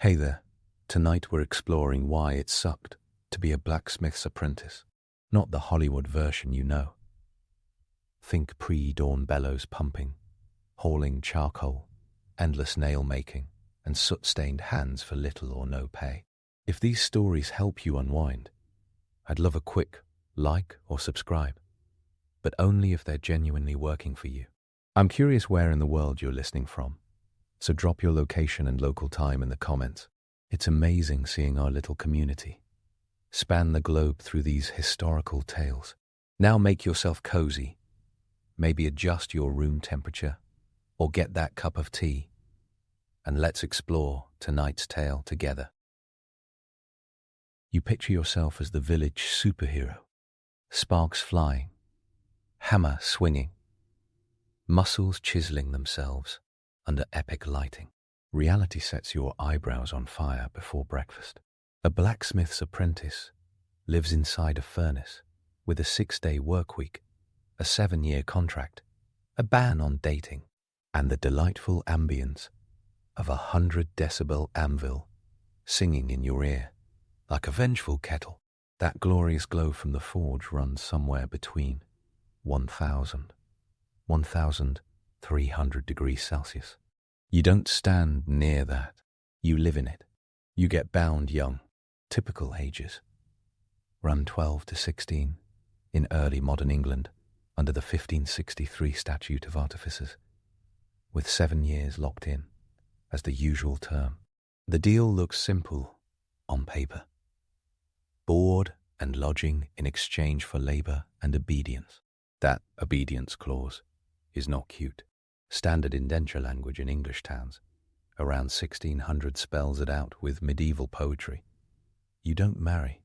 Hey there, tonight we're exploring why it sucked to be a blacksmith's apprentice. Not the Hollywood version you know. Think pre-dawn bellows pumping, hauling charcoal, endless nail-making, and soot-stained hands for little or no pay. If these stories help you unwind, I'd love a quick like or subscribe, but only if they're genuinely working for you. I'm curious where in the world you're listening from, so drop your location and local time in the comments. It's amazing seeing our little community span the globe through these historical tales. Now make yourself cozy, maybe adjust your room temperature, or get that cup of tea, and let's explore tonight's tale together. You picture yourself as the village superhero, sparks flying, hammer swinging, muscles chiseling themselves under epic lighting. Reality sets your eyebrows on fire before breakfast. A blacksmith's apprentice lives inside a furnace with a 6-day work week, a 7-year contract, a ban on dating, and the delightful ambience of 100-decibel anvil singing in your ear like a vengeful kettle. That glorious glow from the forge runs somewhere between 1,300 degrees Celsius. You don't stand near that. You live in it. You get bound young. Typical ages run 12 to 16 in early modern England under the 1563 Statute of Artificers, with 7 years locked in as the usual term. The deal looks simple on paper. Board and lodging in exchange for labor and obedience. That obedience clause is not cute. Standard indenture language in English towns. Around 1600 spells it out with medieval poetry. You don't marry.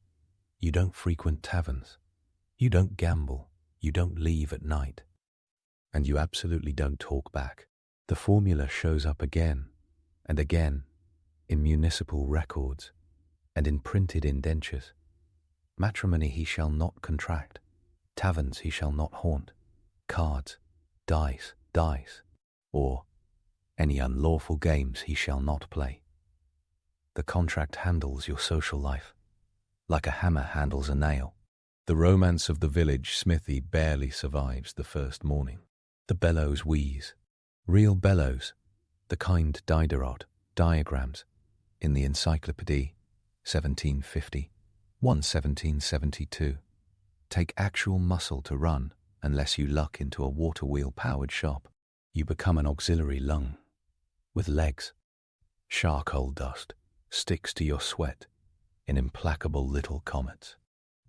You don't frequent taverns. You don't gamble. You don't leave at night. And you absolutely don't talk back. The formula shows up again and again in municipal records and in printed indentures. Matrimony he shall not contract. Taverns he shall not haunt. Cards, dice, or any unlawful games he shall not play. The contract handles your social life like a hammer handles a nail. The romance of the village smithy barely survives the first morning. The bellows wheeze. Real bellows, the kind Diderot diagrams in the Encyclopédie 1750, 1772. Take actual muscle to run unless you luck into a water wheel-powered shop. You become an auxiliary lung with legs. Charcoal dust sticks to your sweat in implacable little comets.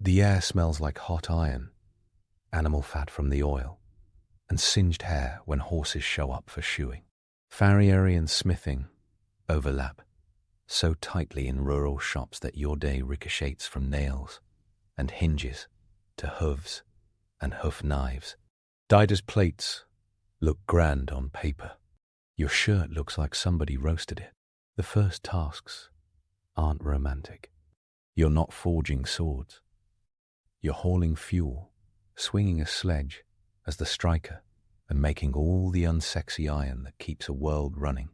The air smells like hot iron, animal fat from the oil, and singed hair when horses show up for shoeing. Farriery and smithing overlap so tightly in rural shops that your day ricochets from nails and hinges to hooves and hoof knives. Dider's plates look grand on paper. Your shirt looks like somebody roasted it. The first tasks aren't romantic. You're not forging swords. You're hauling fuel, swinging a sledge as the striker, and making all the unsexy iron that keeps a world running.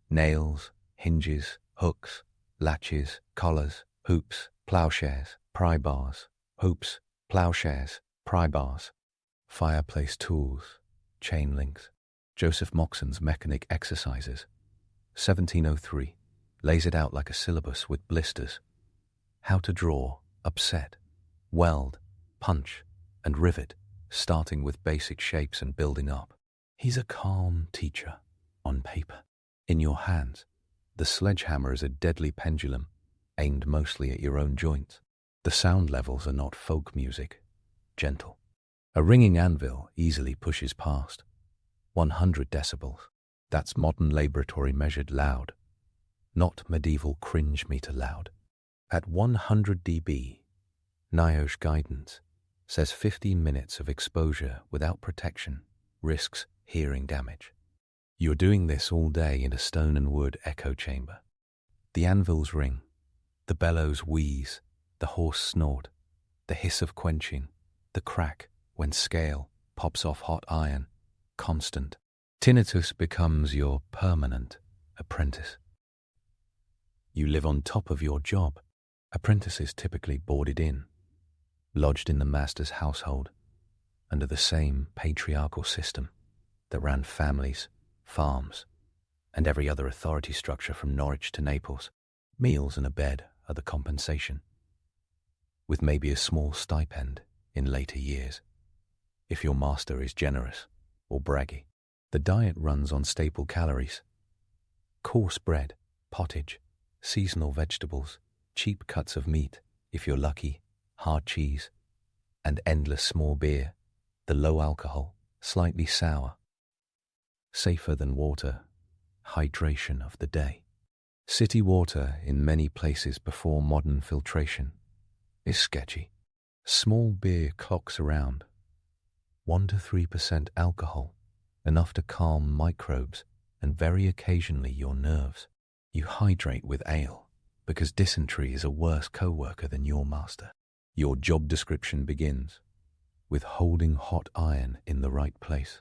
Nails, hinges, hooks, latches, collars, hoops, plowshares, pry bars, hoops, plowshares, pry bars, fireplace tools, chain links. Joseph Moxon's Mechanic Exercises, 1703, lays it out like a syllabus with blisters. How to draw, upset, weld, punch, and rivet, starting with basic shapes and building up. He's a calm teacher on paper. In your hands, the sledgehammer is a deadly pendulum aimed mostly at your own joints. The sound levels are not folk music, gentle. A ringing anvil easily pushes past 100 decibels. That's modern laboratory measured loud, not medieval cringe meter loud. At 100 dB, NIOSH guidance says 15 minutes of exposure without protection risks hearing damage. You're doing this all day in a stone and wood echo chamber. The anvils ring, the bellows wheeze, the hoarse snort, the hiss of quenching, the crack when scale pops off hot iron, constant. Tinnitus becomes your permanent apprentice. You live on top of your job. Apprentices typically boarded in, lodged in the master's household, under the same patriarchal system that ran families, farms, and every other authority structure from Norwich to Naples. Meals and a bed are the compensation, with maybe a small stipend in later years, if your master is generous or braggy. The diet runs on staple calories: coarse bread, pottage, seasonal vegetables, cheap cuts of meat, if you're lucky, hard cheese, and endless small beer, the low alcohol, slightly sour, safer than water, hydration of the day. City water in many places before modern filtration is sketchy. Small beer clocks around 1 to 3% alcohol, enough to calm microbes and very occasionally your nerves. You hydrate with ale because dysentery is a worse co-worker than your master. Your job description begins with holding hot iron in the right place,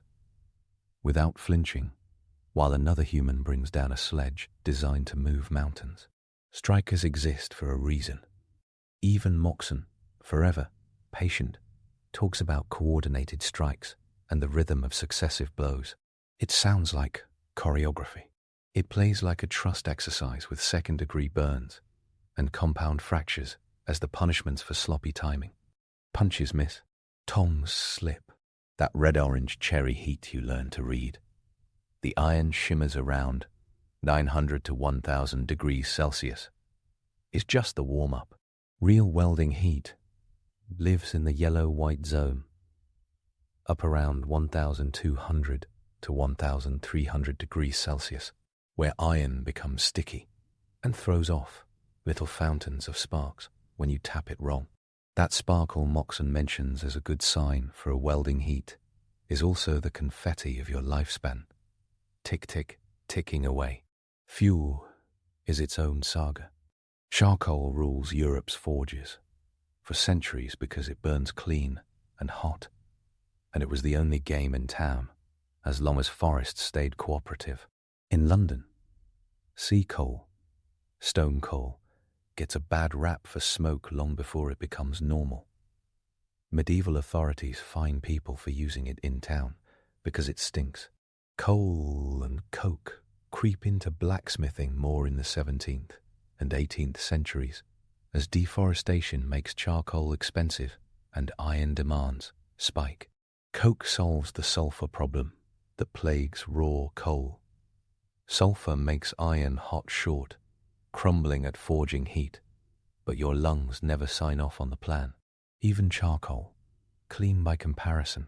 without flinching, while another human brings down a sledge designed to move mountains. Strikers exist for a reason. Even Moxon, forever patient, talks about coordinated strikes and the rhythm of successive blows. It sounds like choreography. It plays like a trust exercise with second-degree burns and compound fractures as the punishments for sloppy timing. Punches miss, tongs slip, that red-orange cherry heat you learn to read. The iron shimmers around 900 to 1000 degrees Celsius. It's just the warm-up. Real welding heat lives in the yellow-white zone, up around 1200 to 1300 degrees Celsius, where iron becomes sticky and throws off little fountains of sparks when you tap it wrong. That sparkle Moxon mentions as a good sign for a welding heat is also the confetti of your lifespan. Tick-tick, ticking away. Fuel is its own saga. Charcoal rules Europe's forges for centuries because it burns clean and hot, and it was the only game in town as long as forests stayed cooperative. In London, sea coal, stone coal, gets a bad rap for smoke long before it becomes normal. Medieval authorities fine people for using it in town because it stinks. Coal and coke creep into blacksmithing more in the 17th and 18th centuries as deforestation makes charcoal expensive and iron demands spike. Coke solves the sulfur problem that plagues raw coal. Sulfur makes iron hot short, crumbling at forging heat, but your lungs never sign off on the plan. Even charcoal, clean by comparison,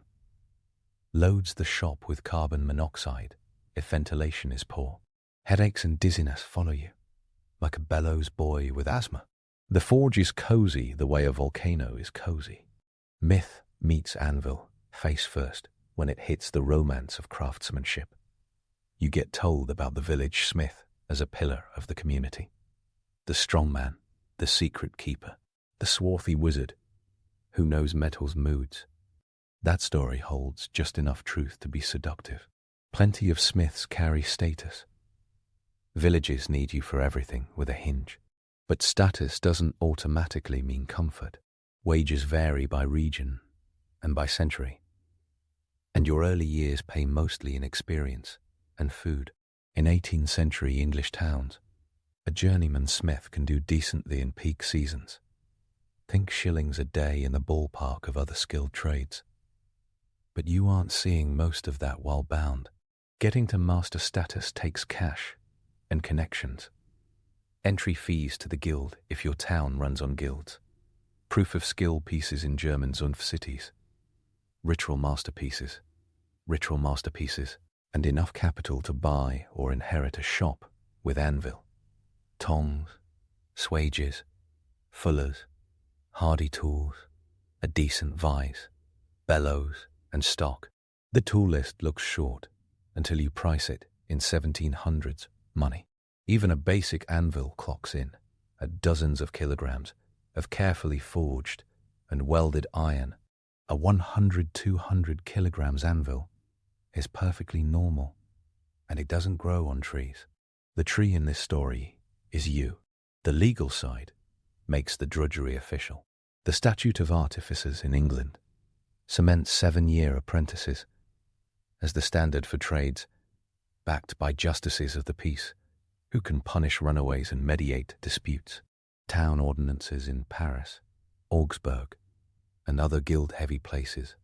loads the shop with carbon monoxide if ventilation is poor. Headaches and dizziness follow you, like a bellows boy with asthma. The forge is cozy the way a volcano is cozy. Myth meets anvil face first when it hits the romance of craftsmanship. You get told about the village smith as a pillar of the community. The strong man, the secret keeper, the swarthy wizard who knows metal's moods. That story holds just enough truth to be seductive. Plenty of smiths carry status. Villages need you for everything with a hinge. But status doesn't automatically mean comfort. Wages vary by region and by century. And your early years pay mostly in experience and food. In 18th century English towns, a journeyman smith can do decently in peak seasons. Think shillings a day in the ballpark of other skilled trades. But you aren't seeing most of that while bound. Getting to master status takes cash and connections. Entry fees to the guild if your town runs on guilds. Proof of skill pieces in German Zunft cities. Ritual masterpieces, and enough capital to buy or inherit a shop with anvil, tongs, swages, fullers, hardy tools, a decent vise, bellows, and stock. The tool list looks short until you price it in 1700s money. Even a basic anvil clocks in at dozens of kilograms of carefully forged and welded iron. A 100-200 kilograms anvil is perfectly normal, and it doesn't grow on trees. The tree in this story is you. The legal side makes the drudgery official. The Statute of Artificers in England cements 7-year apprentices as the standard for trades, backed by justices of the peace who can punish runaways and mediate disputes. Town ordinances in Paris, Augsburg, and other guild-heavy places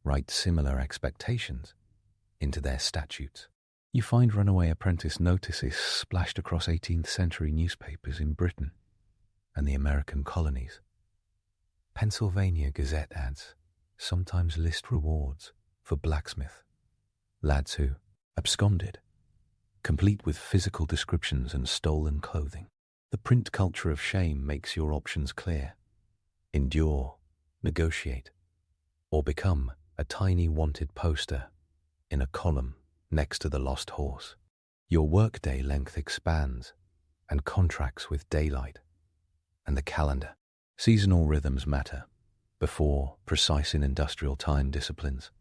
write similar expectations into their statutes. You find runaway apprentice notices splashed across 18th century newspapers in Britain and the American colonies. Pennsylvania Gazette ads sometimes list rewards for blacksmith lads who absconded, complete with physical descriptions and stolen clothing. The print culture of shame makes your options clear. Endure, negotiate, or become a tiny wanted poster in a column next to the lost horse. Your workday length expands and contracts with daylight and the calendar. Seasonal rhythms matter before precise in industrial time disciplines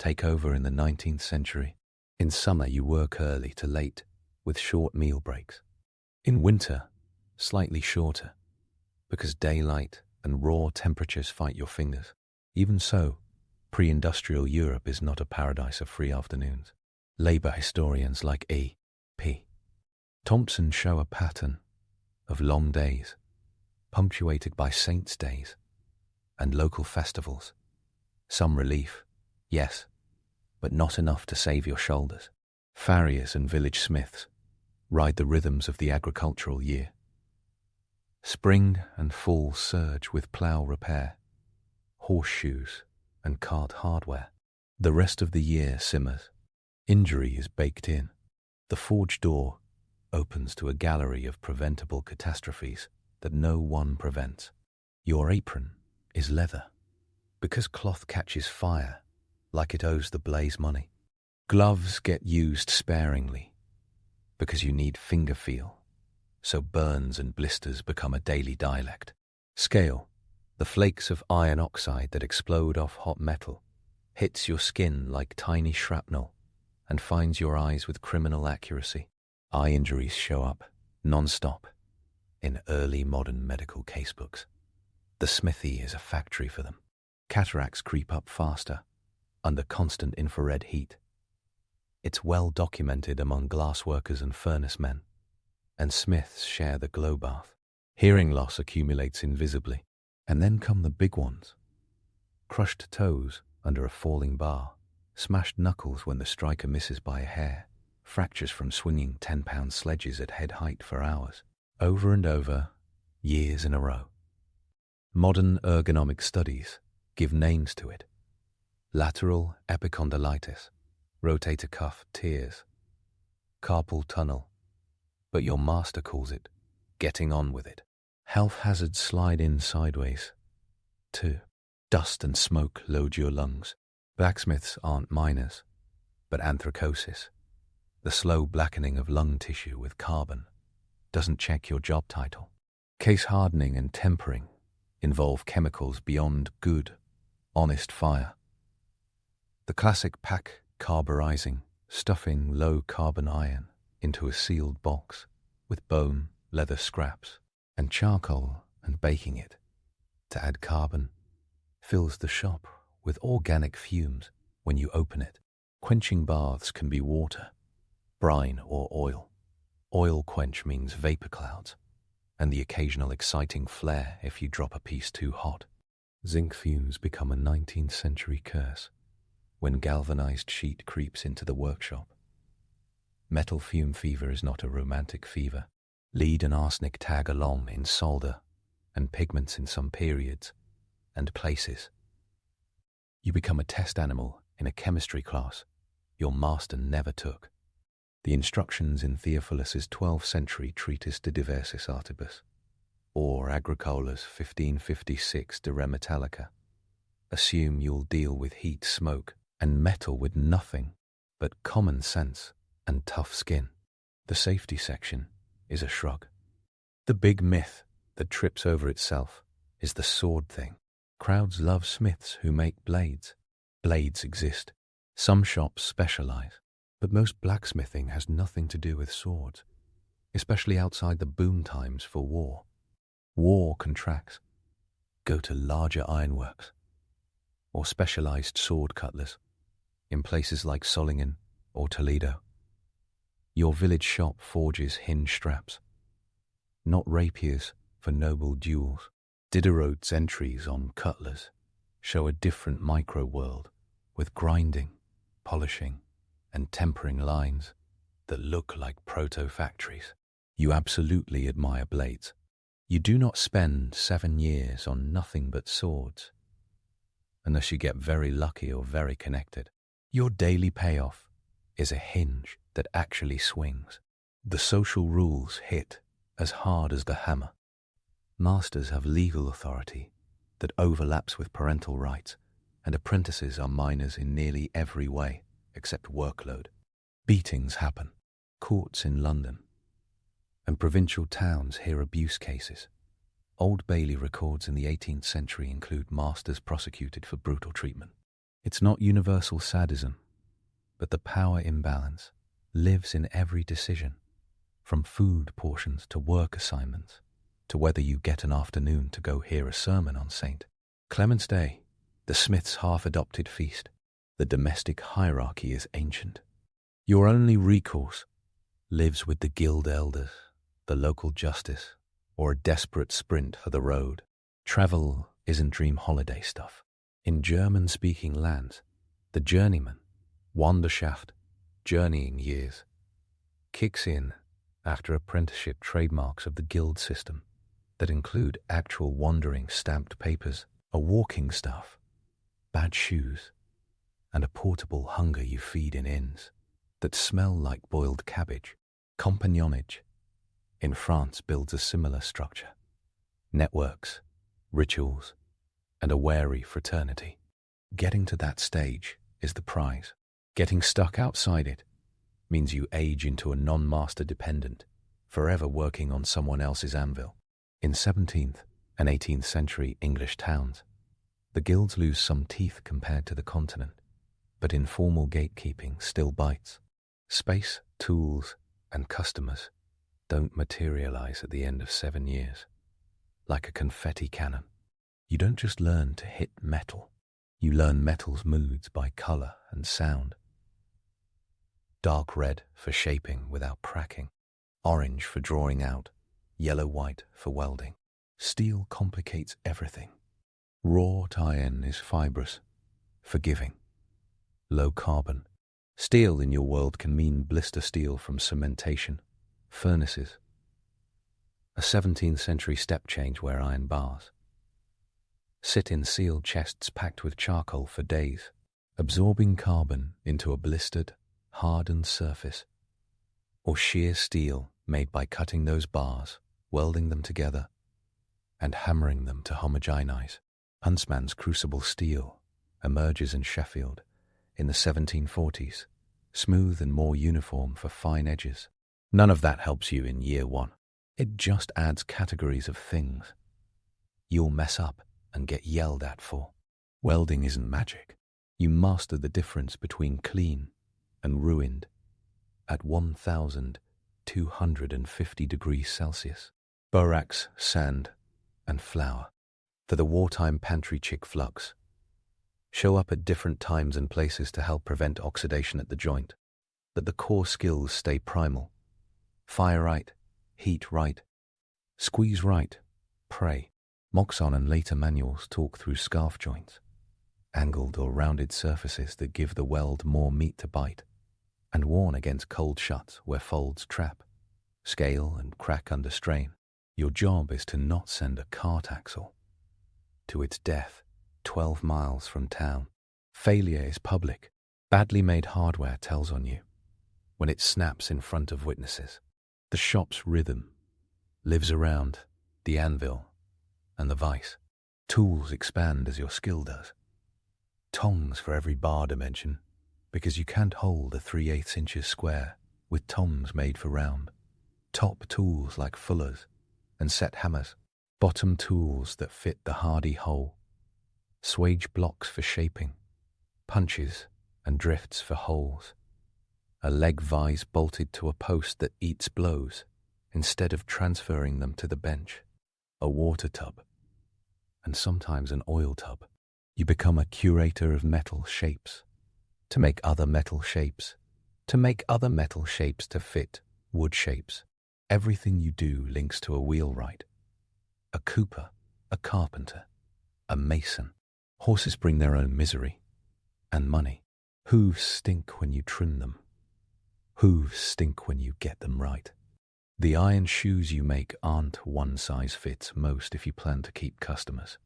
take over in the 19th century. In summer, you work early to late with short meal breaks. In winter, slightly shorter, because daylight and raw temperatures fight your fingers. Even so, pre-industrial Europe is not a paradise of free afternoons. Labour historians like E.P. Thompson show a pattern of long days, punctuated by saints' days and local festivals. Some relief, yes, but not enough to save your shoulders. Farriers and village smiths ride the rhythms of the agricultural year. Spring and fall surge with plough repair, horseshoes and cart hardware. The rest of the year simmers. Injury is baked in. The forge door opens to a gallery of preventable catastrophes that no one prevents. Your apron is leather, because cloth catches fire like it owes the blaze money. Gloves get used sparingly, because you need finger feel, so burns and blisters become a daily dialect. Scale, the flakes of iron oxide that explode off hot metal, hits your skin like tiny shrapnel and finds your eyes with criminal accuracy. Eye injuries show up, non-stop, in early modern medical casebooks. The smithy is a factory for them. Cataracts creep up faster, under constant infrared heat. It's well documented among glass workers and furnace men, and smiths share the glow bath. Hearing loss accumulates invisibly, and then come the big ones. Crushed toes under a falling bar, smashed knuckles when the striker misses by a hair, fractures from swinging 10-pound sledges at head height for hours, over and over, years in a row. Modern ergonomic studies give names to it. Lateral epicondylitis, rotator cuff tears, carpal tunnel, but your master calls it getting on with it. Health hazards slide in sideways, too. Dust and smoke load your lungs. Blacksmiths aren't miners, but anthracosis, the slow blackening of lung tissue with carbon, doesn't check your job title. Case hardening and tempering involve chemicals beyond good, honest fire. The classic pack carburizing, stuffing low-carbon iron into a sealed box with bone, leather scraps, and charcoal and baking it to add carbon fills the shop with organic fumes when you open it. Quenching baths can be water, brine or oil. Oil quench means vapor clouds, and the occasional exciting flare if you drop a piece too hot. Zinc fumes become a 19th century curse when galvanized sheet creeps into the workshop. Metal fume fever is not a romantic fever. Lead and arsenic tag along in solder and pigments in some periods and places. You become a test animal in a chemistry class your master never took. The instructions in Theophilus's 12th century Treatise de Diversis Artibus, or Agricola's 1556 De Re Metallica, assume you'll deal with heat, smoke, and metal with nothing but common sense and tough skin. The safety section is a shrug. The big myth that trips over itself is the sword thing. Crowds love smiths who make blades. Blades exist. Some shops specialize, but most blacksmithing has nothing to do with swords. especially outside the boom times for war. War contracts. Go to larger ironworks or specialized sword cutlers in places like Solingen or Toledo. Your village shop forges hinge straps, not rapiers for noble duels. Diderot's entries on cutlers show a different micro-world with grinding, polishing, and tempering lines that look like proto-factories. You absolutely admire blades. You do not spend 7 years on nothing but swords, unless you get very lucky or very connected. Your daily payoff is a hinge that actually swings. The social rules hit as hard as the hammer. Masters have legal authority that overlaps with parental rights, and apprentices are minors in nearly every way except workload. Beatings happen. Courts in London and provincial towns hear abuse cases. Old Bailey records in the 18th century include masters prosecuted for brutal treatment. It's not universal sadism, but the power imbalance lives in every decision, from food portions to work assignments, to whether you get an afternoon to go hear a sermon on St. Clement's Day, the Smiths' half-adopted feast. The domestic hierarchy is ancient. Your only recourse lives with the guild elders, the local justice, or a desperate sprint for the road. Travel isn't dream holiday stuff. In German-speaking lands, the journeyman, Wanderschaft, journeying years, kicks in after apprenticeship trademarks of the guild system that include actual wandering stamped papers, a walking staff, bad shoes, and a portable hunger you feed in inns that smell like boiled cabbage. Compagnonnage in France builds a similar structure. Networks, rituals, and a wary fraternity. Getting to that stage is the prize. Getting stuck outside it means you age into a non-master dependent, forever working on someone else's anvil. In 17th and 18th century English towns, the guilds lose some teeth compared to the continent, but informal gatekeeping still bites. Space, tools, and customers don't materialize at the end of 7 years. Like a confetti cannon, you don't just learn to hit metal, you learn metal's moods by color and sound. Dark red for shaping without cracking, orange for drawing out, yellow-white for welding. Steel complicates everything. Wrought iron is fibrous, forgiving, low carbon. Steel in your world can mean blister steel from cementation, furnaces, a 17th century step change where iron bars sit in sealed chests packed with charcoal for days, absorbing carbon into a blistered, hardened surface, or sheer steel made by cutting those bars, welding them together, and hammering them to homogenize. Huntsman's crucible steel emerges in Sheffield in the 1740s, smooth and more uniform for fine edges. None of that helps you in year one. It just adds categories of things you'll mess up and get yelled at for. Welding isn't magic. You master the difference between clean and ruined at 1,250 degrees Celsius. Borax, sand, and flour. For the wartime pantry chick flux, show up at different times and places to help prevent oxidation at the joint, that the core skills stay primal. Fire right, heat right, squeeze right, pray. Moxon and later manuals talk through scarf joints, angled or rounded surfaces that give the weld more meat to bite, and warn against cold shuts where folds trap, scale and crack under strain. Your job is to not send a cart axle to its death 12 miles from town. Failure is public. Badly made hardware tells on you when it snaps in front of witnesses. The shop's rhythm lives around the anvil and the vise. Tools expand as your skill does. Tongs for every bar dimension, because you can't hold a 3/8 inches square with tongs made for round. Top tools like fullers and set hammers. Bottom tools that fit the hardy hole. Swage blocks for shaping. Punches and drifts for holes. A leg vise bolted to a post that eats blows instead of transferring them to the bench, a water tub, and sometimes an oil tub. You become a curator of metal shapes, to make other metal shapes, to make other metal shapes to fit wood shapes. Everything you do links to a wheelwright, a cooper, a carpenter, a mason. Horses bring their own misery and money. Hooves stink when you trim them. Hooves stink when you get them right. The iron shoes you make aren't one size fits most if you plan to keep customers.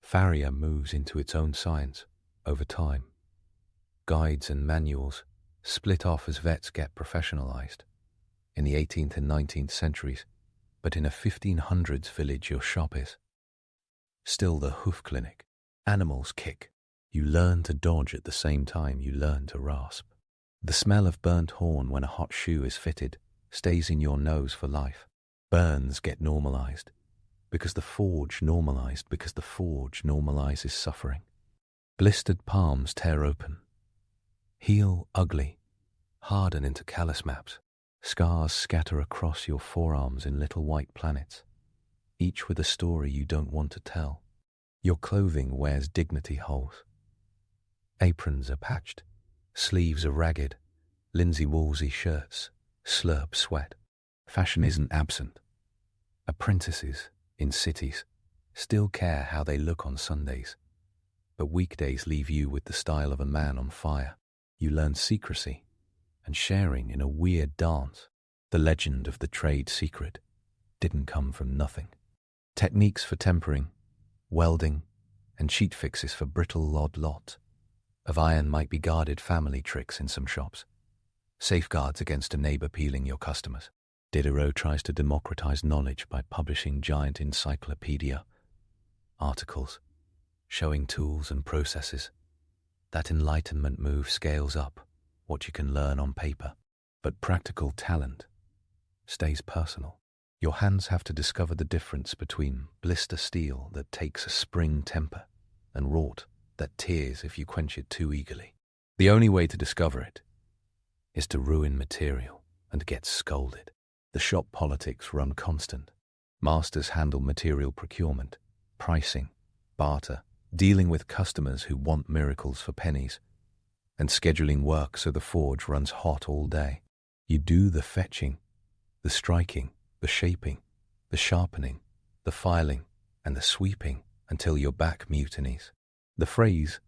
Farrier moves into its own science over time. Guides and manuals split off as vets get professionalized. In the 18th and 19th centuries, but in a 1500s village your shop is still the hoof clinic. Animals kick. You learn to dodge at the same time you learn to rasp. The smell of burnt horn when a hot shoe is fitted stays in your nose for life. Burns get normalized because the forge normalizes suffering. Blistered palms tear open. Heal ugly, harden into callus maps. Scars scatter across your forearms in little white planets, each with a story you don't want to tell. Your clothing wears dignity holes. Aprons are patched, sleeves are ragged, linsey-woolsey shirts slurp sweat. Fashion isn't absent. Apprentices in cities still care how they look on Sundays, but weekdays leave you with the style of a man on fire. You learn secrecy and sharing in a weird dance. The legend of the trade secret didn't come from nothing. Techniques for tempering, welding, and cheat fixes for brittle odd lot of iron might be guarded family tricks in some shops. Safeguards against a neighbor peeling your customers. Diderot tries to democratize knowledge by publishing giant encyclopedia articles showing tools and processes. That Enlightenment move scales up what you can learn on paper, but practical talent stays personal. Your hands have to discover the difference between blister steel that takes a spring temper and wrought that tears if you quench it too eagerly. The only way to discover it is to ruin material and get scolded. The shop politics run constant. Masters handle material procurement, pricing, barter, dealing with customers who want miracles for pennies, and scheduling work so the forge runs hot all day. You do the fetching, the striking, the shaping, the sharpening, the filing, and the sweeping until your back mutinies. The phrase,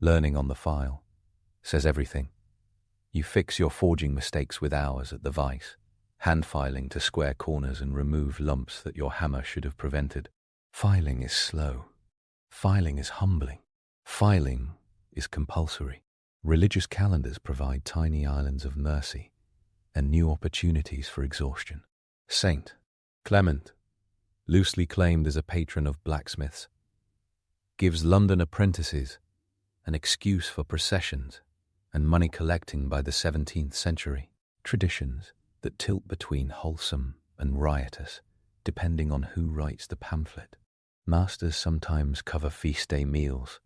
learning on the file, says everything. You fix your forging mistakes with hours at the vise, hand filing to square corners and remove lumps that your hammer should have prevented. Filing is slow. Filing is humbling. Filing is compulsory. Religious calendars provide tiny islands of mercy and new opportunities for exhaustion. Saint Clement, loosely claimed as a patron of blacksmiths, gives London apprentices an excuse for processions and money collecting by the 17th century, traditions that tilt between wholesome and riotous, depending on who writes the pamphlet. Masters sometimes cover feast day meals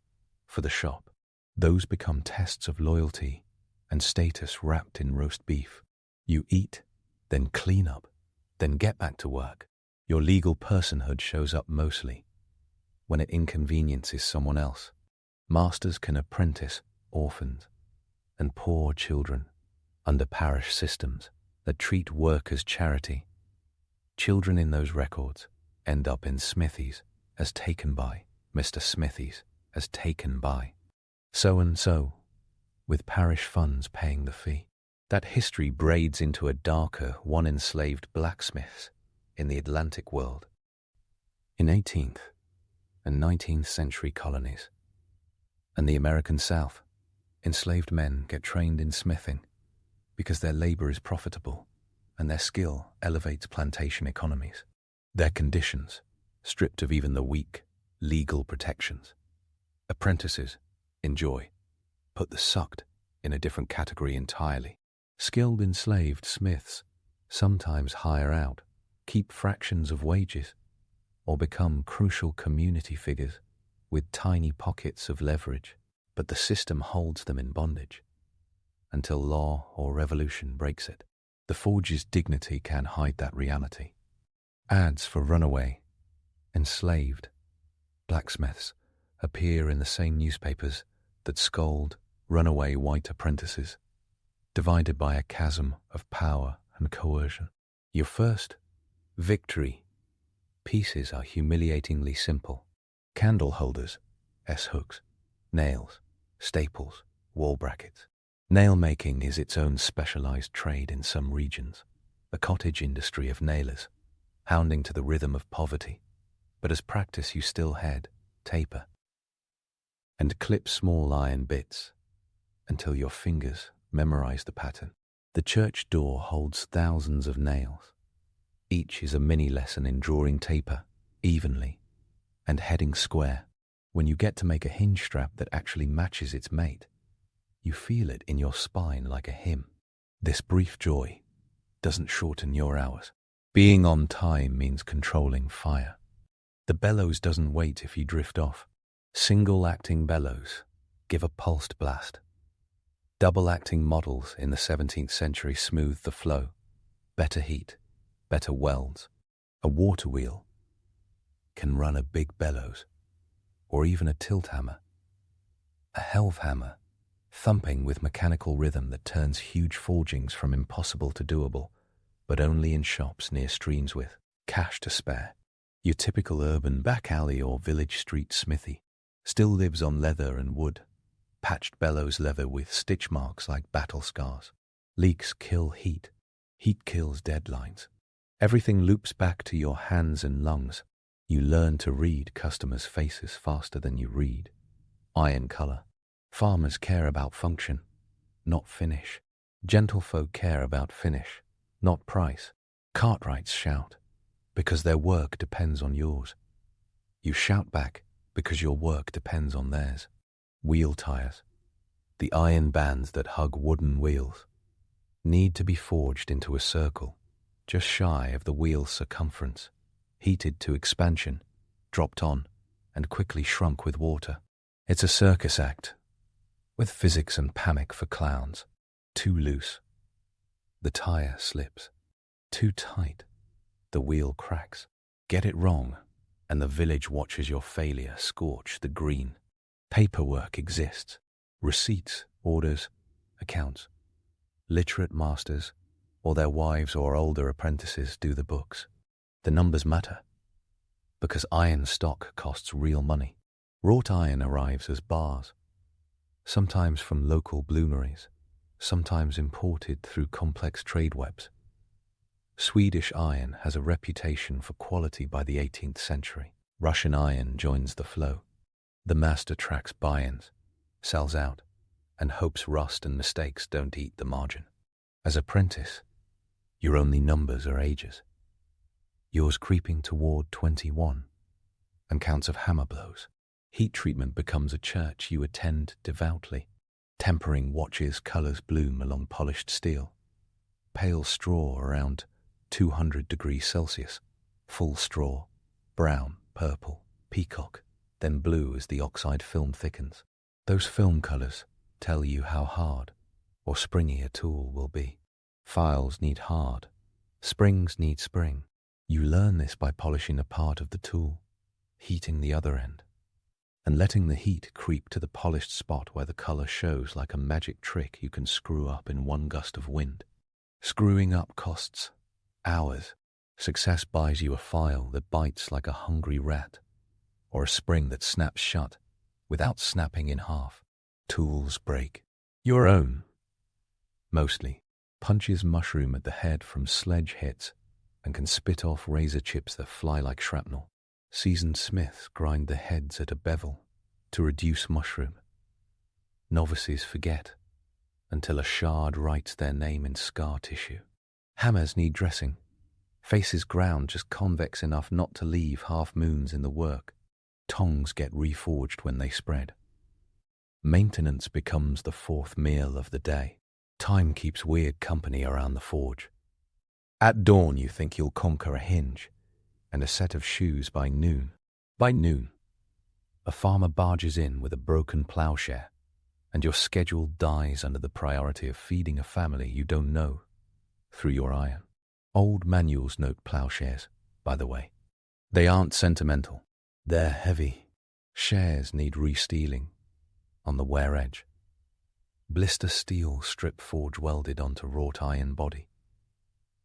for the shop. Those become tests of loyalty and status wrapped in roast beef. You eat, then clean up, then get back to work. Your legal personhood shows up mostly when it inconveniences someone else. Masters can apprentice orphans and poor children under parish systems that treat work as charity. Children in those records end up in smithies as taken by Mr. Smithies as taken by so-and-so, with parish funds paying the fee. That history braids into a darker, one-enslaved blacksmiths in the Atlantic world. In 18th and 19th century colonies and the American South, enslaved men get trained in smithing because their labor is profitable and their skill elevates plantation economies. Their conditions, stripped of even the weak, legal protections. Apprentices enjoy, put the sucked in a different category entirely. Skilled enslaved smiths sometimes hire out, keep fractions of wages, or become crucial community figures with tiny pockets of leverage, but the system holds them in bondage until law or revolution breaks it. The forge's dignity can hide that reality. Ads for runaway, enslaved blacksmiths appear in the same newspapers that scold runaway white apprentices, divided by a chasm of power and coercion. Your first victory pieces are humiliatingly simple. Candle holders, S-hooks, nails, staples, wall brackets. Nail making is its own specialized trade in some regions, a cottage industry of nailers, hounding to the rhythm of poverty. But as practice you still head, taper, and clip small iron bits until your fingers memorize the pattern. The church door holds thousands of nails. Each is a mini lesson in drawing taper evenly and heading square. When you get to make a hinge strap that actually matches its mate, you feel it in your spine like a hymn. This brief joy doesn't shorten your hours. Being on time means controlling fire. The bellows doesn't wait if you drift off. Single-acting bellows give a pulsed blast. Double-acting models in the 17th century smoothed the flow. Better heat, better welds. A water wheel can run a big bellows, or even a tilt hammer. A helve hammer, thumping with mechanical rhythm that turns huge forgings from impossible to doable, but only in shops near streams with cash to spare. Your typical urban back alley or village street smithy still lives on leather and wood, patched bellows leather with stitch marks like battle scars. Leaks kill heat. Heat kills deadlines. Everything loops back to your hands and lungs. You learn to read customers' faces faster than you read iron color. Farmers care about function, not finish. Gentlefolk care about finish, not price. Cartwrights shout because their work depends on yours. You shout back because your work depends on theirs. Wheel tires, the iron bands that hug wooden wheels, need to be forged into a circle just shy of the wheel's circumference, heated to expansion, dropped on, and quickly shrunk with water. It's a circus act, with physics and panic for clowns. Too loose, the tire slips. Too tight, the wheel cracks. Get it wrong, and the village watches your failure scorch the green. Paperwork exists. Receipts, orders, accounts. Literate masters, or their wives or older apprentices do the books. The numbers matter, because iron stock costs real money. Wrought iron arrives as bars, sometimes from local bloomeries, sometimes imported through complex trade webs. Swedish iron has a reputation for quality by the 18th century. Russian iron joins the flow. The master tracks buy-ins, sells out, and hopes rust and mistakes don't eat the margin. As apprentice, your only numbers are ages. Yours creeping toward 21, and counts of hammer blows. Heat treatment becomes a church you attend devoutly. Tempering watches colors bloom along polished steel. Pale straw around 200 degrees Celsius. Full straw, brown, purple, peacock, then blue as the oxide film thickens. Those film colors tell you how hard or springy a tool will be. Files need hard, springs need spring. You learn this by polishing a part of the tool, heating the other end, and letting the heat creep to the polished spot where the color shows like a magic trick you can screw up in one gust of wind. Screwing up costs hours. Success buys you a file that bites like a hungry rat, or a spring that snaps shut without snapping in half. Tools break. Your own, mostly. Punches mushroom at the head from sledge hits and can spit off razor chips that fly like shrapnel. Seasoned smiths grind the heads at a bevel to reduce mushroom. Novices forget until a shard writes their name in scar tissue. Hammers need dressing. Faces ground just convex enough not to leave half moons in the work. Tongs get reforged when they spread. Maintenance becomes the fourth meal of the day. Time keeps weird company around the forge. At dawn you think you'll conquer a hinge and a set of shoes by noon. By noon, a farmer barges in with a broken plowshare, and your schedule dies under the priority of feeding a family you don't know through your iron. Old manuals note plowshares, by the way. They aren't sentimental. They're heavy. Shares need re-steeling on the wear edge. Blister steel strip forge welded onto wrought iron body,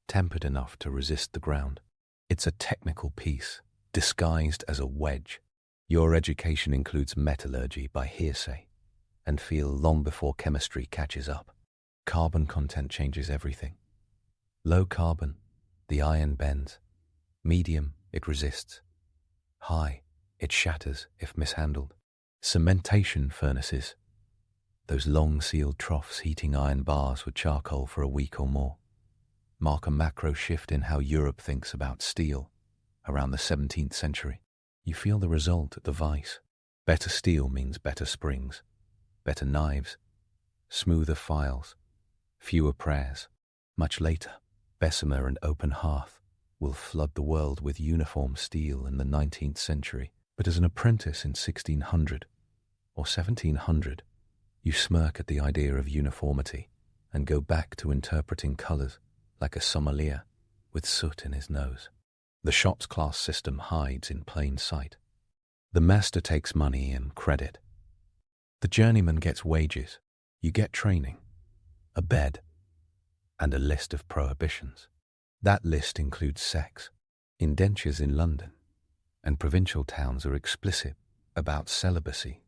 tempered enough to resist the ground. It's a technical piece, disguised as a wedge. Your education includes metallurgy by hearsay, and feel long before chemistry catches up. Carbon content changes everything. Low carbon, the iron bends. Medium, it resists. High, it shatters if mishandled. Cementation furnaces, those long sealed troughs heating iron bars with charcoal for a week or more, mark a macro shift in how Europe thinks about steel around the 17th century. You feel the result at the vise. Better steel means better springs, better knives, smoother files, fewer prayers. Much later, Bessemer and open hearth will flood the world with uniform steel in the 19th century. But as an apprentice in 1600 or 1700, you smirk at the idea of uniformity and go back to interpreting colours like a sommelier with soot in his nose. The shop's class system hides in plain sight. The master takes money and credit. The journeyman gets wages. You get training, a bed, and a list of prohibitions. That list includes sex. Indentures in London and provincial towns are explicit about celibacy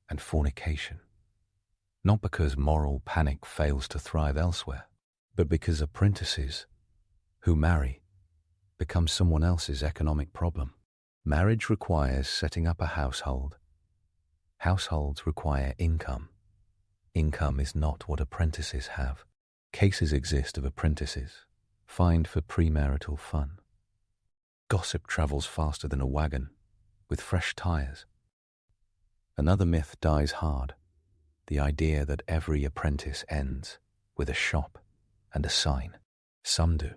and fornication. Not because moral panic fails to thrive elsewhere, but because apprentices who marry become someone else's economic problem. Marriage requires setting up a household. Households require income. Income is not what apprentices have. Cases exist of apprentices fined for premarital fun. Gossip travels faster than a wagon with fresh tires. Another myth dies hard, the idea that every apprentice ends with a shop and a sign. Some do.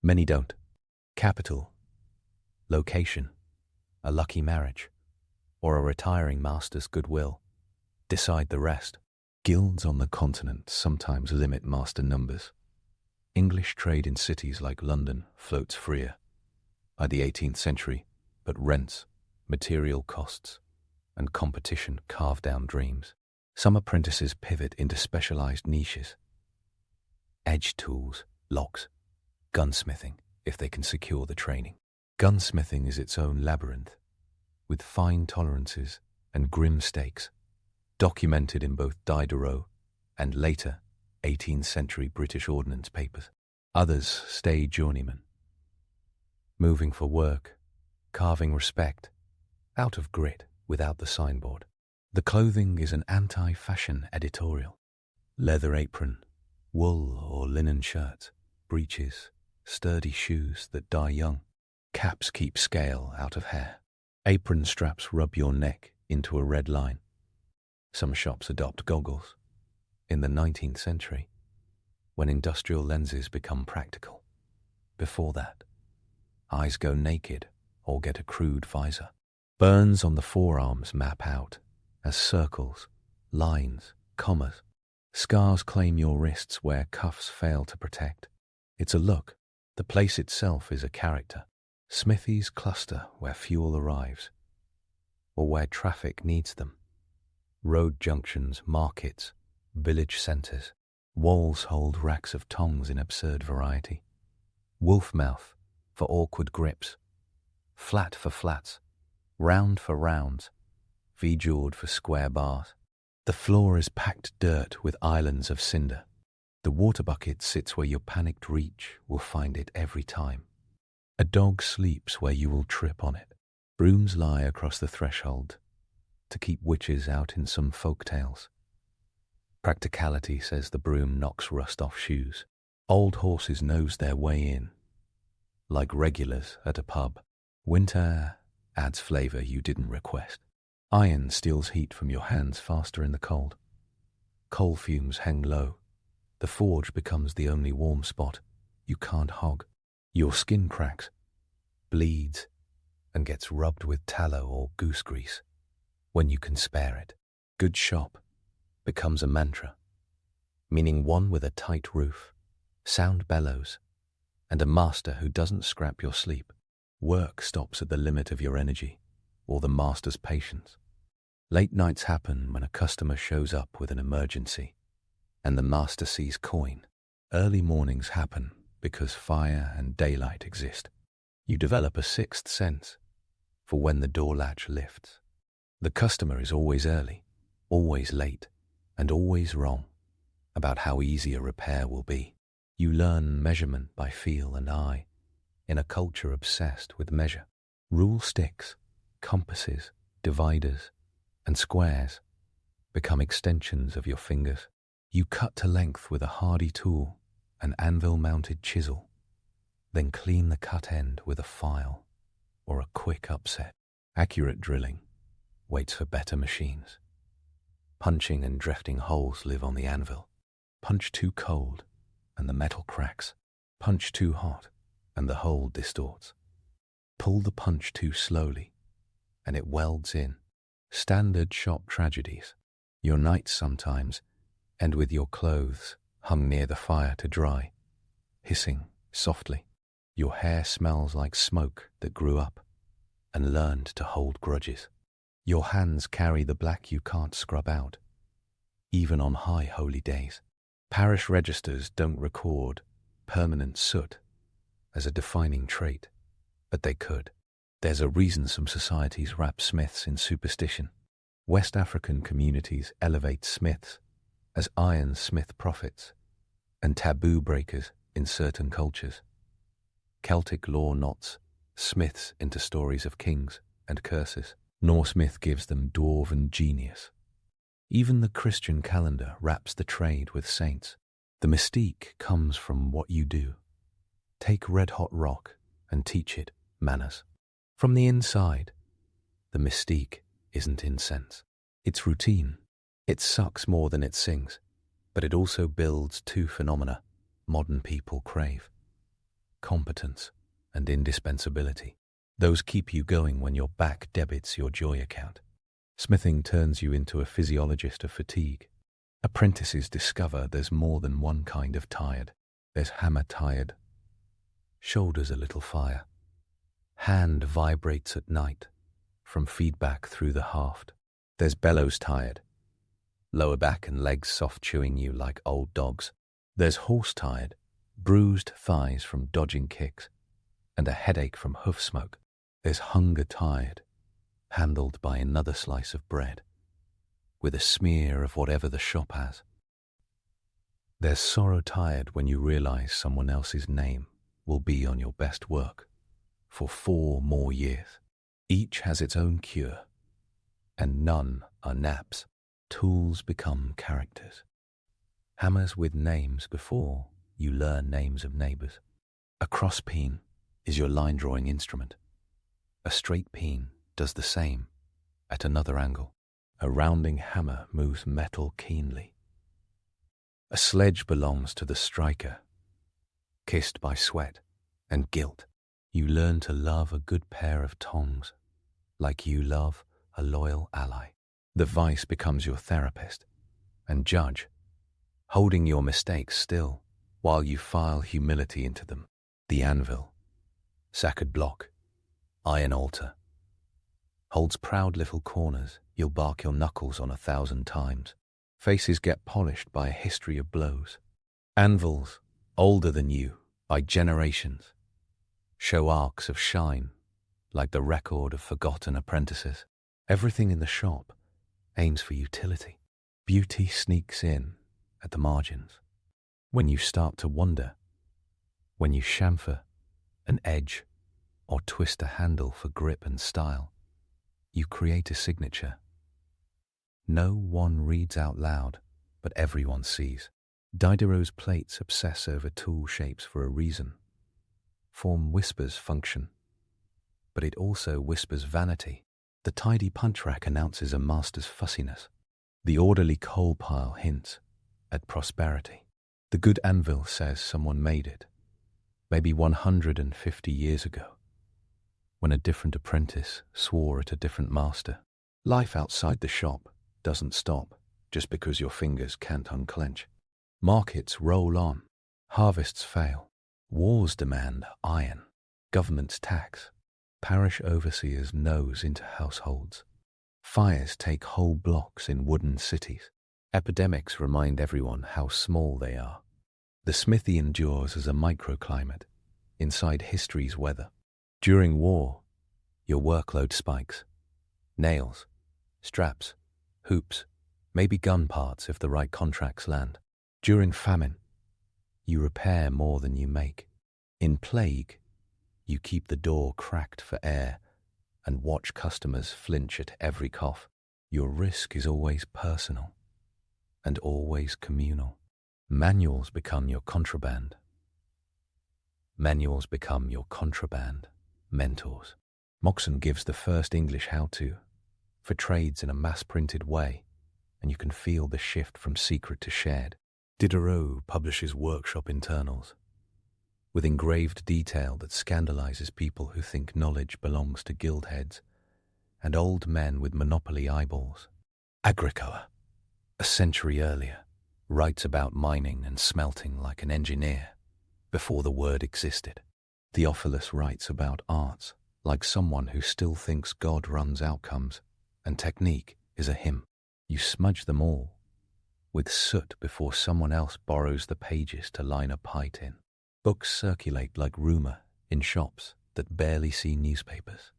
Many don't. Capital, location, a lucky marriage, or a retiring master's goodwill decide the rest. Guilds on the continent sometimes limit master numbers. English trade in cities like London floats freer by the 18th century, but rents, material costs, and competition carve down dreams. Some apprentices pivot into specialized niches. Edge tools, locks, gunsmithing, if they can secure the training. Gunsmithing is its own labyrinth, with fine tolerances and grim stakes, documented in both Diderot and later 18th century British ordnance papers. Others stay journeymen, moving for work, carving respect, out of grit without the signboard. The clothing is an anti-fashion editorial. Leather apron, wool or linen shirts, breeches, sturdy shoes that die young. Caps keep scale out of hair. Apron straps rub your neck into a red line. Some shops adopt goggles. In the 19th century, when industrial lenses become practical. Before that, eyes go naked or get a crude visor. Burns on the forearms map out as circles, lines, commas. Scars claim your wrists where cuffs fail to protect. It's a look. The place itself is a character. Smithies cluster where fuel arrives, or where traffic needs them. Road junctions, markets, village centres. Walls hold racks of tongs in absurd variety. Wolf mouth for awkward grips. Flat for flats. Round for rounds. V-jawed for square bars. The floor is packed dirt with islands of cinder. The water bucket sits where your panicked reach will find it every time. A dog sleeps where you will trip on it. Brooms lie across the threshold to keep witches out in some folk tales. Practicality says the broom knocks rust off shoes. Old horses nose their way in, like regulars at a pub. Winter adds flavour you didn't request. Iron steals heat from your hands faster in the cold. Coal fumes hang low. The forge becomes the only warm spot you can't hog. Your skin cracks, bleeds, and gets rubbed with tallow or goose grease when you can spare it. Good shop becomes a mantra, meaning one with a tight roof, sound bellows, and a master who doesn't scrap your sleep. Work stops at the limit of your energy, or the master's patience. Late nights happen when a customer shows up with an emergency, and the master sees coin. Early mornings happen because fire and daylight exist. You develop a sixth sense for when the door latch lifts. The customer is always early, always late, and always wrong about how easy a repair will be. You learn measurement by feel and eye in a culture obsessed with measure. Rule sticks, compasses, dividers, and squares become extensions of your fingers. You cut to length with a hardy tool, an anvil-mounted chisel, then clean the cut end with a file or a quick upset. Accurate drilling waits for better machines. Punching and drifting holes live on the anvil. Punch too cold, and the metal cracks. Punch too hot, and the hole distorts. Pull the punch too slowly, and it welds in. Standard shop tragedies. Your nights sometimes end with your clothes hung near the fire to dry, hissing softly. Your hair smells like smoke that grew up and learned to hold grudges. Your hands carry the black you can't scrub out, even on high holy days. Parish registers don't record permanent soot as a defining trait, but they could. There's a reason some societies wrap smiths in superstition. West African communities elevate smiths as ironsmith prophets and taboo breakers in certain cultures. Celtic lore knots smiths into stories of kings and curses. Norse myth gives them dwarven genius. Even the Christian calendar wraps the trade with saints. The mystique comes from what you do. Take red-hot rock and teach it manners. From the inside, the mystique isn't incense. It's routine. It sucks more than it sings, but it also builds two phenomena modern people crave: competence and indispensability. Those keep you going when your back debits your joy account. Smithing turns you into a physiologist of fatigue. Apprentices discover there's more than one kind of tired. There's hammer tired, shoulders a little fire, hand vibrates at night from feedback through the haft. There's bellows tired, lower back and legs soft chewing you like old dogs. There's horse tired, bruised thighs from dodging kicks, and a headache from hoof smoke. There's hunger tired, handled by another slice of bread, with a smear of whatever the shop has. There's sorrow tired when you realize someone else's name will be on your best work for 4 more years. Each has its own cure, and none are naps. Tools become characters. Hammers with names before you learn names of neighbors. A cross peen is your line drawing instrument. A straight peen does the same at another angle. A rounding hammer moves metal keenly. A sledge belongs to the striker, kissed by sweat and guilt. You learn to love a good pair of tongs like you love a loyal ally. The vice becomes your therapist and judge, holding your mistakes still while you file humility into them. The anvil, sacred block, iron altar, holds proud little corners you'll bark your knuckles on 1,000 times. Faces get polished by a history of blows. Anvils, older than you by generations, show arcs of shine like the record of forgotten apprentices. Everything in the shop aims for utility. Beauty sneaks in at the margins. When you start to wonder, when you chamfer an edge or twist a handle for grip and style, you create a signature. No one reads out loud, but everyone sees. Diderot's plates obsess over tool shapes for a reason. Form whispers function, but it also whispers vanity. The tidy punch rack announces a master's fussiness. The orderly coal pile hints at prosperity. The good anvil says someone made it, maybe 150 years ago, when a different apprentice swore at a different master. Life outside the shop doesn't stop just because your fingers can't unclench. Markets roll on, Harvests fail. Wars demand iron. Governments tax. Parish overseers nose into households. Fires take whole blocks in wooden cities. Epidemics remind everyone how small they are. The smithy endures as a microclimate inside history's weather. During war, your workload spikes. Nails, straps, hoops, maybe gun parts if the right contracts land. During famine, you repair more than you make. In plague, you keep the door cracked for air and watch customers flinch at every cough. Your risk is always personal and always communal. Manuals become your contraband. Manuals become your contraband mentors. Moxon gives the first English how-to for trades in a mass-printed way, and you can feel the shift from secret to shared. Diderot publishes workshop internals with engraved detail that scandalizes people who think knowledge belongs to guild heads and old men with monopoly eyeballs. Agricola, a century earlier, writes about mining and smelting like an engineer before the word existed. Theophilus writes about arts like someone who still thinks God runs outcomes and technique is a hymn. You smudge them all with soot before someone else borrows the pages to line a pite in. Books circulate like rumor in shops that barely see newspapers.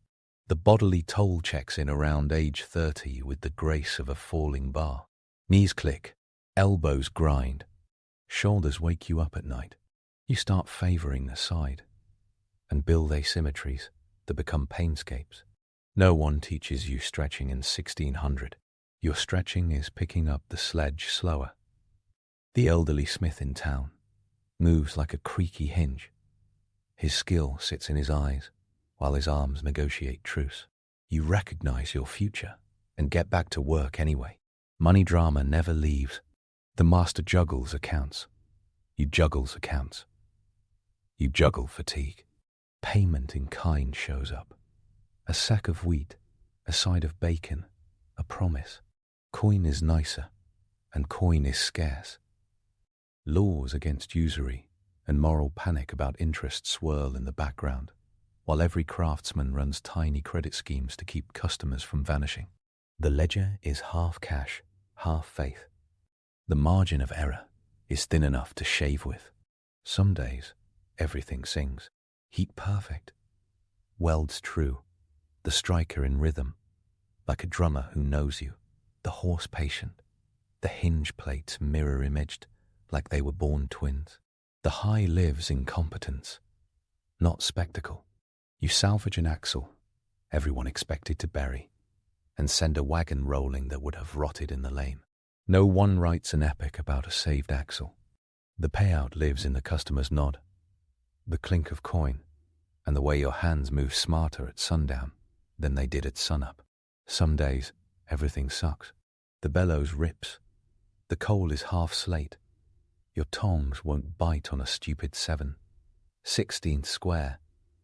The bodily toll checks in around age 30 with the grace of a falling bar. Knees click, elbows grind, shoulders wake you up at night. You start favoring the side and build asymmetries that become painscapes. No one teaches you stretching in 1600. Your stretching is picking up the sledge slower. The elderly smith in town moves like a creaky hinge. His skill sits in his eyes while his arms negotiate truce. You recognize your future and get back to work anyway. Money drama never leaves. The master juggles accounts. You juggles accounts. You juggle fatigue. Payment in kind shows up. A sack of wheat, a side of bacon, a promise. Coin is nicer, and coin is scarce. Laws against usury and moral panic about interest swirl in the background, while every craftsman runs tiny credit schemes to keep customers from vanishing. The ledger is half cash, half faith. The margin of error is thin enough to shave with. Some days, everything sings. Heat perfect. Welds true. The striker in rhythm, like a drummer who knows you. The horse patient. The hinge plates mirror-imaged, like they were born twins. The high lives in competence, not spectacle. You salvage an axle, everyone expected to bury, and send a wagon rolling that would have rotted in the lane. No one writes an epic about a saved axle. The payout lives in the customer's nod, the clink of coin, and the way your hands move smarter at sundown than they did at sunup. Some days, everything sucks. The bellows rips. The coal is half slate. Your tongs won't bite on a stupid 7/16 square,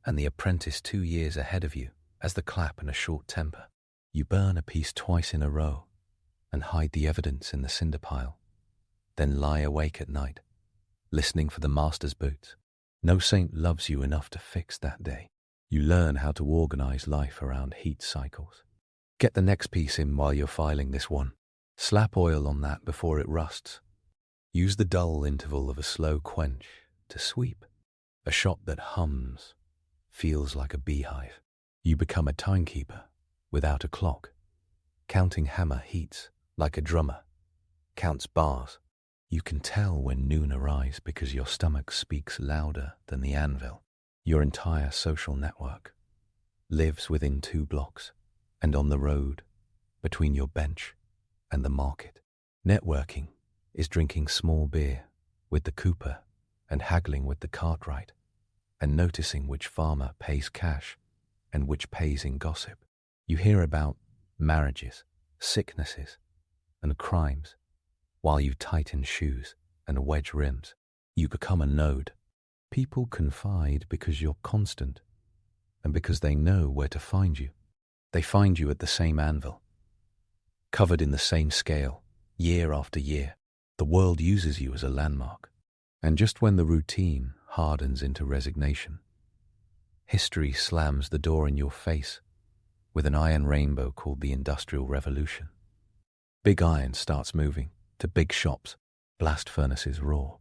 and the apprentice 2 years ahead of you has the clap and a short temper. You burn a piece twice in a row and hide the evidence in the cinder pile, then lie awake at night, listening for the master's boots. No saint loves you enough to fix that day. You learn how to organize life around heat cycles. Get the next piece in while you're filing this one. Slap oil on that before it rusts. Use the dull interval of a slow quench to sweep. A shop that hums feels like a beehive. You become a timekeeper without a clock. Counting hammer heats like a drummer counts bars. You can tell when noon arrives because your stomach speaks louder than the anvil. Your entire social network lives within 2 blocks and on the road between your bench and the market. Networking is drinking small beer with the cooper and haggling with the cartwright and noticing which farmer pays cash and which pays in gossip. You hear about marriages, sicknesses, and crimes while you tighten shoes and wedge rims. You become a node. People confide because you're constant and because they know where to find you. They find you at the same anvil, covered in the same scale, year after year. The world uses you as a landmark. And just when the routine hardens into resignation, history slams the door in your face with an iron rainbow called the Industrial Revolution. Big iron starts moving to big shops, blast furnaces roar.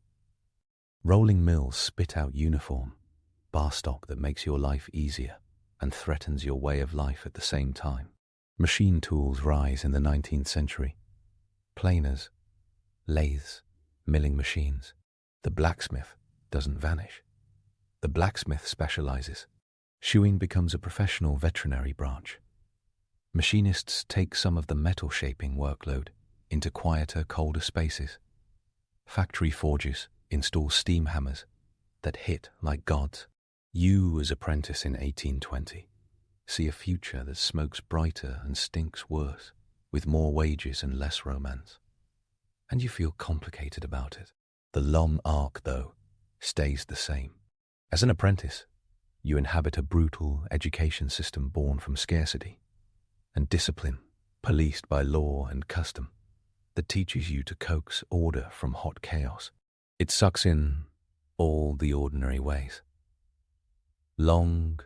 Rolling mills spit out uniform, bar stock that makes your life easier and threatens your way of life at the same time. Machine tools rise in the 19th century. Planers, lathes, milling machines. The blacksmith doesn't vanish. The blacksmith specializes. Shoeing becomes a professional veterinary branch. Machinists take some of the metal shaping workload into quieter, colder spaces. Factory forges install steam hammers that hit like gods. You, as apprentice in 1820, see a future that smokes brighter and stinks worse, with more wages and less romance. And you feel complicated about it. The long arc, though, stays the same. As an apprentice, you inhabit a brutal education system born from scarcity and discipline, policed by law and custom, that teaches you to coax order from hot chaos. It sucks in all the ordinary ways. Long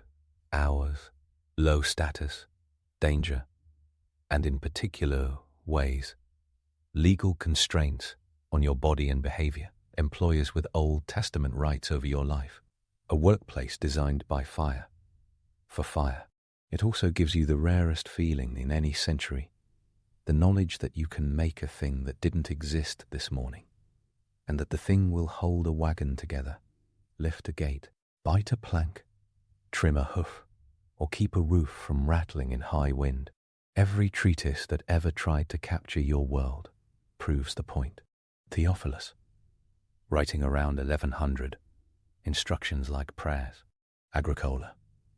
hours, low status, danger, and in particular ways, legal constraints on your body and behavior, employers with Old Testament rights over your life, a workplace designed by fire, for fire. It also gives you the rarest feeling in any century, the knowledge that you can make a thing that didn't exist this morning, and that the thing will hold a wagon together, lift a gate, bite a plank, trim a hoof, or keep a roof from rattling in high wind. Every treatise that ever tried to capture your world proves the point. Theophilus, writing around 1100, instructions like prayers. Agricola,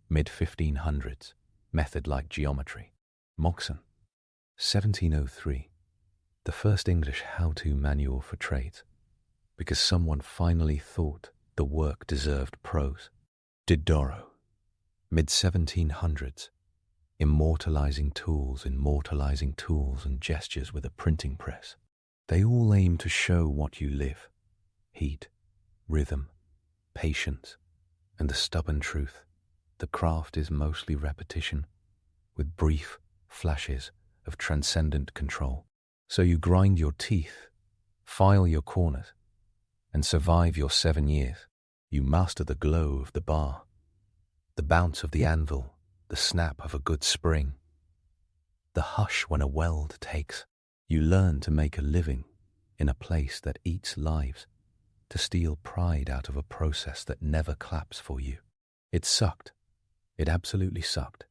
mid-1500s, method like geometry. Moxon, 1703, the first English how-to manual for trades, because someone finally thought the work deserved prose. Diderot, mid-1700s, immortalizing tools and gestures with a printing press. They all aim to show what you live: heat, rhythm, patience, and the stubborn truth. The craft is mostly repetition, with brief flashes of transcendent control. So you grind your teeth, file your corners, and survive your 7 years. You master the glow of the bar, the bounce of the anvil, the snap of a good spring, the hush when a weld takes. You learn to make a living in a place that eats lives, to steal pride out of a process that never claps for you. It sucked. It absolutely sucked.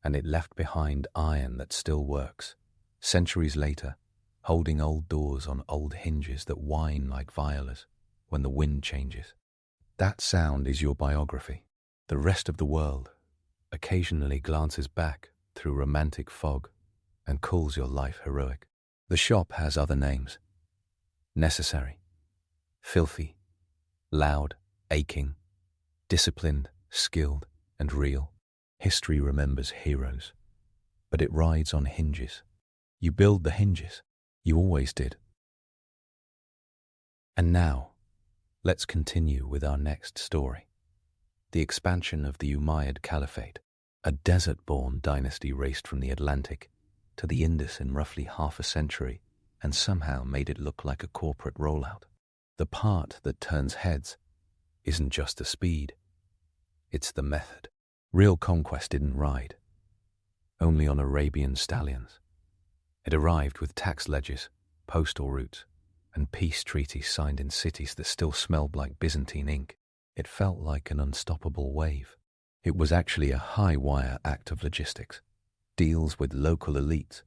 And it left behind iron that still works, centuries later, holding old doors on old hinges that whine like violas when the wind changes. That sound is your biography. The rest of the world occasionally glances back through romantic fog and calls your life heroic. The shop has other names: necessary, filthy, loud, aching, disciplined, skilled, and real. History remembers heroes, but it rides on hinges. You build the hinges. You always did. And now, let's continue with our next story. The expansion of the Umayyad Caliphate. A desert-born dynasty raced from the Atlantic to the Indus in roughly half a century and somehow made it look like a corporate rollout. The part that turns heads isn't just the speed, it's the method. Real conquest didn't ride, only on Arabian stallions. It arrived with tax ledgers, postal routes, and peace treaties signed in cities that still smelled like Byzantine ink. It felt like an unstoppable wave. It was actually a high-wire act of logistics, deals with local elites,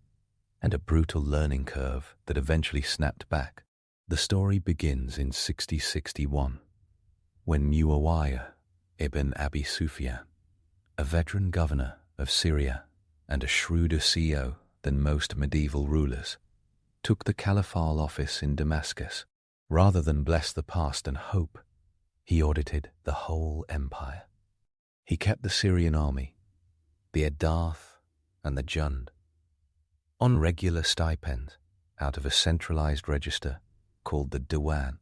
and a brutal learning curve that eventually snapped back. The story begins in 6061, when Umayyad ibn Abi Sufyan, a veteran governor of Syria and a shrewder CEO than most medieval rulers, took the caliphal office in Damascus. Rather than bless the past and hope, he audited the whole empire. He kept the Syrian army, the Edarth and the Jund, on regular stipends out of a centralized register called the Diwan,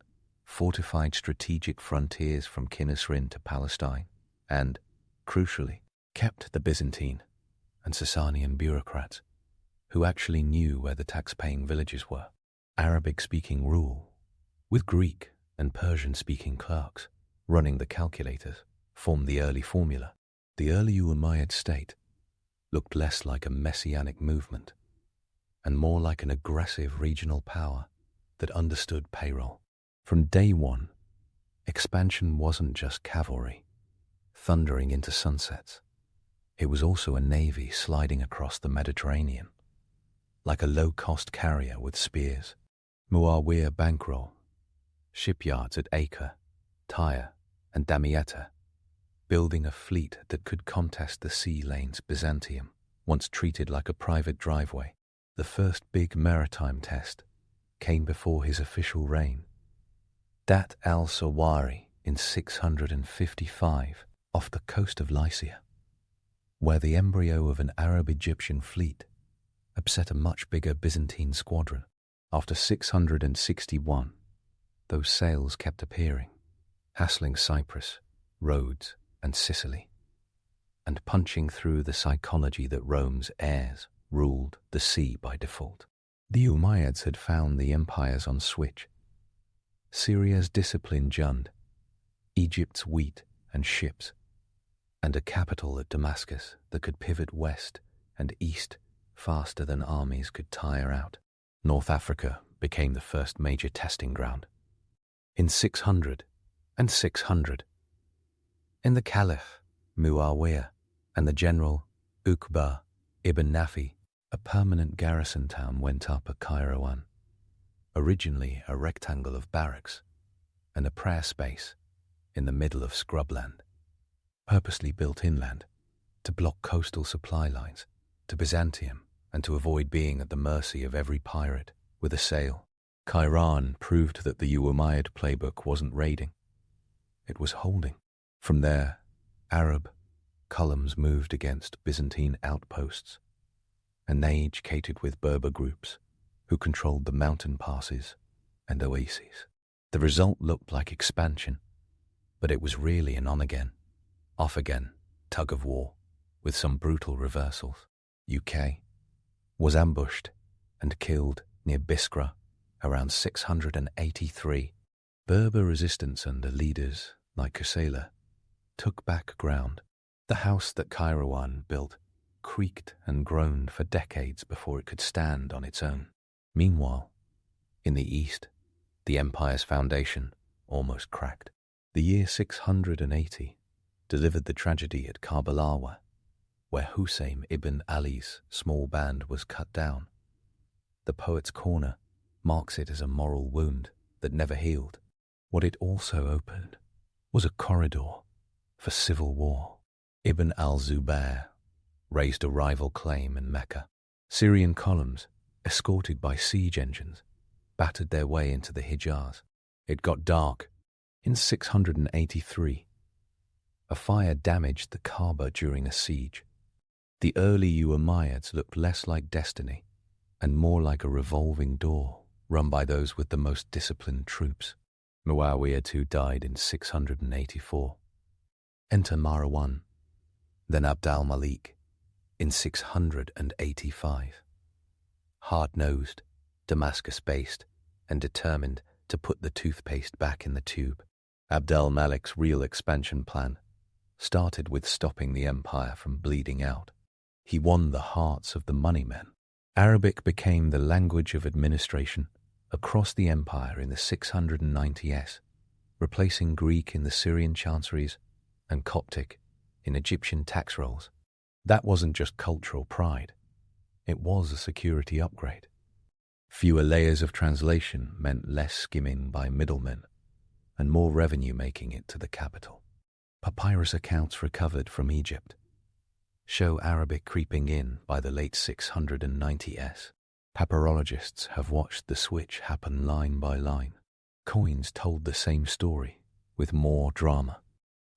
fortified strategic frontiers from Kinnisrin to Palestine, and, crucially, kept the Byzantine and Sasanian bureaucrats, who actually knew where the tax-paying villages were, Arabic-speaking rule, with Greek and Persian-speaking clerks running the calculators, formed the early formula. The early Umayyad state looked less like a messianic movement and more like an aggressive regional power that understood payroll. From day one, expansion wasn't just cavalry thundering into sunsets. It was also a navy sliding across the Mediterranean, like a low-cost carrier with spears. Muawiyah bankroll shipyards at Acre, Tyre, and Damietta, building a fleet that could contest the sea lanes Byzantium, once treated like a private driveway. The first big maritime test came before his official reign. Dat al-Sawari in 655 off the coast of Lycia, where the embryo of an Arab-Egyptian fleet upset a much bigger Byzantine squadron. After 661, those sails kept appearing, hassling Cyprus, Rhodes, and Sicily, and punching through the psychology that Rome's heirs ruled the sea by default. The Umayyads had found the empires on switch. Syria's discipline Jund, Egypt's wheat and ships, and a capital at Damascus that could pivot west and east faster than armies could tire out. North Africa became the first major testing ground. In 600 and 600, in the Caliph Muawiyah and the general Uqba ibn Nafi, a permanent garrison town went up at Kairouan, originally a rectangle of barracks and a prayer space in the middle of scrubland, purposely built inland to block coastal supply lines to Byzantium and to avoid being at the mercy of every pirate with a sail. Kairouan proved that the Umayyad playbook wasn't raiding, it was holding. From there, Arab columns moved against Byzantine outposts, and they each catered with Berber groups who controlled the mountain passes and oases. The result looked like expansion, but it was really an on-again, off-again tug of war with some brutal reversals. UK was ambushed and killed near Biskra around 683. Berber resistance under leaders like Kusela took back ground. The house that Kairouan built creaked and groaned for decades before it could stand on its own. Meanwhile, in the east, the empire's foundation almost cracked. The year 680 delivered the tragedy at Karbalawa, where Hussein ibn Ali's small band was cut down. The Poet's Corner marks it as a moral wound that never healed. What it also opened was a corridor for civil war. Ibn al-Zubair raised a rival claim in Mecca. Syrian columns, escorted by siege engines, battered their way into the Hijaz. It got dark. In 683, a fire damaged the Kaaba during a siege. The early Umayyads looked less like destiny and more like a revolving door run by those with the most disciplined troops. Muawiyah too died in 684. Enter Marwan, then Abd al-Malik in 685. Hard-nosed, Damascus-based, and determined to put the toothpaste back in the tube, Abd al-Malik's real expansion plan started with stopping the empire from bleeding out. He won the hearts of the moneymen. Arabic became the language of administration across the empire in the 690s, replacing Greek in the Syrian chanceries and Coptic in Egyptian tax rolls. That wasn't just cultural pride, it was a security upgrade. Fewer layers of translation meant less skimming by middlemen and more revenue making it to the capital. Papyrus accounts recovered from Egypt show Arabic creeping in by the late 690s. Papyrologists have watched the switch happen line by line. Coins told the same story, with more drama.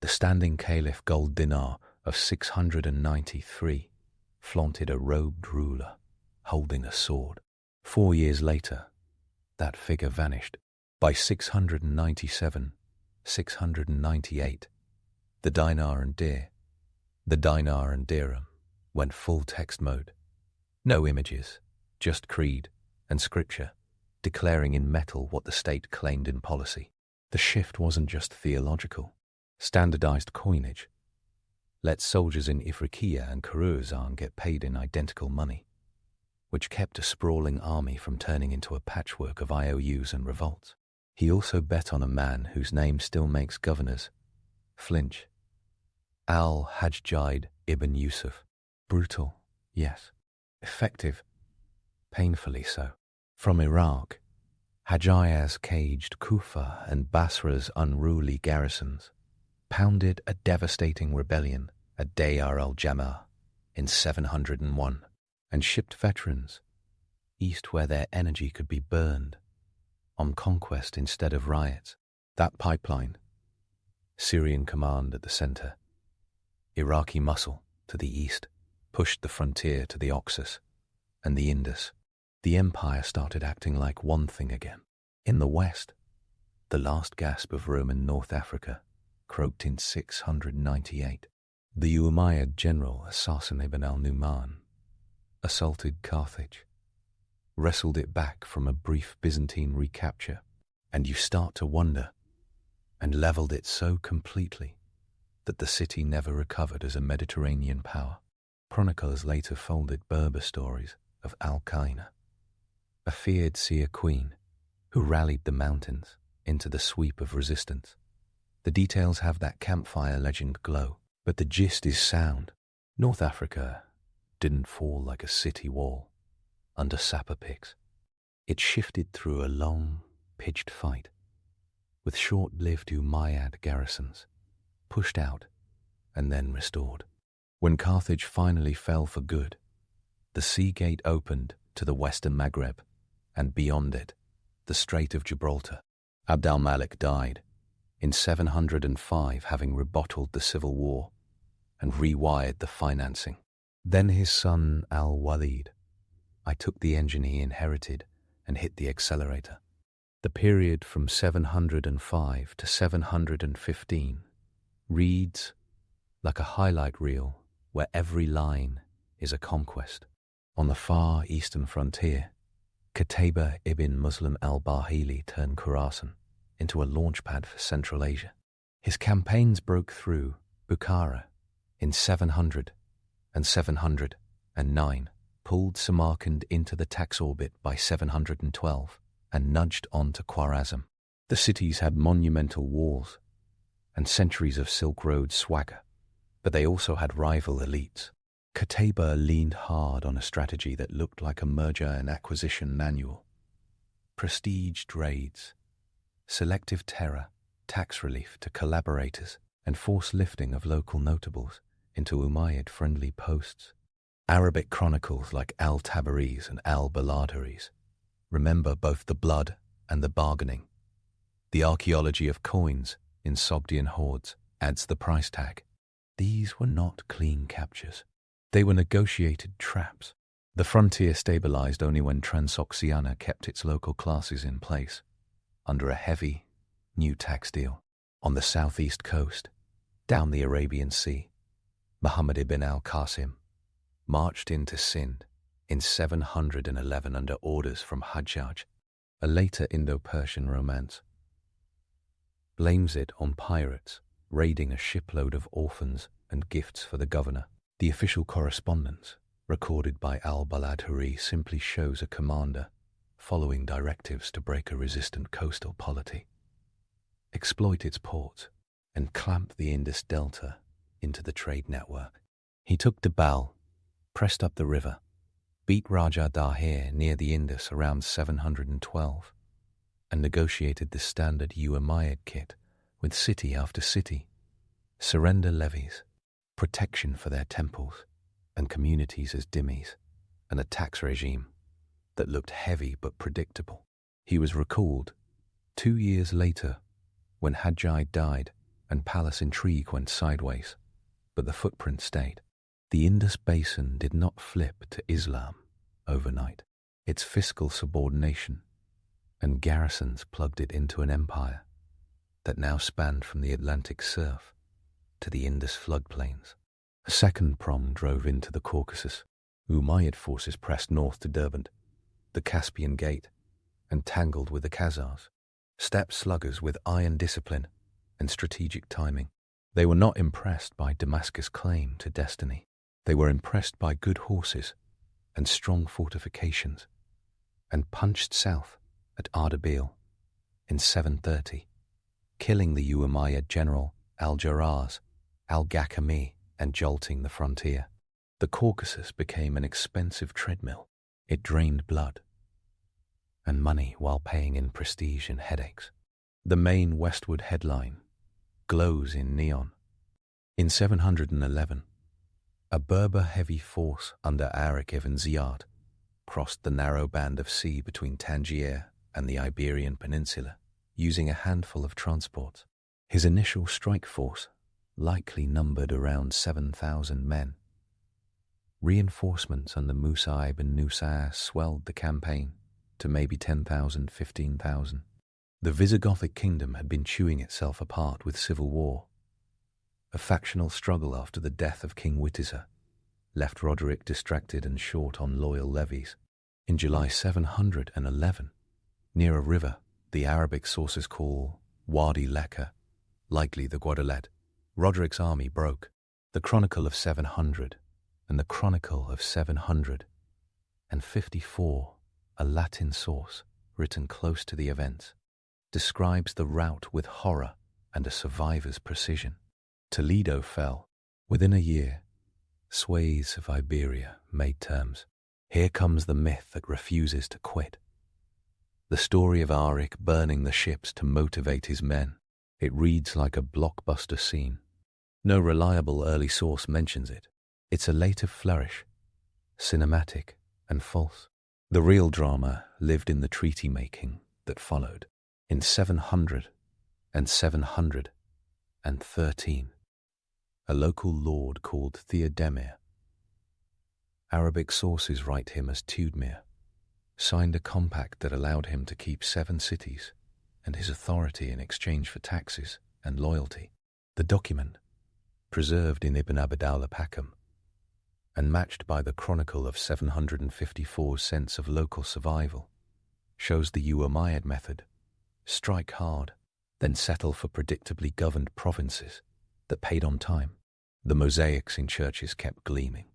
The standing Caliph gold dinar of 693 flaunted a robed ruler holding a sword. 4 years later, that figure vanished. By 697, 698, the dinar and dirham went full text mode. No images, just creed and scripture, declaring in metal what the state claimed in policy. The shift wasn't just theological. Standardized coinage let soldiers in Ifriqiya and Khorasan get paid in identical money, which kept a sprawling army from turning into a patchwork of IOUs and revolts. He also bet on a man whose name still makes governors flinch. Al-Hajjaj ibn Yusuf. Brutal, yes. Effective, painfully so. From Iraq, Hajjaj caged Kufa and Basra's unruly garrisons, pounded a devastating rebellion at Dar al-Jamah in 701, and shipped veterans east where their energy could be burned on conquest instead of riots. That pipeline, Syrian command at the center, Iraqi muscle to the east, pushed the frontier to the Oxus and the Indus. The empire started acting like one thing again. In the west, the last gasp of Roman North Africa croaked in 698. The Umayyad general Assassin ibn al-Numan assaulted Carthage, wrestled it back from a brief Byzantine recapture, and you start to wonder, and leveled it so completely that the city never recovered as a Mediterranean power. Chroniclers later folded Berber stories of Al-Qaina, a feared seer queen who rallied the mountains into the sweep of resistance. The details have that campfire legend glow, but the gist is sound. North Africa didn't fall like a city wall under sapper picks. It shifted through a long, pitched fight, with short-lived Umayyad garrisons pushed out and then restored. When Carthage finally fell for good, the sea gate opened to the western Maghreb, and beyond it, the Strait of Gibraltar. Abd al-Malik died in 705, having rebottled the civil war and rewired the financing. Then his son al-Walid. I took the engine he inherited and hit the accelerator. The period from 705 to 715 reads like a highlight reel where every line is a conquest. On the far eastern frontier, Qutayba ibn Muslim al-Bahili turned Khorasan into a launchpad for Central Asia. His campaigns broke through Bukhara in 700 and 709, pulled Samarkand into the tax orbit by 712, and nudged on to Khwarazm. The cities had monumental walls and centuries of Silk Road swagger, but they also had rival elites. Qutayba leaned hard on a strategy that looked like a merger and acquisition manual. Prestiged raids, selective terror, tax relief to collaborators, and forced lifting of local notables into Umayyad-friendly posts. Arabic chronicles like Al-Tabariz and Al-Baladari's remember both the blood and the bargaining. The archaeology of coins in Sogdian hordes adds the price tag. These were not clean captures. They were negotiated traps. The frontier stabilized only when Transoxiana kept its local classes in place, under a heavy, new tax deal. On the southeast coast, down the Arabian Sea, Muhammad ibn al-Qasim marched into Sind in 711 under orders from Hajjaj. A later Indo-Persian romance blames it on pirates raiding a shipload of orphans and gifts for the governor. The official correspondence, recorded by al-Baladhuri, simply shows a commander following directives to break a resistant coastal polity, exploit its ports, and clamp the Indus Delta into the trade network. He took Dabal, pressed up the river, beat Raja Dahir near the Indus around 712, and negotiated the standard Umayyad kit with city after city, surrender levies, protection for their temples and communities as dhimmis, and a tax regime that looked heavy but predictable. He was recalled 2 years later when Hajjaj died and palace intrigue went sideways, but the footprint stayed. The Indus Basin did not flip to Islam overnight. Its fiscal subordination and garrisons plugged it into an empire that now spanned from the Atlantic surf to the Indus floodplains. A second prong drove into the Caucasus. Umayyad forces pressed north to Derbent, the Caspian Gate, and tangled with the Khazars, steppe sluggers with iron discipline and strategic timing. They were not impressed by Damascus' claim to destiny. They were impressed by good horses and strong fortifications, and punched south at Ardabil in 730, killing the Umayyad general Al-Jarrahs, Al-Ghakami, and jolting the frontier. The Caucasus became an expensive treadmill. It drained blood and money while paying in prestige and headaches. The main westward headline glows in neon. In 711, a Berber heavy force under Arik ibn Ziyad crossed the narrow band of sea between Tangier and the Iberian Peninsula, using a handful of transports. His initial strike force likely numbered around 7,000 men. Reinforcements under Musa ibn Nusair swelled the campaign to maybe 10,000, 15,000. The Visigothic kingdom had been chewing itself apart with civil war. A factional struggle after the death of King Witiza left Roderick distracted and short on loyal levies. In July 711, near a river the Arabic sources call Wadi Lekka, likely the Guadalete, Roderick's army broke. The Chronicle of 700 and the Chronicle of 754, a Latin source written close to the events, describes the rout with horror and a survivor's precision. Toledo fell. Within a year, swathes of Iberia made terms. Here comes the myth that refuses to quit. The story of Arik burning the ships to motivate his men. It reads like a blockbuster scene. No reliable early source mentions it. It's a later flourish, cinematic and false. The real drama lived in the treaty-making that followed. In 700 and 713, a local lord called Theodemir, Arabic sources write him as Tudmir, signed a compact that allowed him to keep 7 cities and his authority in exchange for taxes and loyalty. The document, preserved in Ibn Abd al-Hakam and matched by the Chronicle of 754's sense of local survival, shows the Umayyad method: strike hard, then settle for predictably governed provinces that paid on time. The mosaics in churches kept gleaming.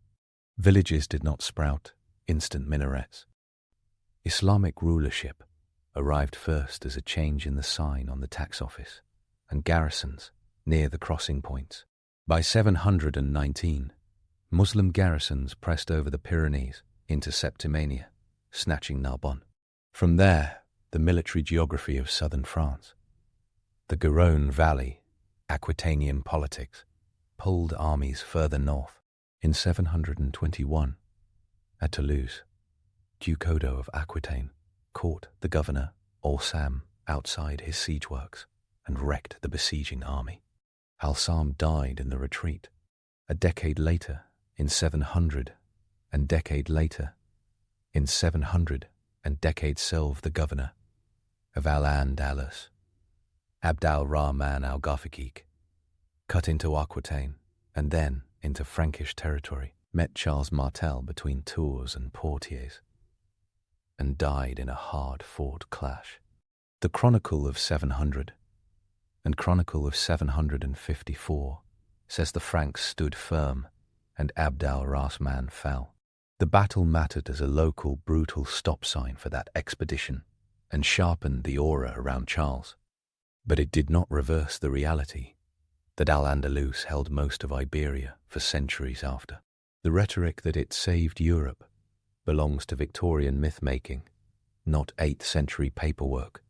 Villages did not sprout instant minarets. Islamic rulership arrived first as a change in the sign on the tax office and garrisons near the crossing points. By 719, Muslim garrisons pressed over the Pyrenees into Septimania, snatching Narbonne. From there, the military geography of southern France, the Garonne Valley, Aquitanian politics, pulled armies further north. In 721, at Toulouse, Duke Odo of Aquitaine caught the governor, Al-Sam, outside his siege works and wrecked the besieging army. Al-Sam died in the retreat. A decade later, in 700, and decade later, in 700, and decade Selv, the governor of Al-Andalus, Abd al-Rahman al-Ghafiqi, cut into Aquitaine and then into Frankish territory, met Charles Martel between Tours and Poitiers, and died in a hard-fought clash. The Chronicle of 700 and Chronicle of 754 says the Franks stood firm and Abd al-Rahman fell. The battle mattered as a local brutal stop sign for that expedition and sharpened the aura around Charles. But it did not reverse the reality that Al-Andalus held most of Iberia for centuries after. The rhetoric that it saved Europe belongs to Victorian myth-making, not 8th century paperwork.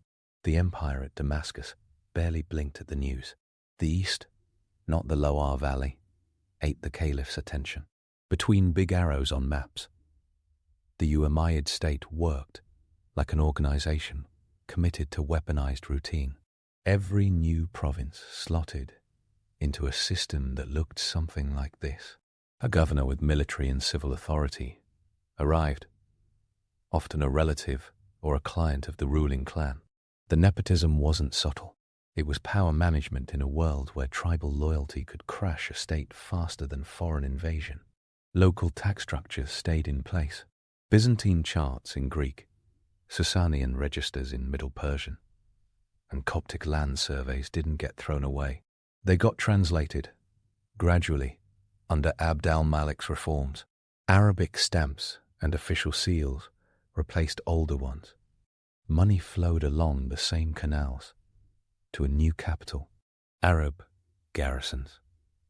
The empire at Damascus barely blinked at the news. The East, not the Loire Valley, ate the caliph's attention. Between big arrows on maps, the Umayyad state worked like an organization committed to weaponized routine. Every new province slotted into a system that looked something like this. A governor with military and civil authority arrived, often a relative or a client of the ruling clan. The nepotism wasn't subtle. It was power management in a world where tribal loyalty could crash a state faster than foreign invasion. Local tax structures stayed in place. Byzantine charts in Greek, Sasanian registers in Middle Persian, and Coptic land surveys didn't get thrown away. They got translated, gradually, under Abd al-Malik's reforms. Arabic stamps and official seals replaced older ones. Money flowed along the same canals to a new capital. Arab garrisons,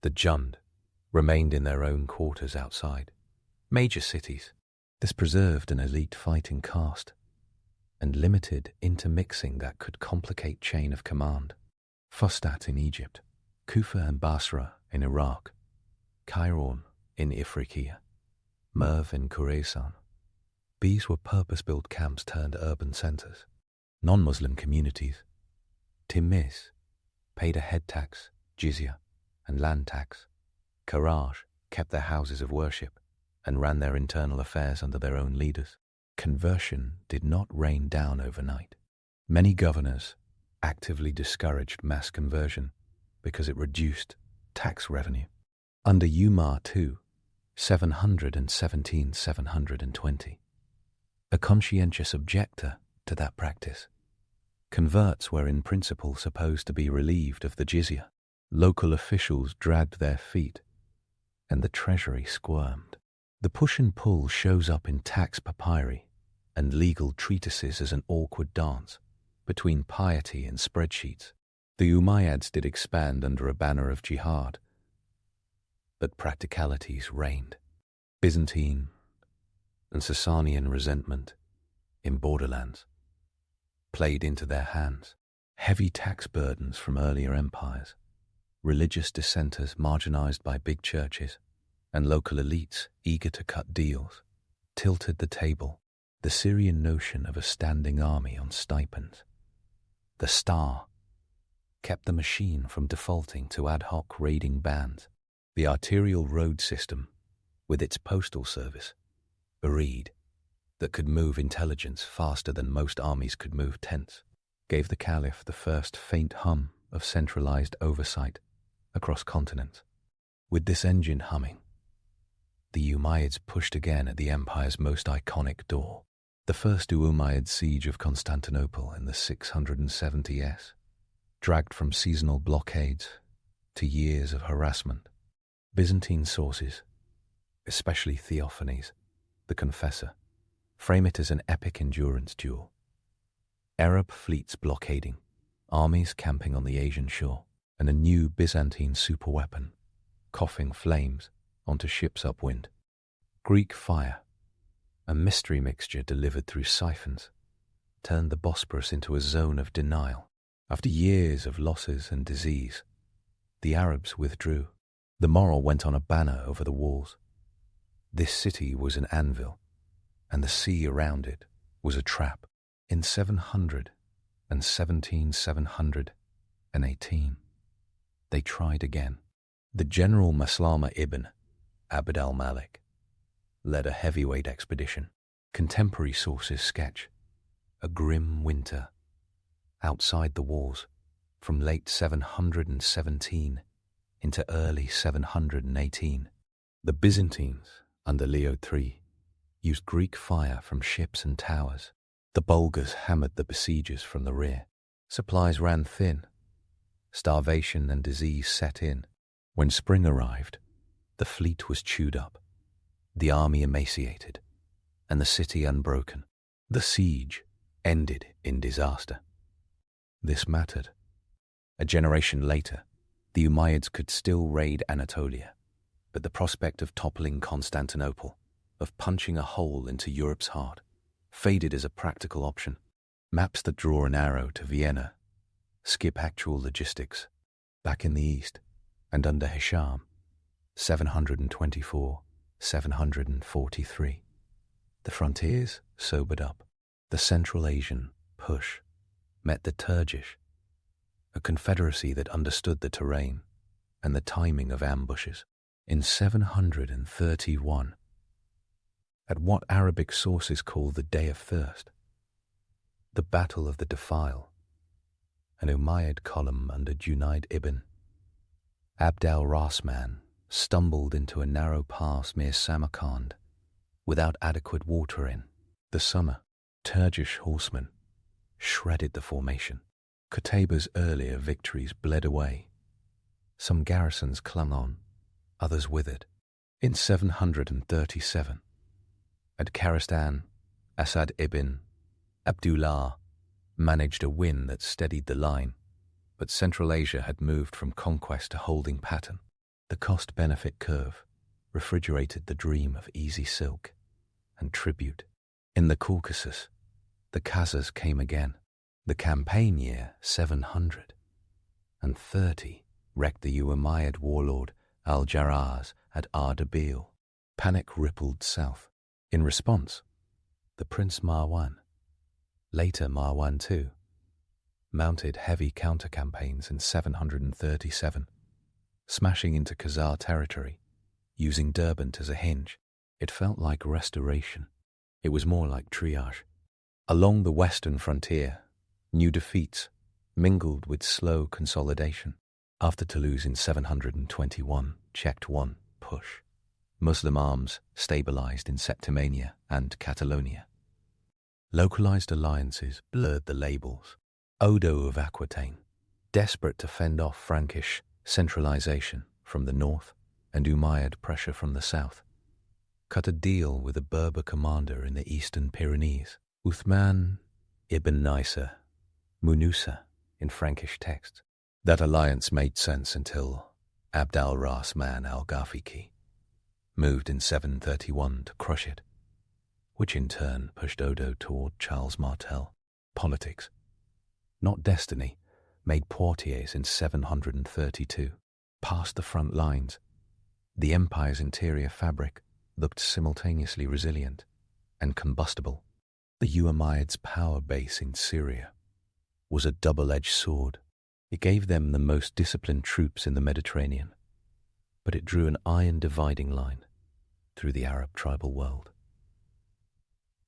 the Jund, remained in their own quarters outside major cities. This preserved an elite fighting caste and limited intermixing that could complicate chain of command. Fustat in Egypt, Kufa and Basra in Iraq, Kairon in Ifriqiya, Merv in Khorasan. These were purpose-built camps turned urban centers. Non-Muslim communities, Timis, paid a head tax, jizya, and land tax. Karaj kept their houses of worship and ran their internal affairs under their own leaders. Conversion did not rain down overnight. Many governors actively discouraged mass conversion because it reduced tax revenue. Under Umayyad II, 717-720, a conscientious objector to that practice, converts were in principle supposed to be relieved of the jizya. Local officials dragged their feet, and the treasury squirmed. The push and pull shows up in tax papyri and legal treatises as an awkward dance between piety and spreadsheets. The Umayyads did expand under a banner of jihad, but practicalities reigned. Byzantine and Sasanian resentment in borderlands played into their hands. Heavy tax burdens from earlier empires, religious dissenters marginalized by big churches, and local elites eager to cut deals, tilted the table. The Syrian notion of a standing army on stipends, the star, kept the machine from defaulting to ad hoc raiding bands. The arterial road system, with its postal service, Umayyad, that could move intelligence faster than most armies could move tents, gave the Caliph the first faint hum of centralized oversight across continents. With this engine humming, the Umayyads pushed again at the empire's most iconic door. The first Umayyad siege of Constantinople in the 670s, dragged from seasonal blockades to years of harassment. Byzantine sources, especially Theophanes, the Confessor, frame it as an epic endurance duel. Arab fleets blockading, armies camping on the Asian shore, and a new Byzantine superweapon, coughing flames onto ships upwind. Greek fire, a mystery mixture delivered through siphons, turned the Bosporus into a zone of denial. After years of losses and disease, the Arabs withdrew. The moral went on a banner over the walls. This city was an anvil, and the sea around it was a trap. In 718, they tried again. The general Maslama ibn Abd al-Malik led a heavyweight expedition. Contemporary sources sketch a grim winter outside the walls from late 717 into early 718. The Byzantines, under Leo III, used Greek fire from ships and towers. The Bulgars hammered the besiegers from the rear. Supplies ran thin. Starvation and disease set in. When spring arrived, the fleet was chewed up, the army emaciated, and the city unbroken. The siege ended in disaster. This mattered. A generation later, the Umayyads could still raid Anatolia, but the prospect of toppling Constantinople, of punching a hole into Europe's heart, faded as a practical option. Maps that draw an arrow to Vienna skip actual logistics. Back in the east, and under Hisham, 724-743, the frontiers sobered up. The Central Asian push met the Turkish, a confederacy that understood the terrain and the timing of ambushes. In 731, at what Arabic sources call the Day of Thirst, The Battle of the Defile, an Umayyad column under Junayd ibn Abd al-Rahman stumbled into a narrow pass near Samarkand without adequate water in. The summer, Turkish horsemen shredded the formation. Qutaybah's earlier victories bled away. Some garrisons clung on, others withered. In 737, at Karistan, Asad ibn Abdullah managed a win that steadied the line, but Central Asia had moved from conquest to holding pattern. The cost-benefit curve refrigerated the dream of easy silk and tribute. In the Caucasus, the Khazars came again. The campaign year 730 wrecked the Umayyad warlord Al-Jarrahs at Ardabil. Panic rippled south. In response, the Prince Marwan, later Marwan II, mounted heavy counter-campaigns in 737, smashing into Khazar territory, using Derbent as a hinge. It felt like restoration. It was more like triage. Along the western frontier, new defeats mingled with slow consolidation. After Toulouse in 721 checked one push, Muslim arms stabilized in Septimania and Catalonia. Localized alliances blurred the labels. Odo of Aquitaine, desperate to fend off Frankish centralization from the north and Umayyad pressure from the south, cut a deal with a Berber commander in the eastern Pyrenees, Uthman ibn Nisa Munusa in Frankish texts. That alliance made sense until Abd al-Rahman al-Ghafiqi moved in 731 to crush it, which in turn pushed Odo toward Charles Martel. Politics, not destiny, made Poitiers in 732. Past the front lines, the empire's interior fabric looked simultaneously resilient and combustible. The Umayyads' power base in Syria was a double-edged sword. It gave them the most disciplined troops in the Mediterranean, but it drew an iron dividing line through the Arab tribal world.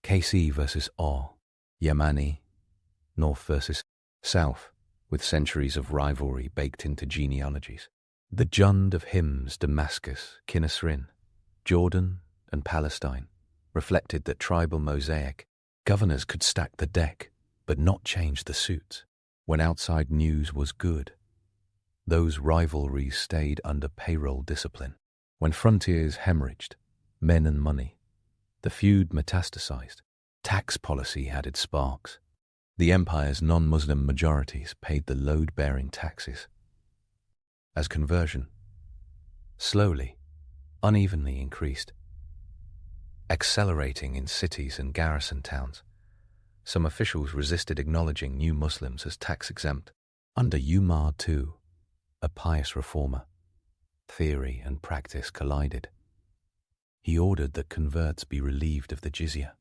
KC versus Or, Yamani, North versus South, with centuries of rivalry baked into genealogies. The Jund of hymns, Damascus, Kinnisrin, Jordan, and Palestine reflected that tribal mosaic. Governors could stack the deck, but not change the suits. When outside news was good, those rivalries stayed under payroll discipline. When frontiers hemorrhaged, men and money, the feud metastasized. Tax policy added sparks. The empire's non-Muslim majorities paid the load-bearing taxes. As conversion, slowly, unevenly increased, accelerating in cities and garrison towns, some officials resisted acknowledging new Muslims as tax-exempt. Under Umayyad II, a pious reformer, theory and practice collided. He ordered that converts be relieved of the jizya.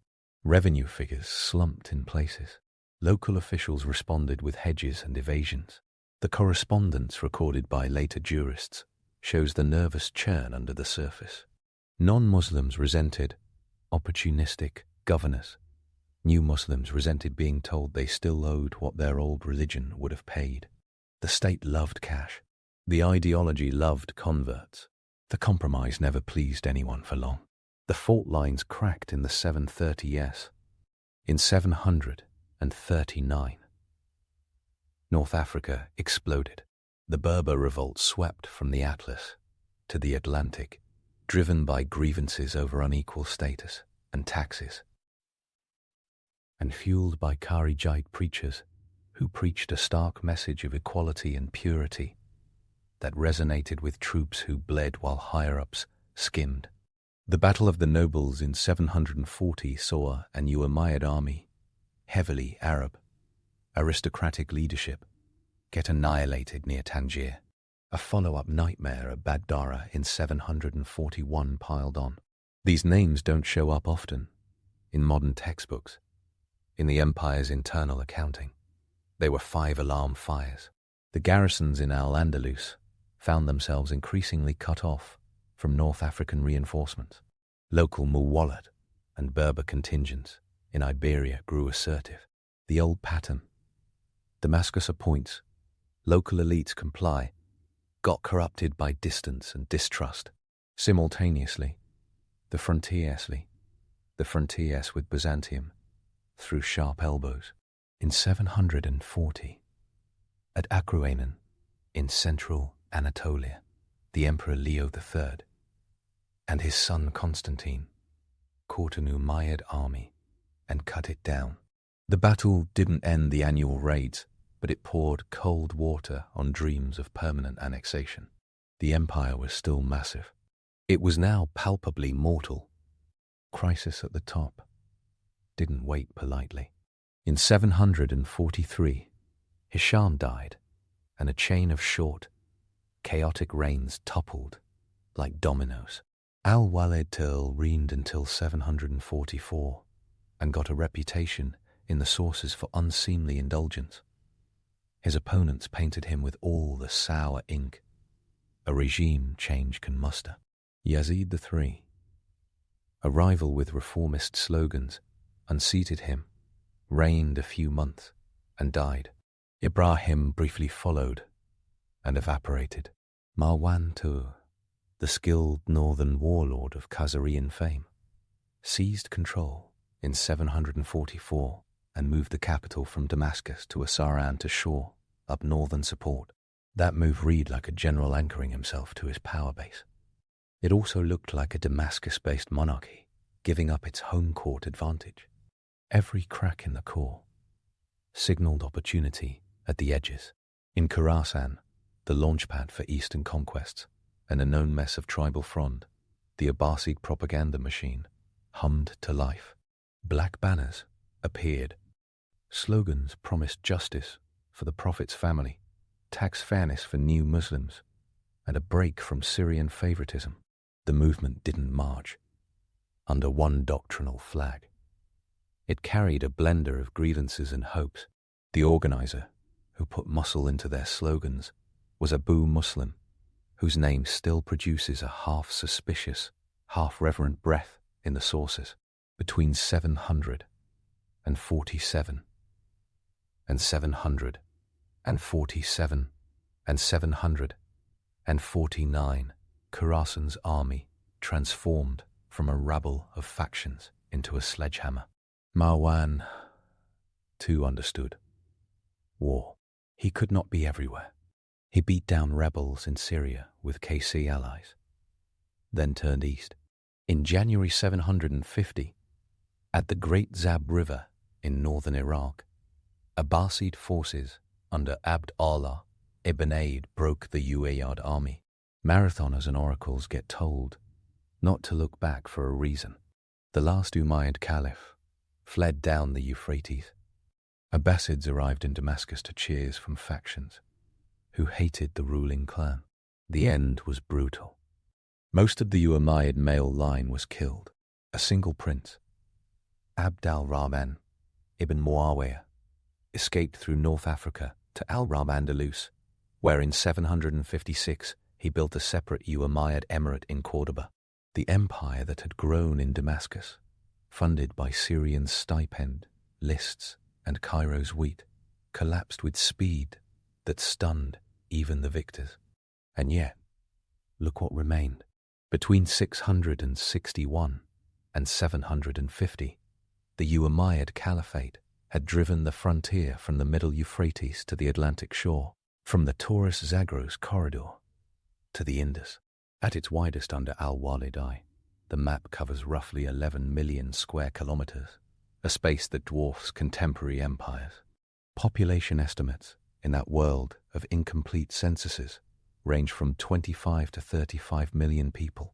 Revenue figures slumped in places. Local officials responded with hedges and evasions. The correspondence recorded by later jurists shows the nervous churn under the surface. Non-Muslims resented opportunistic governors. New Muslims resented being told they still owed what their old religion would have paid. The state loved cash. The ideology loved converts. The compromise never pleased anyone for long. The fault lines cracked in the 730s. In 739, North Africa exploded. The Berber revolt swept from the Atlas to the Atlantic, driven by grievances over unequal status and taxes, and fueled by Kharijite preachers who preached a stark message of equality and purity that resonated with troops who bled while higher-ups skimmed. The Battle of the Nobles in 740 saw an Umayyad army, heavily Arab, aristocratic leadership, get annihilated near Tangier. A follow-up nightmare of Bad-Dara in 741 piled on. These names don't show up often in modern textbooks. In the empire's internal accounting, they were 5-alarm fires. The garrisons in Al-Andalus found themselves increasingly cut off from North African reinforcements. Local Muwallad and Berber contingents in Iberia grew assertive. The old pattern. Damascus appoints, local elites comply, got corrupted by distance and distrust. Simultaneously, the frontiers with Byzantium, through sharp elbows. In 740, at Acruanon, in central Anatolia, the Emperor Leo III and his son Constantine caught an Umayyad army and cut it down. The battle didn't end the annual raids, but it poured cold water on dreams of permanent annexation. The empire was still massive. It was now palpably mortal. Crisis at the top didn't wait politely. In 743, Hisham died, and a chain of short, chaotic reigns toppled like dominoes. Al-Walid reigned until 744 and got a reputation in the sources for unseemly indulgence. His opponents painted him with all the sour ink a regime change can muster. Yazid III, a rival with reformist slogans, unseated him, reigned a few months, and died. Ibrahim briefly followed and evaporated. Marwan II, the skilled northern warlord of Khazarian fame, seized control in 744 and moved the capital from Damascus to Asaran to shore, up northern support. That move read like a general anchoring himself to his power base. It also looked like a Damascus-based monarchy, giving up its home court advantage. Every crack in the core signaled opportunity at the edges. In Khorasan, the launchpad for eastern conquests, and a known mess of tribal frond, the Abbasid propaganda machine hummed to life. Black banners appeared. Slogans promised justice for the Prophet's family, tax fairness for new Muslims, and a break from Syrian favoritism. The movement didn't march under one doctrinal flag. It carried a blender of grievances and hopes. The organizer, who put muscle into their slogans, was Abu Muslim, whose name still produces a half-suspicious, half-reverent breath in the sources. Between 747 and 747 and 749, Khorasan's army transformed from a rabble of factions into a sledgehammer. Marwan, too, understood war. He could not be everywhere. He beat down rebels in Syria with KC allies, then turned east. In January 750, at the Great Zab River in northern Iraq, Abbasid forces under Abd Allah ibn Aid broke the Umayyad army. Marathoners and oracles get told not to look back for a reason. The last Umayyad Caliph fled down the Euphrates. Abbasids arrived in Damascus to cheers from factions who hated the ruling clan. The end was brutal. Most of the Umayyad male line was killed. A single prince, Abd al-Rahman ibn Muawiyah, escaped through North Africa to Al-Andalus, where in 756 he built a separate Umayyad emirate in Cordoba. The empire that had grown in Damascus, funded by Syrian stipend, lists, and Cairo's wheat, collapsed with speed that stunned even the victors. And yet, look what remained. Between 661 and 750, the Umayyad Caliphate had driven the frontier from the middle Euphrates to the Atlantic shore, from the Taurus-Zagros corridor to the Indus. At its widest under Al-Walid I, the map covers roughly 11 million square kilometers, a space that dwarfs contemporary empires. Population estimates in that world of incomplete censuses range from 25 to 35 million people.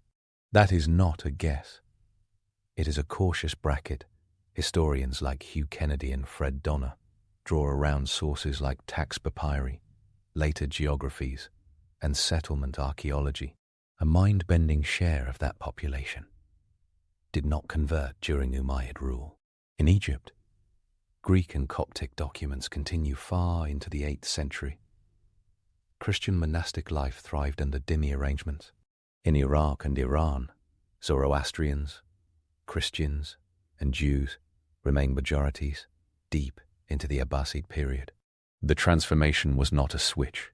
That is not a guess. It is a cautious bracket. Historians like Hugh Kennedy and Fred Donner draw around sources like tax papyri, later geographies, and settlement archaeology. A mind-bending share of that population did not convert during Umayyad rule. In Egypt, Greek and Coptic documents continue far into the 8th century. Christian monastic life thrived under dhimmi arrangements. In Iraq and Iran, Zoroastrians, Christians, and Jews remain majorities deep into the Abbasid period. The transformation was not a switch.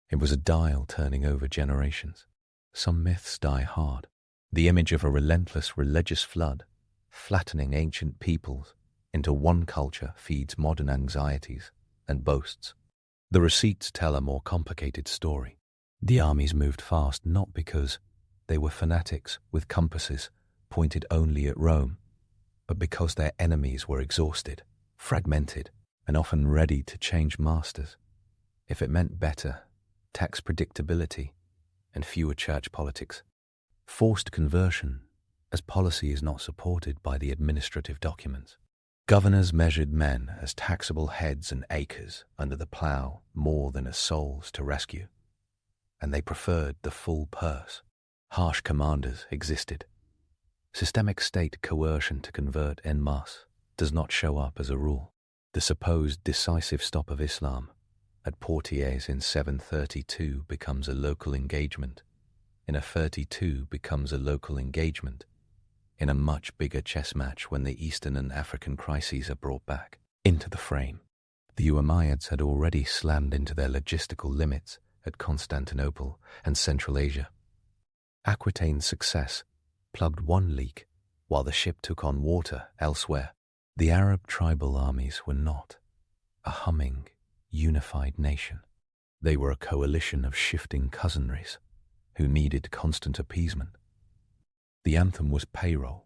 It was a dial turning over generations. Some myths die hard. The image of a relentless religious flood, flattening ancient peoples into one culture, feeds modern anxieties and boasts. The receipts tell a more complicated story. The armies moved fast not because they were fanatics with compasses pointed only at Rome, but because their enemies were exhausted, fragmented, and often ready to change masters. If it meant better tax predictability and fewer church politics. Forced conversion, as policy is not supported by the administrative documents. Governors measured men as taxable heads and acres under the plough more than as souls to rescue, and they preferred the full purse. Harsh commanders existed. Systemic state coercion to convert en masse does not show up as a rule. The supposed decisive stop of Islam at Poitiers in 732 becomes a local engagement. In a 32 becomes a local engagement. In a much bigger chess match when the Eastern and African crises are brought back into the frame. The Umayyads had already slammed into their logistical limits at Constantinople and Central Asia. Aquitaine's success plugged one leak while the ship took on water elsewhere. The Arab tribal armies were not a humming, unified nation. They were a coalition of shifting cousinries who needed constant appeasement. The anthem was payroll,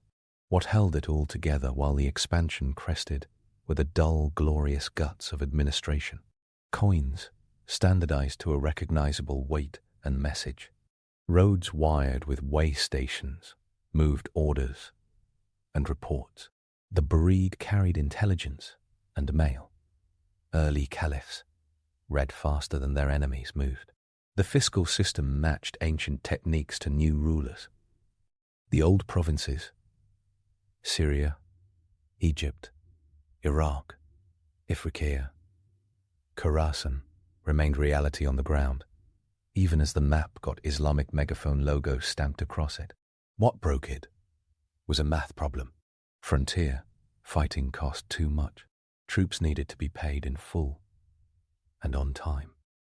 what held it all together while the expansion crested with the dull, glorious guts of administration. Coins, standardized to a recognizable weight and message. Roads wired with way stations, moved orders and reports. The Barid carried intelligence and mail. Early caliphs read faster than their enemies moved. The fiscal system matched ancient techniques to new rulers. The old provinces, Syria, Egypt, Iraq, Ifriqiya, Khorasan, remained reality on the ground, even as the map got Islamic megaphone logo stamped across it. What broke it was a math problem. Frontier fighting cost too much. Troops needed to be paid in full and on time.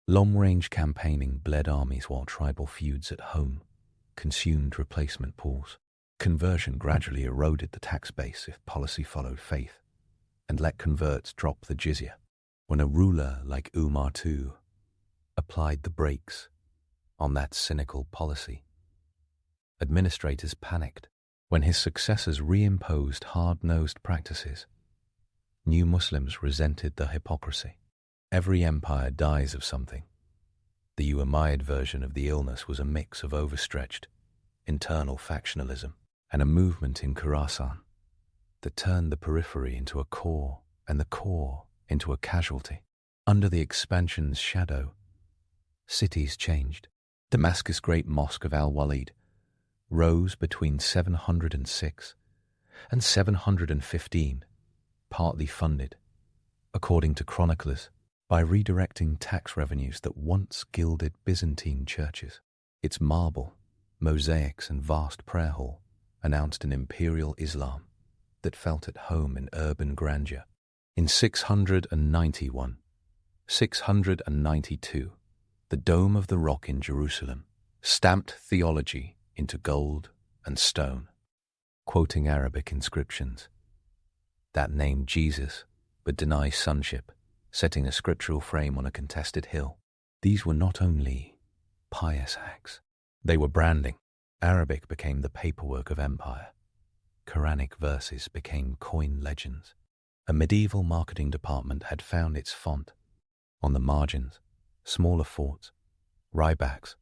Long-range campaigning bled armies while tribal feuds at home consumed replacement pools. Conversion gradually eroded the tax base if policy followed faith and let converts drop the jizya. When a ruler like Umar II applied the brakes on that cynical policy, administrators panicked. When his successors reimposed hard-nosed practices, new Muslims resented the hypocrisy. Every empire dies of something. The Umayyad version of the illness was a mix of overstretched, internal factionalism and a movement in Khorasan that turned the periphery into a core and the core into a casualty. Under the expansion's shadow, cities changed. Damascus' great mosque of Al-Walid rose between 706 and 715, partly funded, according to chroniclers, by redirecting tax revenues that once gilded Byzantine churches. Its marble, mosaics and vast prayer hall announced an imperial Islam that felt at home in urban grandeur. In 691, 692, the Dome of the Rock in Jerusalem stamped theology into gold and stone, quoting Arabic inscriptions that named Jesus but denies sonship, setting a scriptural frame on a contested hill. These were not only pious acts, they were branding. Arabic became the paperwork of empire. Quranic verses became coin legends. A medieval marketing department had found its font. On the margins, smaller forts, ryebacks,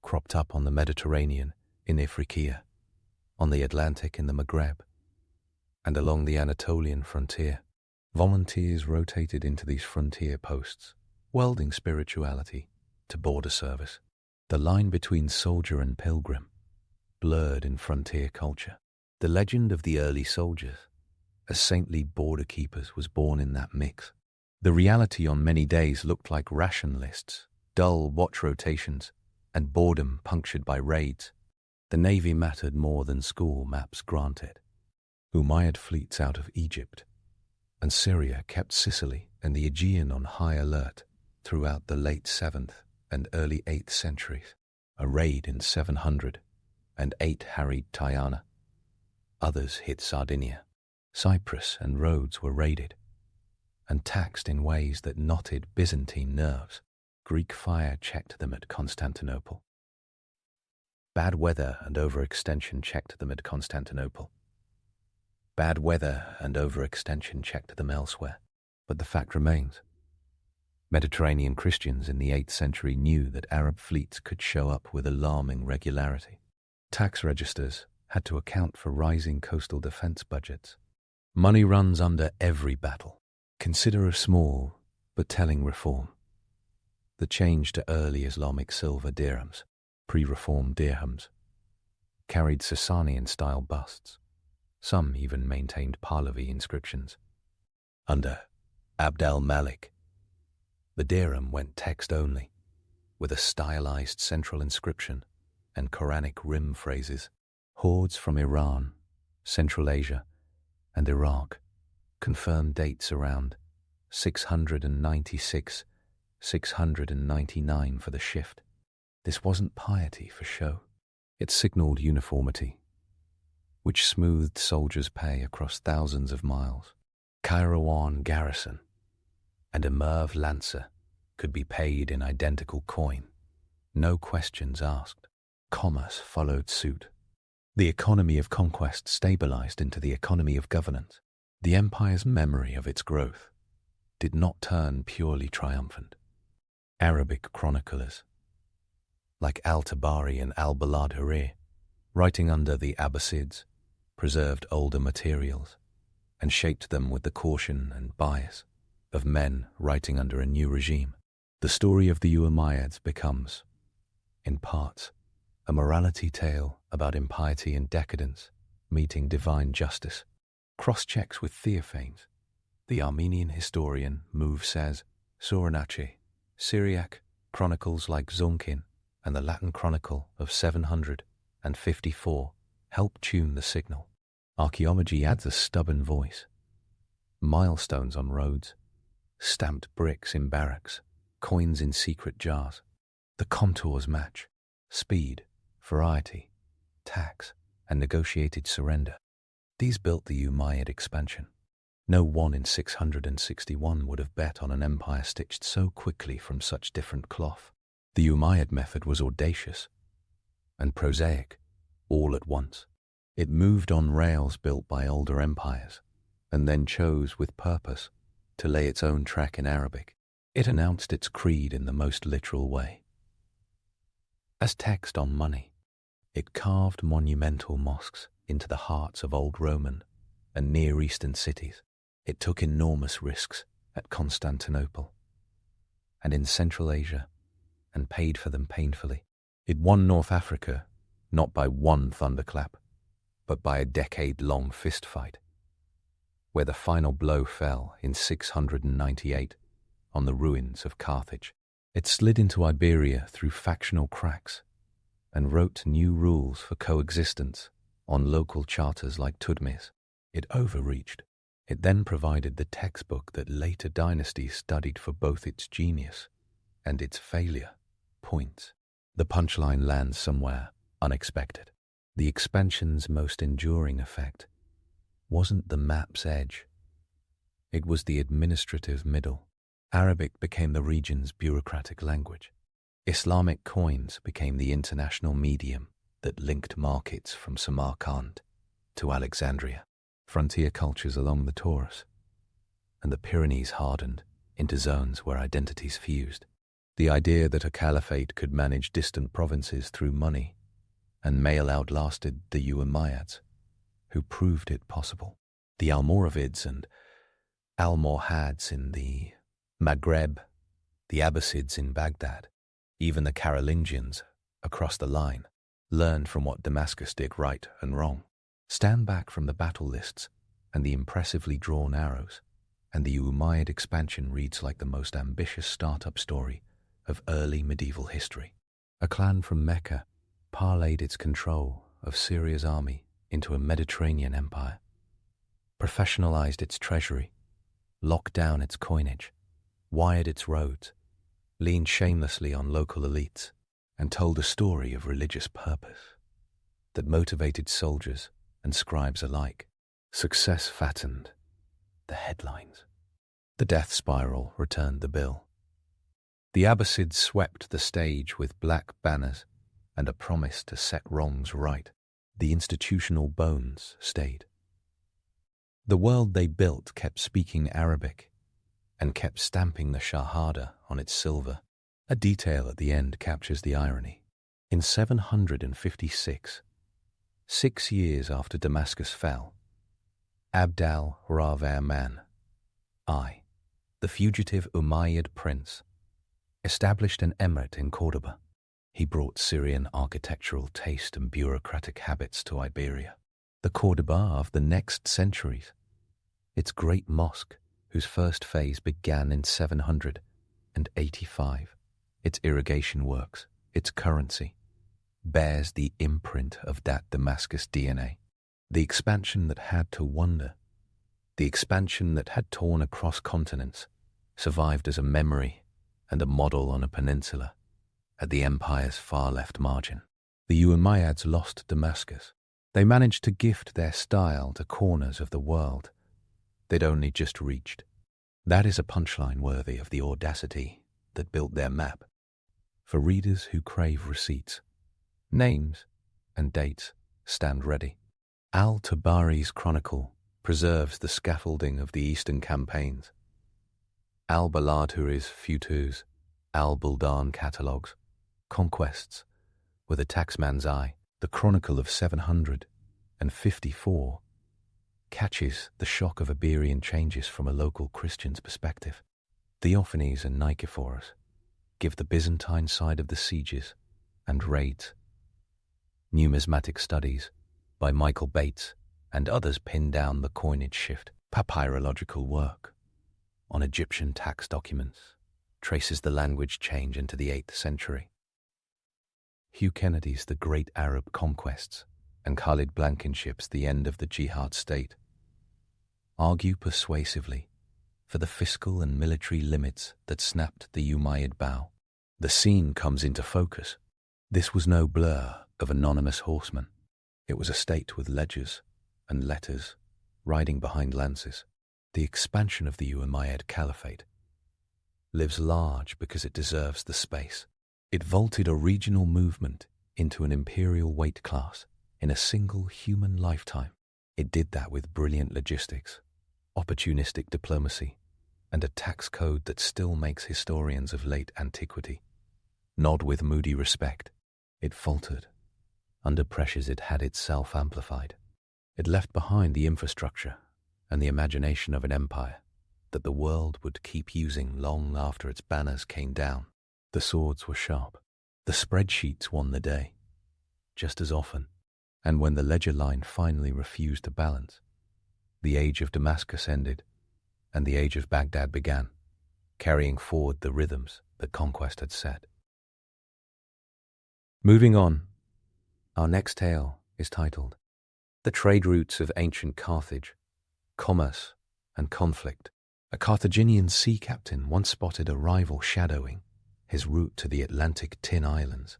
cropped up on the Mediterranean in Ifriqiya, on the Atlantic in the Maghreb, and along the Anatolian frontier. Volunteers rotated into these frontier posts, welding spirituality to border service. The line between soldier and pilgrim blurred in frontier culture. The legend of the early soldiers as saintly border keepers was born in that mix. The reality on many days looked like ration lists, dull watch rotations, and boredom punctured by raids. The Navy mattered more than school maps granted. Umayyad fleets out of Egypt and Syria kept Sicily and the Aegean on high alert throughout the late 7th and early 8th centuries. A raid in 708 harried Tyana. Others hit Sardinia. Cyprus and Rhodes were raided and taxed in ways that knotted Byzantine nerves. Greek fire checked them at Constantinople. Bad weather and overextension checked them at Constantinople. Bad weather and overextension checked them elsewhere. But the fact remains. Mediterranean Christians in the 8th century knew that Arab fleets could show up with alarming regularity. Tax registers had to account for rising coastal defense budgets. Money runs under every battle. Consider a small but telling reform. The change to early Islamic silver dirhams, pre-reformed dirhams, carried Sasanian-style busts. Some even maintained Pahlavi inscriptions. Under Abd al-Malik, the dirham went text-only, with a stylized central inscription and Quranic rim phrases. Hordes from Iran, Central Asia, and Iraq confirmed dates around 696, 699 for the shift. This wasn't piety for show. It signaled uniformity, which smoothed soldiers' pay across thousands of miles. Kairouan garrison and a Merv lancer could be paid in identical coin. No questions asked. Commerce followed suit. The economy of conquest stabilized into the economy of governance. The empire's memory of its growth did not turn purely triumphant. Arabic chroniclers, like Al-Tabari and Al-Balad Harir, writing under the Abbasids, preserved older materials and shaped them with the caution and bias of men writing under a new regime. The story of the Umayyads becomes, in parts, a morality tale about impiety and decadence meeting divine justice. Cross-checks with Theophanes. The Armenian historian Mouv says, Soranache, Syriac chronicles like Zonkin and the Latin chronicle of 754 help tune the signal. Archaeology adds a stubborn voice. Milestones on roads, stamped bricks in barracks, coins in secret jars. The contours match. Speed, variety, tax, and negotiated surrender. These built the Umayyad expansion. No one in 661 would have bet on an empire stitched so quickly from such different cloth. The Umayyad method was audacious and prosaic all at once. It moved on rails built by older empires, and then chose with purpose to lay its own track in Arabic. It announced its creed in the most literal way. As text on money, it carved monumental mosques into the hearts of old Roman and Near Eastern cities. It took enormous risks at Constantinople and in Central Asia and paid for them painfully. It won North Africa not by one thunderclap, but by a decade-long fistfight, where the final blow fell in 698 on the ruins of Carthage. It slid into Iberia through factional cracks and wrote new rules for coexistence on local charters like Tudmis. It overreached. It then provided the textbook that later dynasties studied for both its genius and its failure points. The punchline lands somewhere unexpected. The expansion's most enduring effect wasn't the map's edge. It was the administrative middle. Arabic became the region's bureaucratic language. Islamic coins became the international medium that linked markets from Samarkand to Alexandria. Frontier cultures along the Taurus and the Pyrenees hardened into zones where identities fused. The idea that a caliphate could manage distant provinces through money and mail outlasted the Umayyads, who proved it possible. The Almoravids and Almohads in the Maghreb, the Abbasids in Baghdad, even the Carolingians across the line, learned from what Damascus did right and wrong. Stand back from the battle lists and the impressively drawn arrows, and the Umayyad expansion reads like the most ambitious startup story of early medieval history. A clan from Mecca parlayed its control of Syria's army into a Mediterranean empire, professionalized its treasury, locked down its coinage, wired its roads, leaned shamelessly on local elites, and told a story of religious purpose that motivated soldiers and scribes alike. Success fattened the headlines. The death spiral returned the bill. The Abbasids swept the stage with black banners and a promise to set wrongs right. The institutional bones stayed. The world they built kept speaking Arabic and kept stamping the Shahada on its silver. A detail at the end captures the irony. In 756, 6 years after Damascus fell, Abd al-Rahman I, the fugitive Umayyad prince, established an emirate in Cordoba. He brought Syrian architectural taste and bureaucratic habits to Iberia, the Cordoba of the next centuries. Its great mosque, whose first phase began in 785, its irrigation works, its currency, bears the imprint of that Damascus DNA. The expansion that had to wonder, the expansion that had torn across continents, survived as a memory and a model on a peninsula at the empire's far left margin. The Umayyads lost Damascus. They managed to gift their style to corners of the world they'd only just reached. That is a punchline worthy of the audacity that built their map. For readers who crave receipts, names and dates stand ready. Al-Tabari's chronicle preserves the scaffolding of the Eastern campaigns. Al-Baladhuri's Futuhs, Al-Buldan catalogues, conquests, with a taxman's eye. The Chronicle of 754 catches the shock of Iberian changes from a local Christian's perspective. Theophanes and Nikephoros give the Byzantine side of the sieges and raids. Numismatic studies by Michael Bates and others pin down the coinage shift. Papyrological work on Egyptian tax documents traces the language change into the 8th century. Hugh Kennedy's The Great Arab Conquests and Khalid Blankenship's The End of the Jihad State argue persuasively for the fiscal and military limits that snapped the Umayyad bow. The scene comes into focus. This was no blur of anonymous horsemen. It was a state with ledgers and letters riding behind lances. The expansion of the Umayyad Caliphate lives large because it deserves the space. It vaulted a regional movement into an imperial weight class in a single human lifetime. It did that with brilliant logistics, opportunistic diplomacy, and a tax code that still makes historians of late antiquity nod with moody respect. It faltered. Under pressures it had itself amplified. It left behind the infrastructure and the imagination of an empire that the world would keep using long after its banners came down. The swords were sharp. The spreadsheets won the day, just as often. And when the ledger line finally refused to balance, the age of Damascus ended and the age of Baghdad began, carrying forward the rhythms that conquest had set. Moving on, our next tale is titled The Trade Routes of Ancient Carthage, Commerce and Conflict. A Carthaginian sea captain once spotted a rival shadowing his route to the Atlantic Tin Islands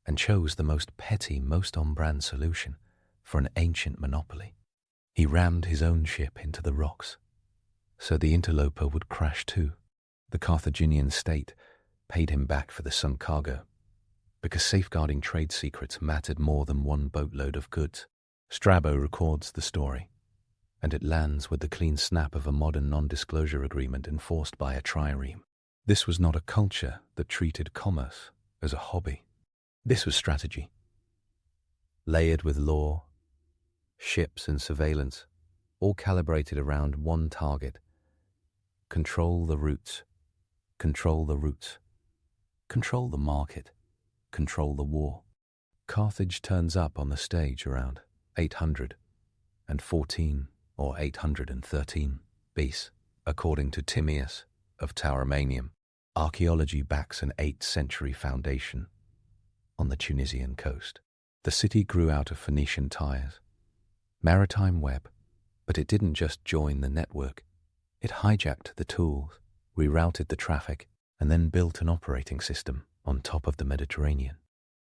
and chose the most petty, most on-brand solution for an ancient monopoly. He rammed his own ship into the rocks so the interloper would crash too. The Carthaginian state paid him back for the sunk cargo because safeguarding trade secrets mattered more than one boatload of goods. Strabo records the story, and it lands with the clean snap of a modern non-disclosure agreement enforced by a trireme. This was not a culture that treated commerce as a hobby. This was strategy, layered with law, ships and surveillance, all calibrated around one target: control the routes, control the routes, control the market, control the war. Carthage turns up on the stage around 814 or 813 BC, according to Timaeus of Tauromenium. Archaeology backs an 8th century foundation on the Tunisian coast. The city grew out of Phoenician ties, maritime web, but it didn't just join the network, It hijacked the tools, rerouted the traffic, and then built an operating system on top of the Mediterranean.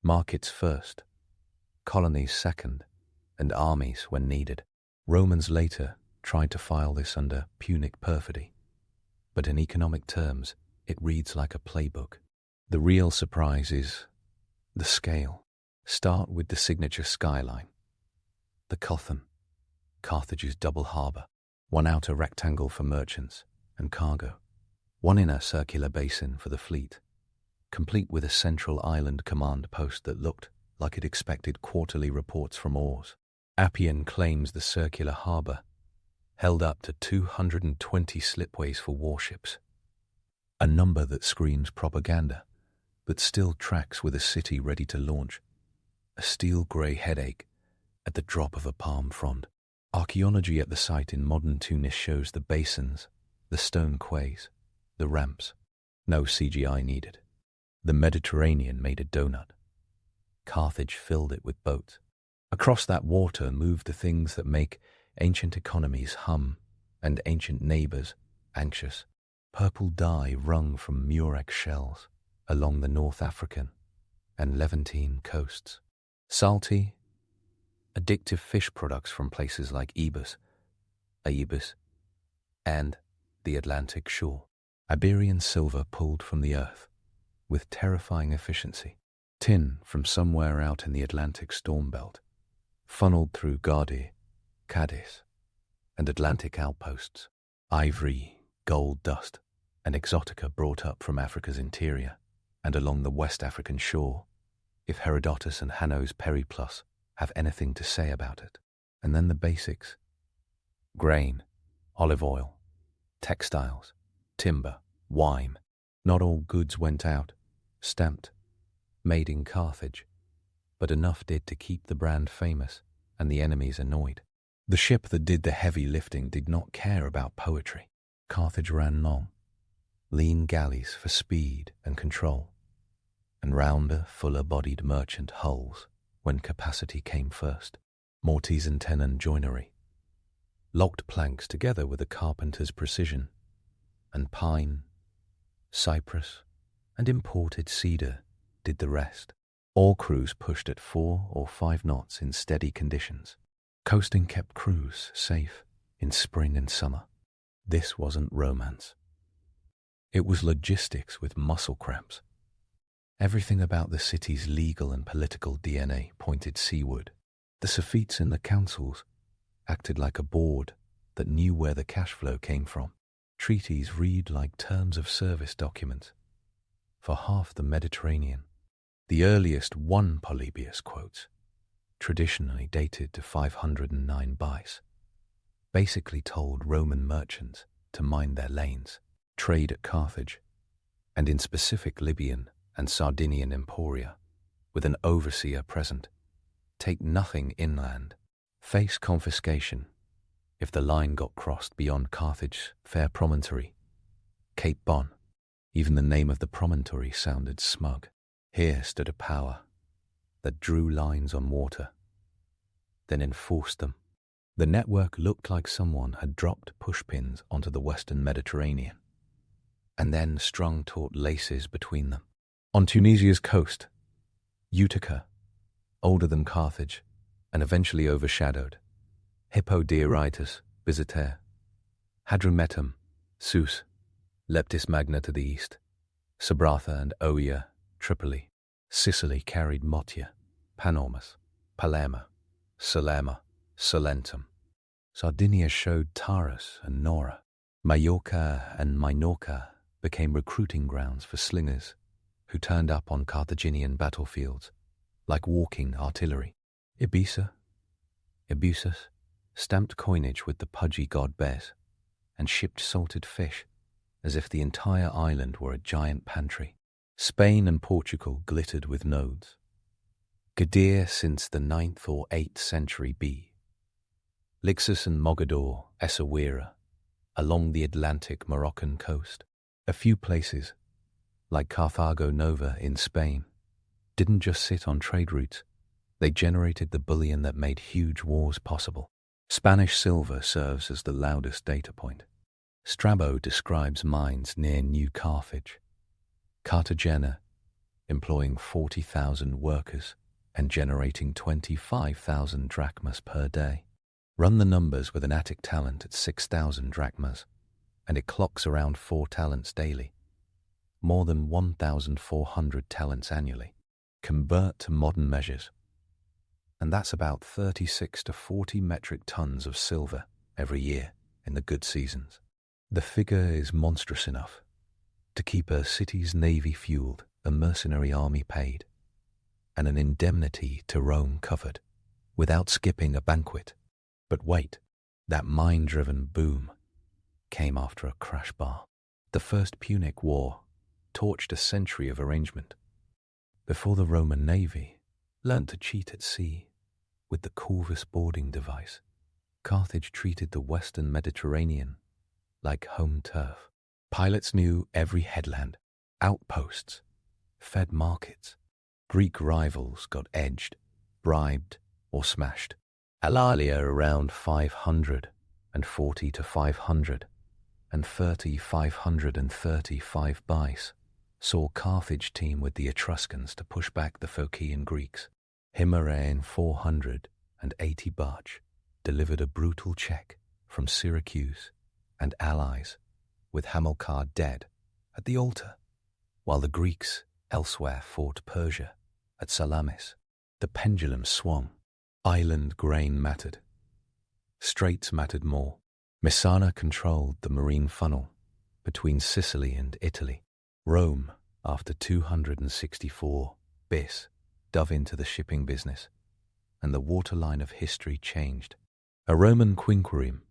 Markets first, colonies second, and armies when needed. Romans later tried to file this under Punic perfidy, but in economic terms, it reads like a playbook. The real surprise is the scale. Start with the signature skyline. The Cothon, Carthage's double harbour, one outer rectangle for merchants and cargo, one inner circular basin for the fleet, complete with a central island command post that looked like it expected quarterly reports from oars. Appian claims the circular harbour held up to 220 slipways for warships, a number that screams propaganda, but still tracks with a city ready to launch, a steel-grey headache at the drop of a palm frond. Archaeology at the site in modern Tunis shows the basins, the stone quays, the ramps. No CGI needed. The Mediterranean made a donut. Carthage filled it with boats. Across that water moved the things that make ancient economies hum and ancient neighbours anxious. Purple dye wrung from murex shells along the North African and Levantine coasts. Salty, addictive fish products from places like Ebus, and the Atlantic shore. Iberian silver pulled from the earth with terrifying efficiency. Tin from somewhere out in the Atlantic storm belt, funneled through Gardi, Cadiz, and Atlantic outposts. Ivory, gold dust, and exotica brought up from Africa's interior and along the West African shore, if Herodotus and Hanno's Periplus have anything to say about it. And then the basics: grain, olive oil, textiles, timber, wine. Not all goods went out, stamped, made in Carthage, but enough did to keep the brand famous and the enemies annoyed. The ship that did the heavy lifting did not care about poetry. Carthage ran long, lean galleys for speed and control, and rounder, fuller-bodied merchant hulls when capacity came first. Mortise and tenon joinery, locked planks together with a carpenter's precision, and pine, cypress, and imported cedar did the rest. All crews pushed at 4 or 5 knots in steady conditions. Coasting kept crews safe in spring and summer. This wasn't romance. It was logistics with muscle cramps. Everything about the city's legal and political DNA pointed seaward. The Sophites in the councils acted like a board that knew where the cash flow came from. Treaties read like terms of service documents for half the Mediterranean. The earliest one Polybius quotes, traditionally dated to 509 BICE, basically told Roman merchants to mind their lanes, trade at Carthage, and in specific Libyan and Sardinian emporia, with an overseer present. Take nothing inland. Face confiscation if the line got crossed beyond Carthage's fair promontory, Cape Bon. Even the name of the promontory sounded smug. Here stood a power that drew lines on water, then enforced them. The network looked like someone had dropped pushpins onto the western Mediterranean, and then strung taut laces between them. On Tunisia's coast, Utica, older than Carthage, and eventually overshadowed, Hippo Dioritis, Byzanter, Hadrumetum, Sus, Leptis Magna to the east, Sabratha and Oea, Tripoli. Sicily carried Motia, Panormus, Palermo, Salerma, Salentum. Sardinia showed Taurus and Nora. Majorca and Minorca became recruiting grounds for slingers who turned up on Carthaginian battlefields like walking artillery. Ibiza, Ibisus, stamped coinage with the pudgy god Bez and shipped salted fish as if the entire island were a giant pantry. Spain and Portugal glittered with nodes. Gadir since the 9th or 8th century B. Lixus and Mogador, Essaouira, along the Atlantic Moroccan coast. A few places, like Carthago Nova in Spain, didn't just sit on trade routes. They generated the bullion that made huge wars possible. Spanish silver serves as the loudest data point. Strabo describes mines near New Carthage, Cartagena, employing 40,000 workers and generating 25,000 drachmas per day. Run the numbers with an Attic talent at 6,000 drachmas, and it clocks around 4 talents daily, more than 1,400 talents annually. Convert to modern measures, and that's about 36 to 40 metric tons of silver every year in the good seasons. The figure is monstrous enough to keep a city's navy fueled, a mercenary army paid, and an indemnity to Rome covered, without skipping a banquet. But wait, that mine-driven boom came after a crash bar. The First Punic War torched a century of arrangement. Before the Roman navy learnt to cheat at sea with the Corvus boarding device, Carthage treated the western Mediterranean like home turf. Pilots knew every headland, outposts, fed markets. Greek rivals got edged, bribed, or smashed. Alalia around 500, and 40 to 500, and 535 bice saw Carthage team with the Etruscans to push back the Phocian Greeks. Himeraean 480 barge delivered a brutal check from Syracuse and allies, with Hamilcar dead at the altar, while the Greeks elsewhere fought Persia at Salamis. The pendulum swung. Island grain mattered. Straits mattered more. Messana controlled the marine funnel between Sicily and Italy. Rome, after 264 bis, dove into the shipping business, and the waterline of history changed. A Roman quinquereme,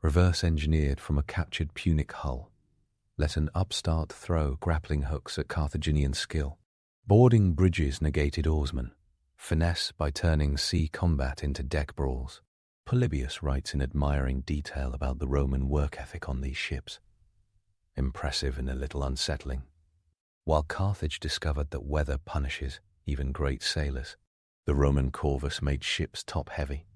reverse-engineered from a captured Punic hull, let an upstart throw grappling hooks at Carthaginian skill. Boarding bridges negated oarsmen, finesse by turning sea combat into deck brawls. Polybius writes in admiring detail about the Roman work ethic on these ships. Impressive and a little unsettling. While Carthage discovered that weather punishes even great sailors, the Roman Corvus made ships top-heavy.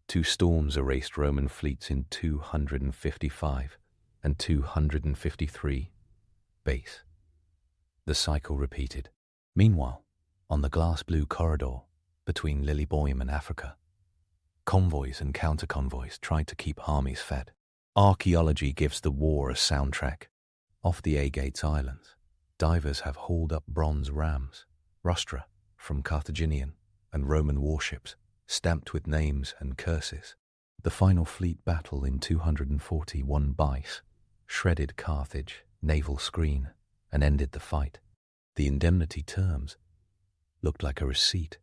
2 storms erased Roman fleets in 255 and 253 base. The cycle repeated. Meanwhile, on the glass-blue corridor between Lilyboeum and Africa, convoys and counter-convoys tried to keep armies fed. Archaeology gives the war a soundtrack. Off the Agates Islands, divers have hauled up bronze rams, rostra, from Carthaginian and Roman warships, stamped with names and curses. The final fleet battle in 241 bice shredded Carthage naval screen and ended the fight. The indemnity terms looked like a receipt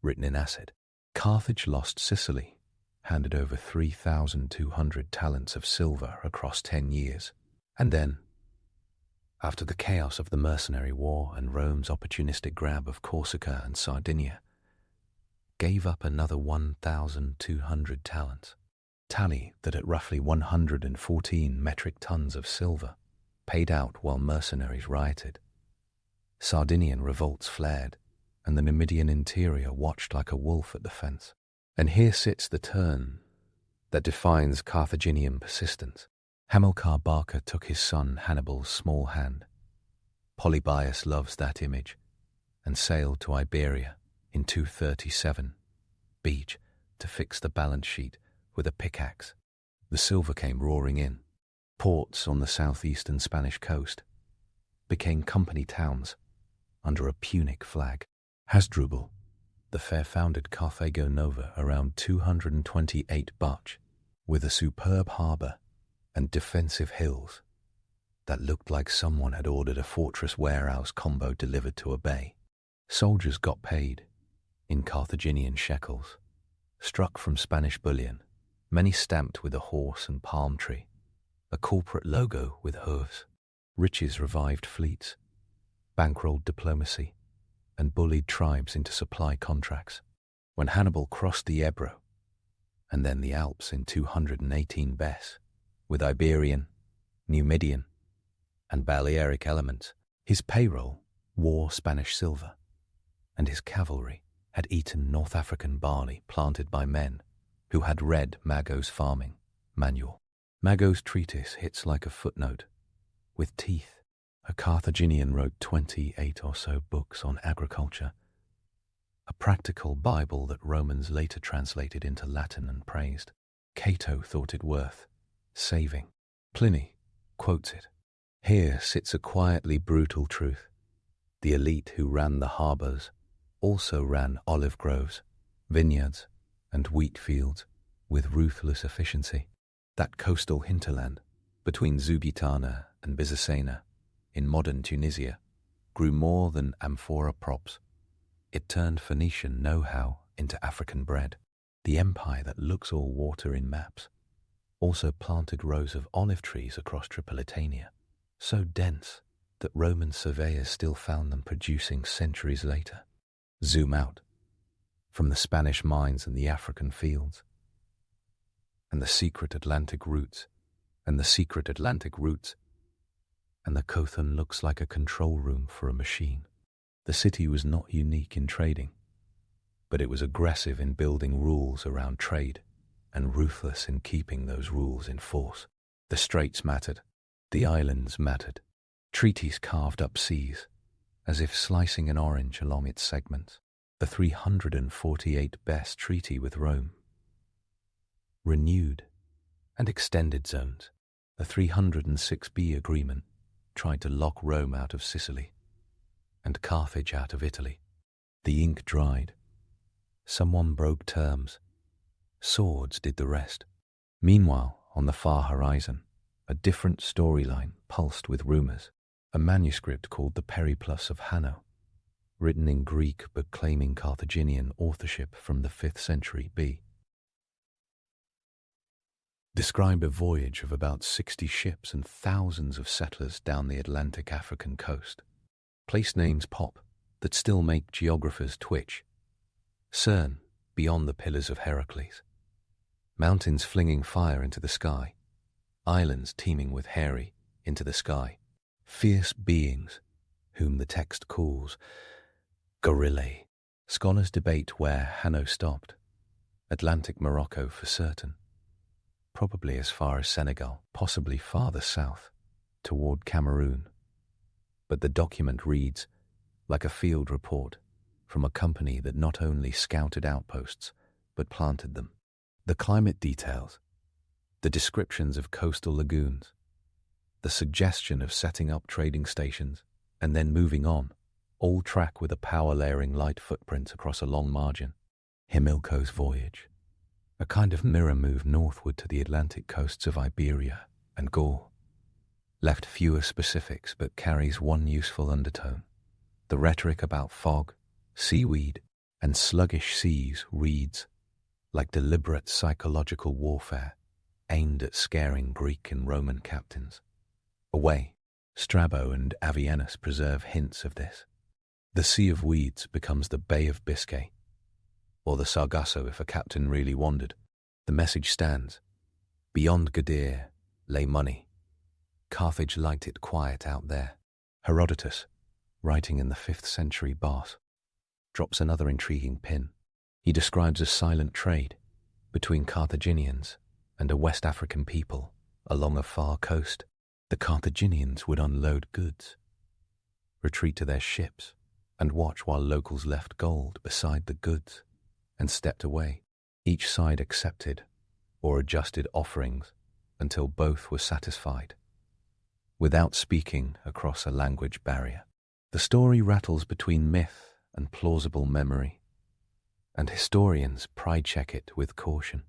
written in acid. Carthage lost Sicily, handed over 3,200 talents of silver across 10 years. And then, after the chaos of the mercenary war and Rome's opportunistic grab of Corsica and Sardinia, gave up another 1,200 talents. Tally that at roughly 114 metric tons of silver, paid out while mercenaries rioted. Sardinian revolts flared, and the Numidian interior watched like a wolf at the fence. And here sits the turn that defines Carthaginian persistence. Hamilcar Barca took his son Hannibal's small hand. Polybius loves that image, and sailed to Iberia in 237 beach to fix the balance sheet with a pickaxe. The silver came roaring in. Ports on the southeastern Spanish coast became company towns under a Punic flag. Hasdrubal, the fair founded Carthago Nova around 228 barge, with a superb harbour and defensive hills that looked like someone had ordered a fortress warehouse combo delivered to a bay. Soldiers got paid in Carthaginian shekels, struck from Spanish bullion, many stamped with a horse and palm tree, a corporate logo with hooves. Riches revived fleets, bankrolled diplomacy, and bullied tribes into supply contracts. When Hannibal crossed the Ebro, and then the Alps in 218 Bess, with Iberian, Numidian, and Balearic elements, his payroll wore Spanish silver, and his cavalry had eaten North African barley planted by men who had read Mago's farming manual. Mago's treatise hits like a footnote, with teeth. A Carthaginian wrote 28 or so books on agriculture, a practical Bible that Romans later translated into Latin and praised. Cato thought it worth saving. Pliny quotes it. Here sits a quietly brutal truth. The elite who ran the harbours also ran olive groves, vineyards, and wheat fields with ruthless efficiency. That coastal hinterland between Zubitana and Byzacena in modern Tunisia grew more than amphora props. It turned Phoenician know-how into African bread. The empire that looks all water in maps also planted rows of olive trees across Tripolitania, so dense that Roman surveyors still found them producing centuries later. Zoom out from the Spanish mines and the African fields, and the secret Atlantic routes, and the Kothan looks like a control room for a machine. The city was not unique in trading, but it was aggressive in building rules around trade and ruthless in keeping those rules in force. The straits mattered. The islands mattered. Treaties carved up seas, as if slicing an orange along its segments. The 348 best treaty with Rome. Renewed and extended zones. The 306b agreement tried to lock Rome out of Sicily and Carthage out of Italy. The ink dried. Someone broke terms. Swords did the rest. Meanwhile, on the far horizon, a different storyline pulsed with rumours. A manuscript called the Periplus of Hanno, written in Greek but claiming Carthaginian authorship from the 5th century B, described a voyage of about 60 ships and thousands of settlers down the Atlantic African coast. Place names pop that still make geographers twitch. Cern, beyond the Pillars of Heracles. Mountains flinging fire into the sky. Islands teeming with hairy into the sky. Fierce beings, whom the text calls gorillae. Scholars debate where Hanno stopped. Atlantic Morocco for certain. Probably as far as Senegal, possibly farther south, toward Cameroon. But the document reads like a field report from a company that not only scouted outposts, but planted them. The climate details, the descriptions of coastal lagoons, the suggestion of setting up trading stations and then moving on, all track with a power-layering light footprint across a long margin. Himilco's voyage, a kind of mirror move northward to the Atlantic coasts of Iberia and Gaul, left fewer specifics but carries one useful undertone. The rhetoric about fog, seaweed, and sluggish seas reads like deliberate psychological warfare aimed at scaring Greek and Roman captains. Away, Strabo and Avienus preserve hints of this. The Sea of Weeds becomes the Bay of Biscay, or the Sargasso if a captain really wandered. The message stands. Beyond Gadir lay money. Carthage liked it quiet out there. Herodotus, writing in the 5th century Bas, drops another intriguing pin. He describes a silent trade between Carthaginians and a West African people along a far coast. The Carthaginians would unload goods, retreat to their ships, and watch while locals left gold beside the goods and stepped away. Each side accepted or adjusted offerings until both were satisfied, without speaking across a language barrier. The story rattles between myth and plausible memory, and historians pride-check it with caution.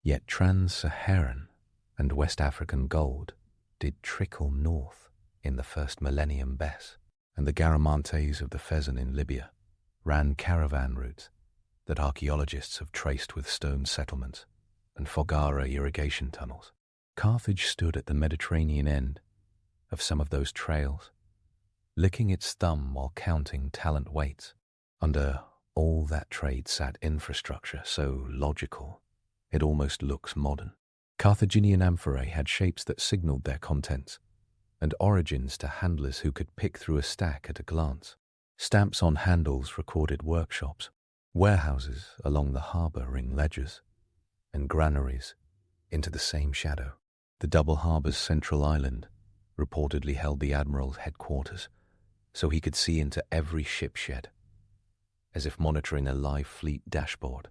Yet trans-Saharan and West African gold did trickle north in the first millennium Bess, and the Garamantes of the Fezzan in Libya ran caravan routes that archaeologists have traced with stone settlements and Fogara irrigation tunnels. Carthage stood at the Mediterranean end of some of those trails, licking its thumb while counting talent weights. Under all that trade sat infrastructure so logical it almost looks modern. Carthaginian amphorae had shapes that signaled their contents, and origins to handlers who could pick through a stack at a glance. Stamps on handles recorded workshops, warehouses along the harbour ring ledgers, and granaries into the same shadow. The double harbour's central island reportedly held the admiral's headquarters, so he could see into every ship shed, as if monitoring a live fleet dashboard.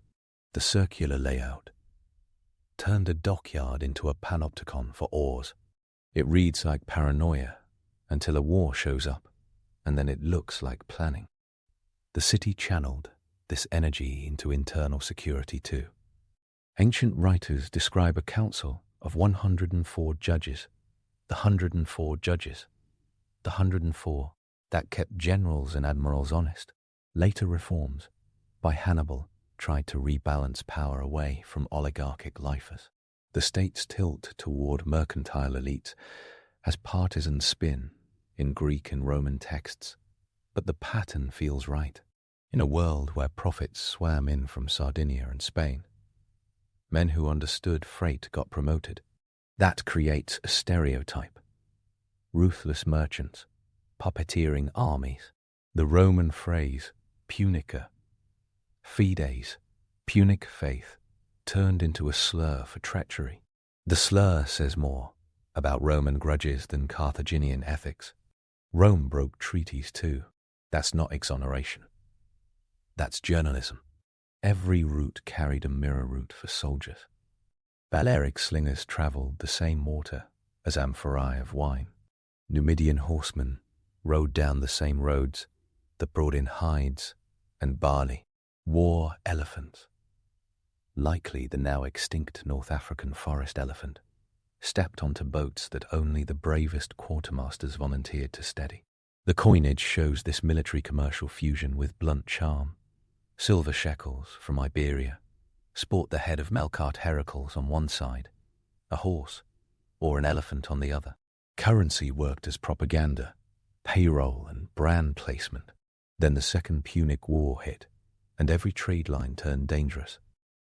The circular layout turned a dockyard into a panopticon for oars. It reads like paranoia until a war shows up, and then it looks like planning. The city channeled this energy into internal security too. Ancient writers describe a council of 104 judges, the 104 judges, the 104 that kept generals and admirals honest. Later reforms by Hannibal tried to rebalance power away from oligarchic lifers. The state's tilt toward mercantile elites has partisan spin in Greek and Roman texts, but the pattern feels right. In a world where profits swam in from Sardinia and Spain, men who understood freight got promoted. That creates a stereotype. Ruthless merchants, puppeteering armies. The Roman phrase, punica, fides, Punic faith, turned into a slur for treachery. The slur says more about Roman grudges than Carthaginian ethics. Rome broke treaties too. That's not exoneration. That's journalism. Every route carried a mirror route for soldiers. Balearic slingers travelled the same water as amphorae of wine. Numidian horsemen rode down the same roads that brought in hides and barley. War elephants, likely the now extinct North African forest elephant, stepped onto boats that only the bravest quartermasters volunteered to steady. The coinage shows this military commercial fusion with blunt charm. Silver shekels from Iberia sport the head of Melkart Heracles on one side, a horse or an elephant on the other. Currency worked as propaganda, payroll and brand placement. Then the Second Punic War hit, and every trade line turned dangerous.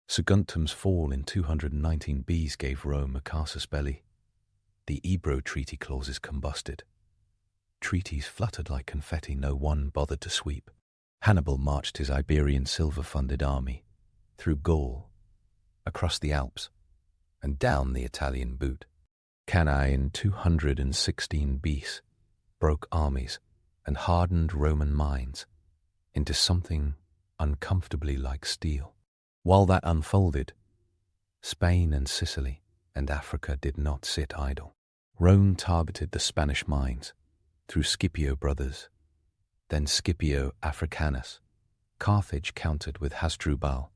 Saguntum's fall in 219 BC gave Rome a casus belli. The Ebro Treaty clauses combusted. Treaties fluttered like confetti no one bothered to sweep. Hannibal marched his Iberian silver-funded army through Gaul, across the Alps, and down the Italian boot. Cannae in 216 BC broke armies and hardened Roman minds into something uncomfortably like steel. While that unfolded, Spain and Sicily and Africa did not sit idle. Rome targeted the Spanish mines through Scipio brothers, then Scipio Africanus. Carthage countered with Hasdrubal.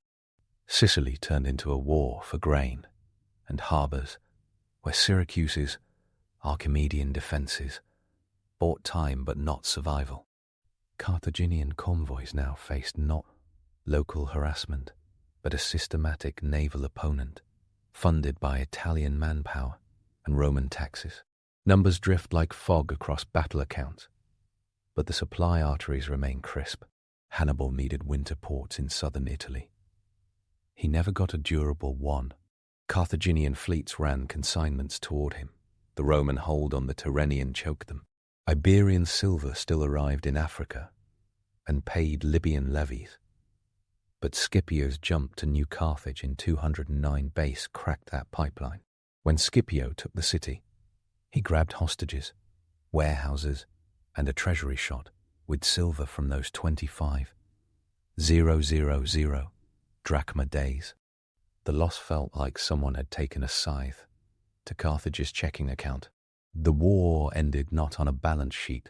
Sicily turned into a war for grain and harbours, where Syracuse's Archimedean defences bought time but not survival. Carthaginian convoys now faced not local harassment, but a systematic naval opponent, funded by Italian manpower and Roman taxes. Numbers drift like fog across battle accounts, but the supply arteries remain crisp. Hannibal needed winter ports in southern Italy. He never got a durable one. Carthaginian fleets ran consignments toward him. The Roman hold on the Tyrrhenian choked them. Iberian silver still arrived in Africa and paid Libyan levies. But Scipio's jump to New Carthage in 209 base cracked that pipeline. When Scipio took the city, he grabbed hostages, warehouses, and a treasury shot with silver from those 25,000 drachma days. The loss felt like someone had taken a scythe to Carthage's checking account. The war ended not on a balance sheet,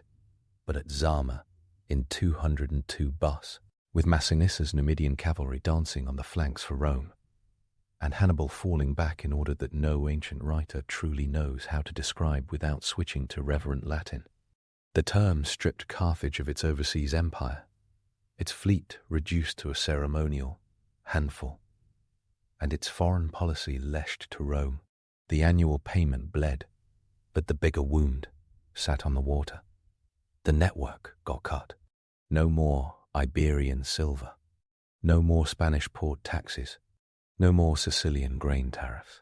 but at Zama in 202 bus, with Massinissa's Numidian cavalry dancing on the flanks for Rome, and Hannibal falling back in order that no ancient writer truly knows how to describe without switching to reverent Latin. The term stripped Carthage of its overseas empire, its fleet reduced to a ceremonial handful, and its foreign policy leshed to Rome. The annual payment bled, but the bigger wound sat on the water. The network got cut. No more Iberian silver. No more Spanish port taxes. No more Sicilian grain tariffs.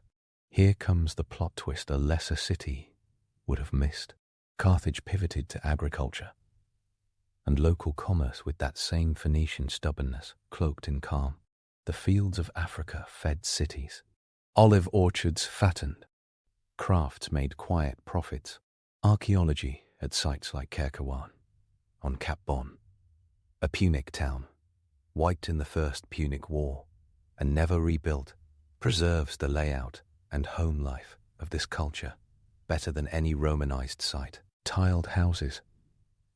Here comes the plot twist a lesser city would have missed. Carthage pivoted to agriculture and local commerce with that same Phoenician stubbornness cloaked in calm. The fields of Africa fed cities. Olive orchards fattened. Crafts made quiet profits. Archaeology at sites like Kerkawan, on Cap Bon, a Punic town, wiped in the First Punic War and never rebuilt, preserves the layout and home life of this culture better than any Romanized site. Tiled houses,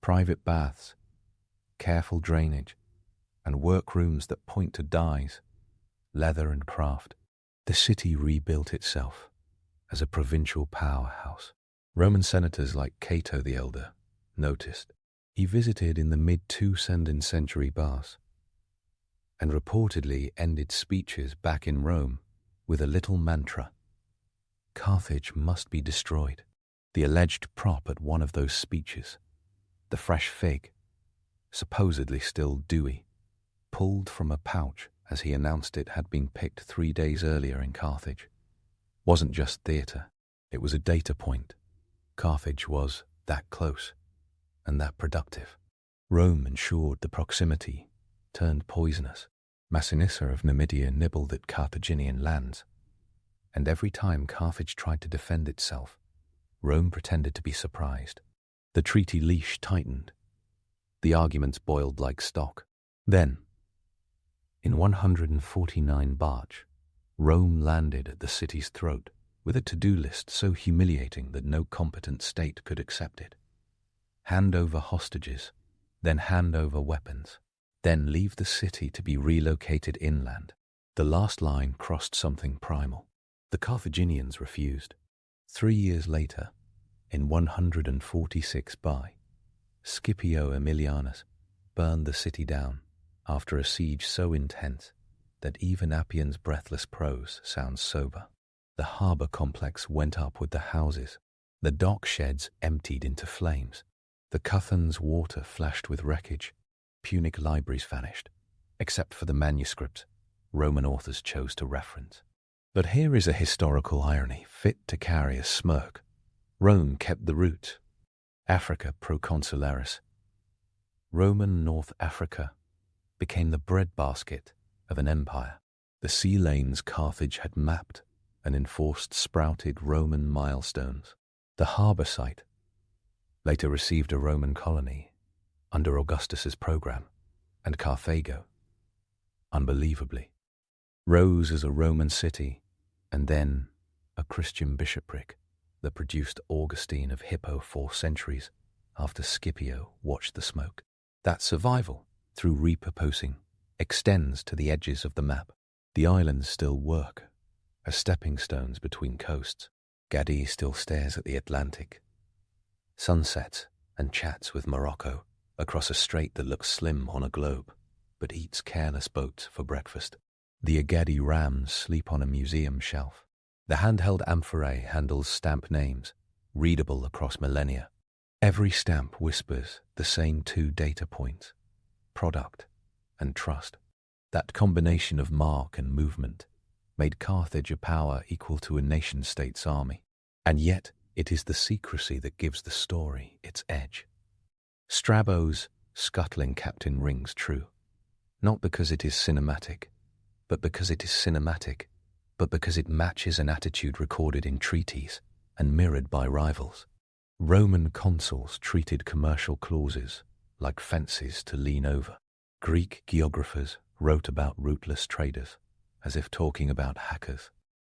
private baths, careful drainage, and workrooms that point to dyes, leather and craft. The city rebuilt itself as a provincial powerhouse. Roman senators like Cato the Elder noticed. He visited in the mid-2nd century bars and reportedly ended speeches back in Rome with a little mantra: Carthage must be destroyed. The alleged prop at one of those speeches, the fresh fig, supposedly still dewy, pulled from a pouch as he announced it had been picked 3 days earlier in Carthage, wasn't just theatre, it was a data point. Carthage was that close and that productive. Rome ensured the proximity turned poisonous. Massinissa of Numidia nibbled at Carthaginian lands, and every time Carthage tried to defend itself, Rome pretended to be surprised. The treaty leash tightened. The arguments boiled like stock. Then, in 149 Barch, Rome landed at the city's throat with a to-do list so humiliating that no competent state could accept it. Hand over hostages, then hand over weapons, then leave the city to be relocated inland. The last line crossed something primal. The Carthaginians refused. 3 years later, in 146 BY, Scipio Aemilianus burned the city down after a siege so intense that even Appian's breathless prose sounds sober. The harbour complex went up with the houses. The dock sheds emptied into flames. The Cuthon's water flashed with wreckage. Punic libraries vanished, except for the manuscripts Roman authors chose to reference. But here is a historical irony fit to carry a smirk. Rome kept the route. Africa proconsularis. Roman North Africa became the breadbasket of an empire. The sea lanes Carthage had mapped and enforced sprouted Roman milestones. The harbour site later received a Roman colony under Augustus's program, and Carthago, unbelievably, rose as a Roman city and then a Christian bishopric that produced Augustine of Hippo 4 centuries after Scipio watched the smoke. That survival, through repurposing, extends to the edges of the map. The islands still work as stepping stones between coasts. Gadi still stares at the Atlantic, sunsets and chats with Morocco across a strait that looks slim on a globe, but eats careless boats for breakfast. The Agadi rams sleep on a museum shelf. The handheld amphorae handles stamp names, readable across millennia. Every stamp whispers the same 2 data points: product and trust. That combination of mark and movement made Carthage a power equal to a nation-state's army. And yet, it is the secrecy that gives the story its edge. Strabo's scuttling captain rings true, not because it is cinematic, but because it is cinematic, but because it matches an attitude recorded in treaties and mirrored by rivals. Roman consuls treated commercial clauses like fences to lean over. Greek geographers wrote about rootless traders as if talking about hackers.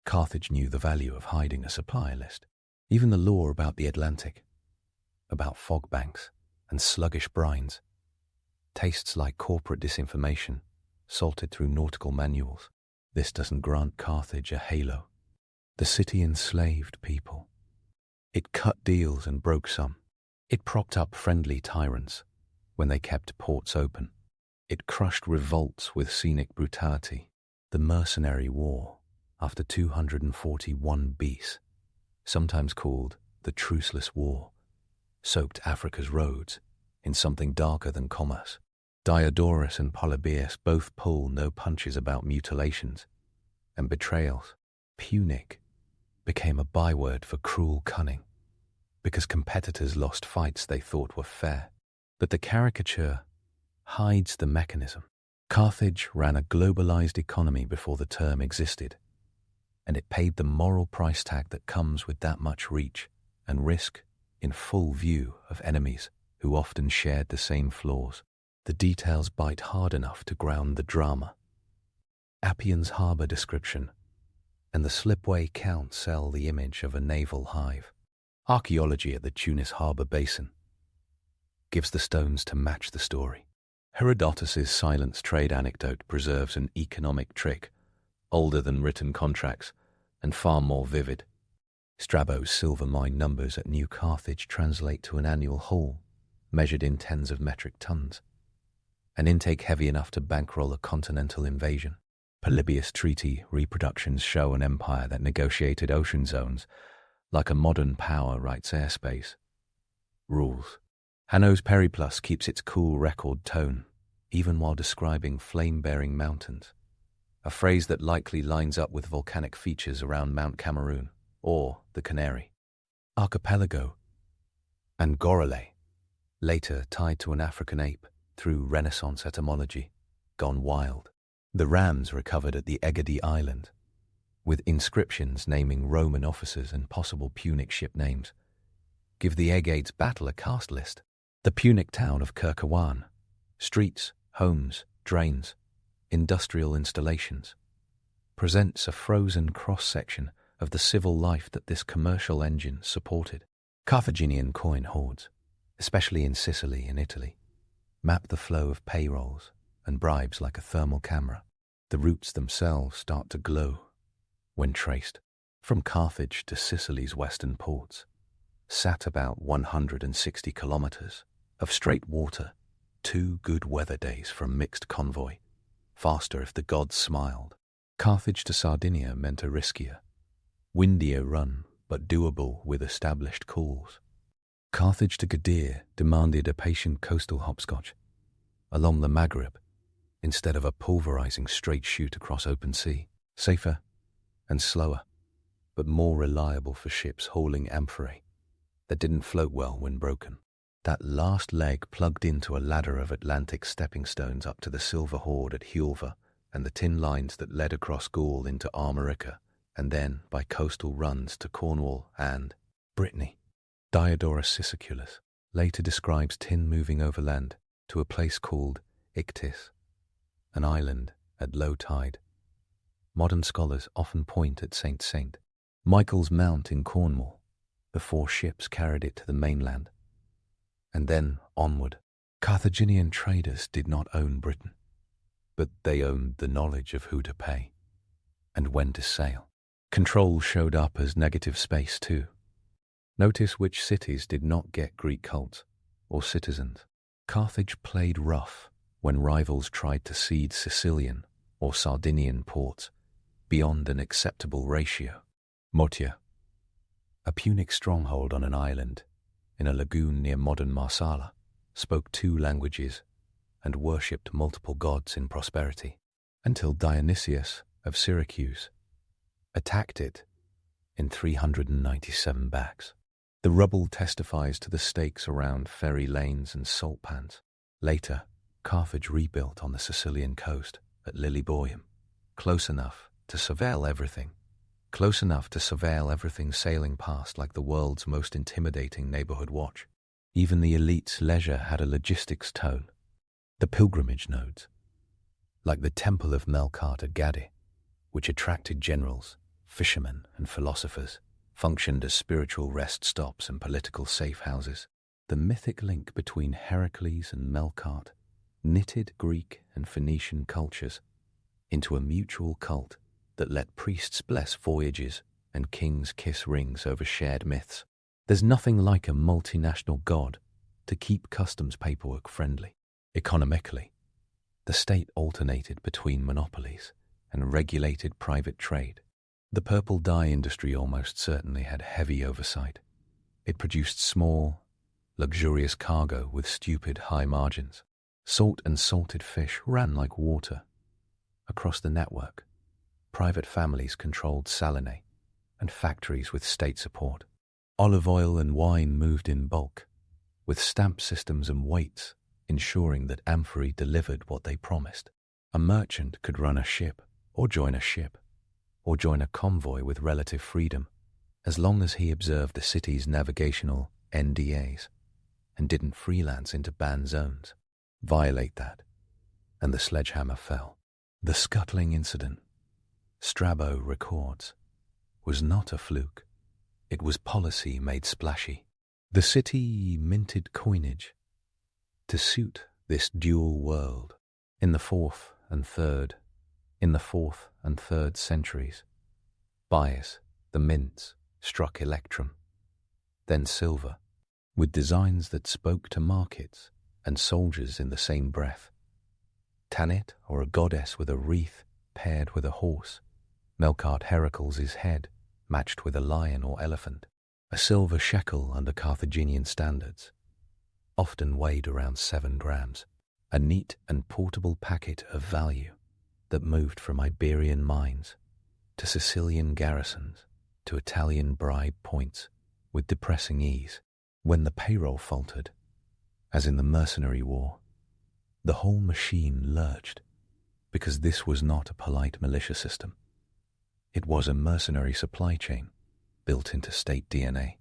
Carthage knew the value of hiding a supply list. Even the lore about the Atlantic, about fog banks and sluggish brines, tastes like corporate disinformation salted through nautical manuals. This doesn't grant Carthage a halo. The city enslaved people. It cut deals and broke some. It propped up friendly tyrants when they kept ports open. It crushed revolts with scenic brutality. The mercenary war, after 241 BC, sometimes called the Truceless War, soaked Africa's roads in something darker than commerce. Diodorus and Polybius both pull no punches about mutilations and betrayals. Punic became a byword for cruel cunning because competitors lost fights they thought were fair. But the caricature hides the mechanism. Carthage ran a globalized economy before the term existed. and it paid the moral price tag that comes with that much reach and risk in full view of enemies who often shared the same flaws. The details bite hard enough to ground the drama. Appian's harbour description and the slipway count sell the image of a naval hive. Archaeology at the Tunis harbour basin gives the stones to match the story. Herodotus's silence trade anecdote preserves an economic trick older than written contracts and far more vivid. Strabo's silver mine numbers at New Carthage translate to an annual haul measured in tens of metric tons, an intake heavy enough to bankroll a continental invasion. Polybius Treaty reproductions show an empire that negotiated ocean zones like a modern power writes airspace rules. Hanno's Periplus keeps its cool record tone, even while describing flame-bearing mountains, a phrase that likely lines up with volcanic features around Mount Cameroon or the Canary. Archipelago and Gorale, later tied to an African ape through Renaissance etymology, gone wild. The rams recovered at the Egadi Island, with inscriptions naming Roman officers and possible Punic ship names, give the Aegade's battle a cast list. The Punic town of Kirkawan, streets, homes, drains, industrial installations, presents a frozen cross-section of the civil life that this commercial engine supported. Carthaginian coin hoards, especially in Sicily and Italy, map the flow of payrolls and bribes like a thermal camera. The routes themselves start to glow when traced. From Carthage to Sicily's western ports sat about 160 kilometers of straight water, 2 good weather days from mixed convoy, faster if the gods smiled. Carthage to Sardinia meant a riskier, windier run, but doable with established calls. Carthage to Gadir demanded a patient coastal hopscotch along the Maghreb instead of a pulverizing straight shoot across open sea, safer and slower, but more reliable for ships hauling amphorae that didn't float well when broken. That last leg plugged into a ladder of Atlantic stepping stones up to the Silver Horde at Hulva and the tin lines that led across Gaul into Armorica, and then by coastal runs to Cornwall and Brittany. Diodorus Siculus later describes tin moving overland to a place called Ictis, an island at low tide. Modern scholars often point at Saint Michael's Mount in Cornwall before ships carried it to the mainland, and then onward. Carthaginian traders did not own Britain, but they owned the knowledge of who to pay and when to sail. Control showed up as negative space too. Notice which cities did not get Greek cults or citizens. Carthage played rough when rivals tried to cede Sicilian or Sardinian ports beyond an acceptable ratio. Motia, a Punic stronghold on an island in a lagoon near modern Marsala, spoke 2 languages and worshipped multiple gods in prosperity, until Dionysius of Syracuse attacked it in 397 backs. The rubble testifies to the stakes around ferry lanes and salt pans. Later, Carthage rebuilt on the Sicilian coast at Lilybaeum, close enough to surveil everything sailing past like the world's most intimidating neighborhood watch. Even the elite's leisure had a logistics tone. The pilgrimage nodes, like the Temple of Melkart at Gade, which attracted generals, fishermen, and philosophers, functioned as spiritual rest stops and political safe houses. The mythic link between Heracles and Melkart knitted Greek and Phoenician cultures into a mutual cult that let priests bless voyages and kings kiss rings over shared myths. There's nothing like a multinational god to keep customs paperwork friendly. Economically, the state alternated between monopolies and regulated private trade. The purple dye industry almost certainly had heavy oversight. It produced small, luxurious cargo with stupid high margins. Salt and salted fish ran like water. Across the network, private families controlled salinae and factories with state support. Olive oil and wine moved in bulk, with stamp systems and weights ensuring that amphorae delivered what they promised. A merchant could run a ship or join a ship, or join a convoy with relative freedom, as long as he observed the city's navigational NDAs and didn't freelance into banned zones. Violate that, and the sledgehammer fell. The scuttling incident, Strabo records, was not a fluke. It was policy made splashy. The city minted coinage to suit this dual world. In the fourth and third centuries, bias, the mints, struck electrum, then silver, with designs that spoke to markets and soldiers in the same breath. Tanit, or a goddess with a wreath paired with a horse, Melkart Heracles' head matched with a lion or elephant, a silver shekel under Carthaginian standards, often weighed around 7 grams, a neat and portable packet of value that moved from Iberian mines to Sicilian garrisons to Italian bribe points with depressing ease. When the payroll faltered, as in the mercenary war, the whole machine lurched, because this was not a polite militia system. It was a mercenary supply chain built into state DNA.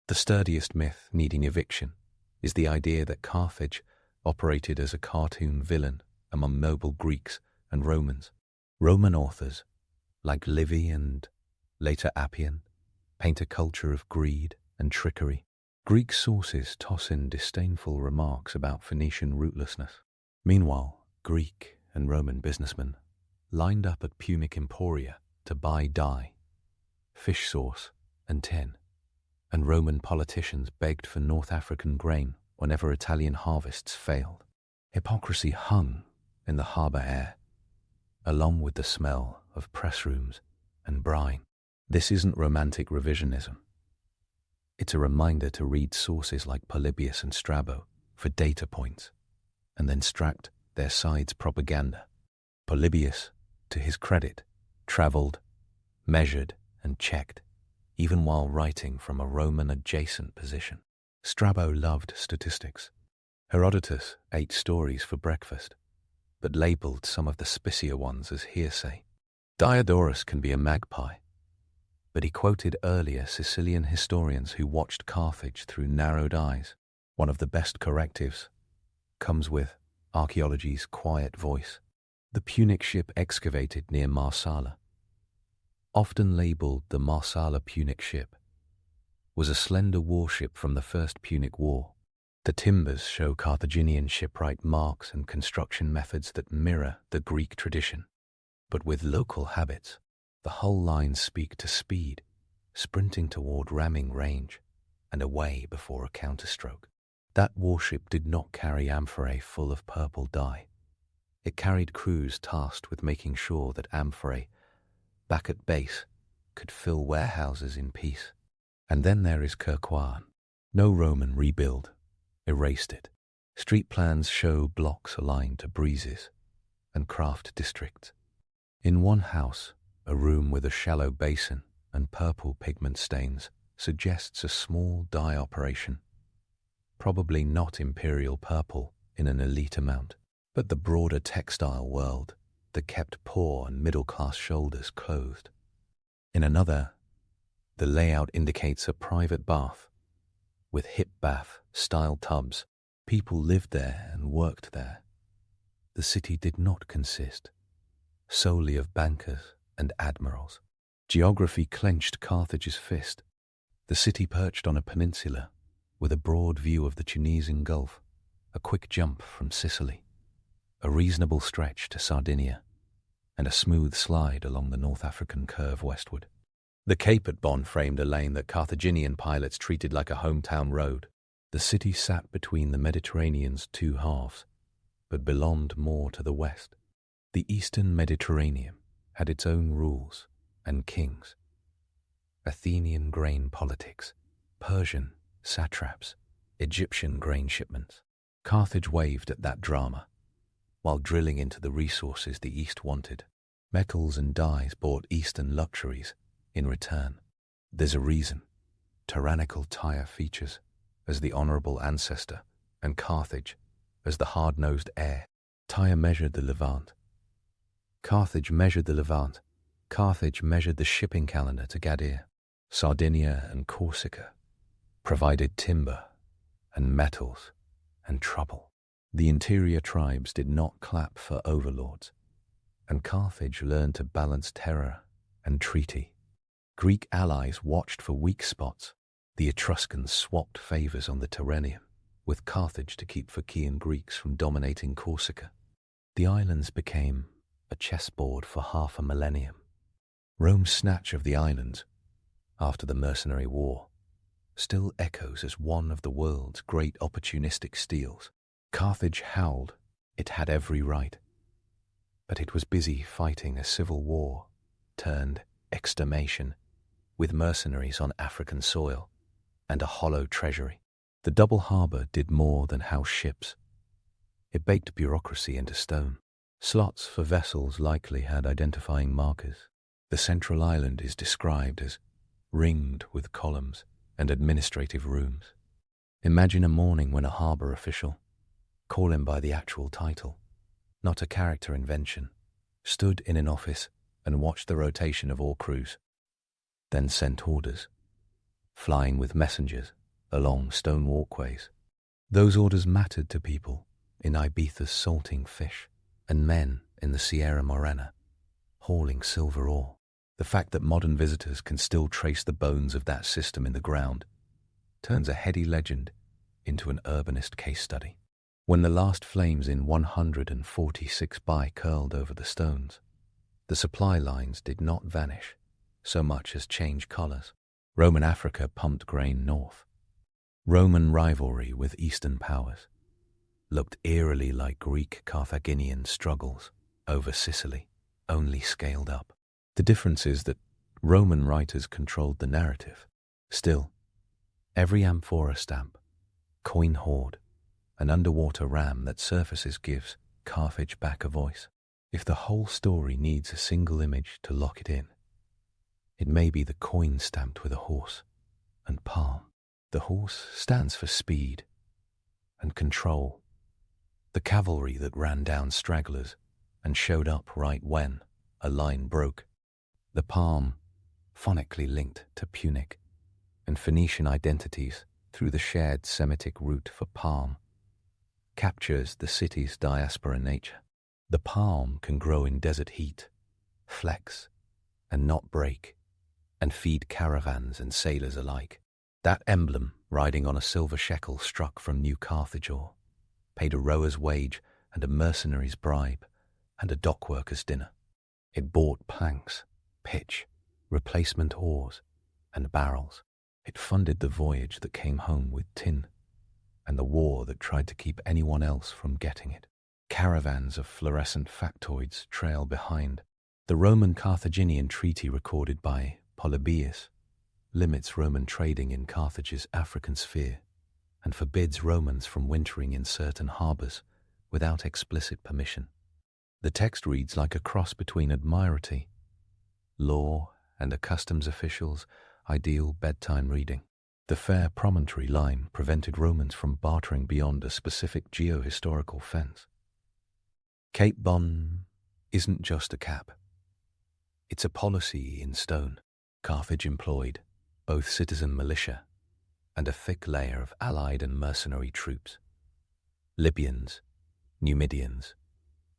The sturdiest myth needing eviction is the idea that Carthage operated as a cartoon villain among noble Greeks and Romans. Roman authors, like Livy and later Appian, paint a culture of greed and trickery. Greek sources toss in disdainful remarks about Phoenician rootlessness. Meanwhile, Greek and Roman businessmen lined up at Punic emporia to buy dye, fish sauce, and tin, and Roman politicians begged for North African grain whenever Italian harvests failed. Hypocrisy hung in the harbour air, along with the smell of press rooms and brine. This isn't romantic revisionism. It's a reminder to read sources like Polybius and Strabo for data points, and then extract their side's propaganda. Polybius, to his credit, travelled, measured, and checked, even while writing from a Roman-adjacent position. Strabo loved statistics. Herodotus ate stories for breakfast, but labelled some of the spicier ones as hearsay. Diodorus can be a magpie, but he quoted earlier Sicilian historians who watched Carthage through narrowed eyes. One of the best correctives comes with archaeology's quiet voice. The Punic ship excavated near Marsala, often labelled the Marsala Punic ship, was a slender warship from the First Punic War. The timbers show Carthaginian shipwright marks and construction methods that mirror the Greek tradition, but with local habits. The hull lines speak to speed, sprinting toward ramming range and away before a counterstroke. That warship did not carry amphorae full of purple dye. It carried crews tasked with making sure that amphorae, back at base, could fill warehouses in peace. And then there is Kirkwan. No Roman rebuild erased it. Street plans show blocks aligned to breezes and craft districts. In one house, a room with a shallow basin and purple pigment stains suggests a small dye operation, probably not imperial purple in an elite amount, but the broader textile world that kept poor and middle-class shoulders clothed. In another, the layout indicates a private bath with hip bath-style tubs. People lived there and worked there. The city did not consist solely of bankers and admirals. Geography clenched Carthage's fist. The city perched on a peninsula with a broad view of the Tunisian Gulf, a quick jump from Sicily, a reasonable stretch to Sardinia, and a smooth slide along the North African curve westward. The Cape at Bonn framed a lane that Carthaginian pilots treated like a hometown road. The city sat between the Mediterranean's two halves, but belonged more to the west. The eastern Mediterranean had its own rules and kings. Athenian grain politics, Persian satraps, Egyptian grain shipments. Carthage waved at that drama, while drilling into the resources the East wanted. Metals and dyes bought Eastern luxuries in return. There's a reason. Tyrannical Tyre features as the honourable ancestor and Carthage as the hard-nosed heir. Tyre measured the Levant. Carthage measured the Levant Carthage measured the shipping calendar to Gadir. Sardinia and Corsica provided timber and metals and trouble. The interior tribes did not clap for overlords, and Carthage learned to balance terror and treaty. Greek allies watched for weak spots. The Etruscans swapped favors on the Tyrrhenium, with Carthage to keep Phocaean Greeks from dominating Corsica. The islands became a chessboard for half a millennium. Rome's snatch of the islands, after the mercenary war, still echoes as one of the world's great opportunistic steals. Carthage howled it had every right, but it was busy fighting a civil war turned extermination with mercenaries on African soil and a hollow treasury. The double harbour did more than house ships. It baked bureaucracy into stone. Slots for vessels likely had identifying markers. The central island is described as ringed with columns and administrative rooms. Imagine a morning when a harbour official, call him by the actual title, not a character invention, stood in an office and watched the rotation of all crews, then sent orders, flying with messengers along stone walkways. Those orders mattered to people in Ibiza's salting fish and men in the Sierra Morena hauling silver ore. The fact that modern visitors can still trace the bones of that system in the ground turns a heady legend into an urbanist case study. When the last flames in 146 by curled over the stones, the supply lines did not vanish so much as change colours. Roman Africa pumped grain north. Roman rivalry with Eastern powers looked eerily like Greek Carthaginian struggles over Sicily, only scaled up. The difference is that Roman writers controlled the narrative. Still, every amphora stamp, coin hoard, and underwater ram that surfaces gives Carthage back a voice. If the whole story needs a single image to lock it in, it may be the coin stamped with a horse and palm. The horse stands for speed and control. The cavalry that ran down stragglers and showed up right when a line broke. The palm, phonically linked to Punic and Phoenician identities through the shared Semitic root for palm, captures the city's diaspora nature. The palm can grow in desert heat, flex, and not break, and feed caravans and sailors alike. That emblem, riding on a silver shekel struck from New Carthage ore, paid a rower's wage and a mercenary's bribe and a dockworker's dinner. It bought planks, pitch, replacement oars, and barrels. It funded the voyage that came home with tin, and the war that tried to keep anyone else from getting it. Caravans of fluorescent factoids trail behind. The Roman-Carthaginian treaty recorded by Polybius limits Roman trading in Carthage's African sphere and forbids Romans from wintering in certain harbours without explicit permission. The text reads like a cross between Admiralty, law, and a customs official's ideal bedtime reading. The fair promontory line prevented Romans from bartering beyond a specific geohistorical fence. Cape Bon isn't just a cap. It's a policy in stone. Carthage employed both citizen militia and a thick layer of allied and mercenary troops. Libyans, Numidians,